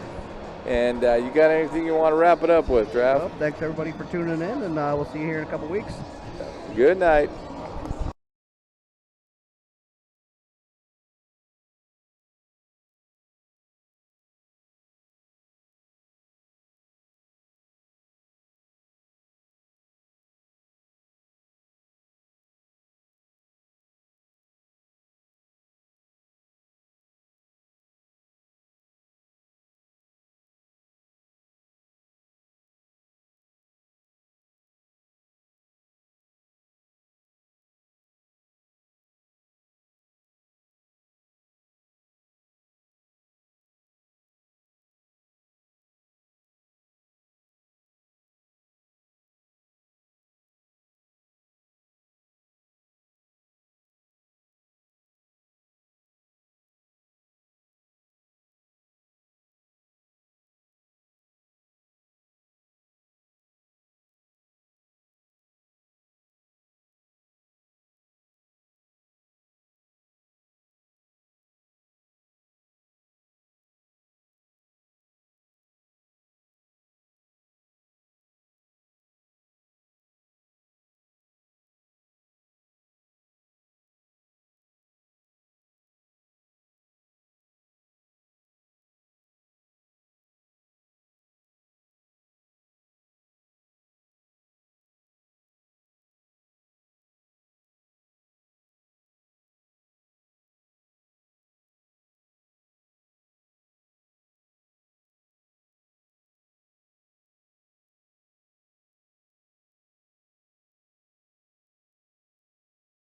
And you got anything you want to wrap it up with, Trav? Well, thanks, everybody, for tuning in, and we'll see you here in a couple weeks. Good night.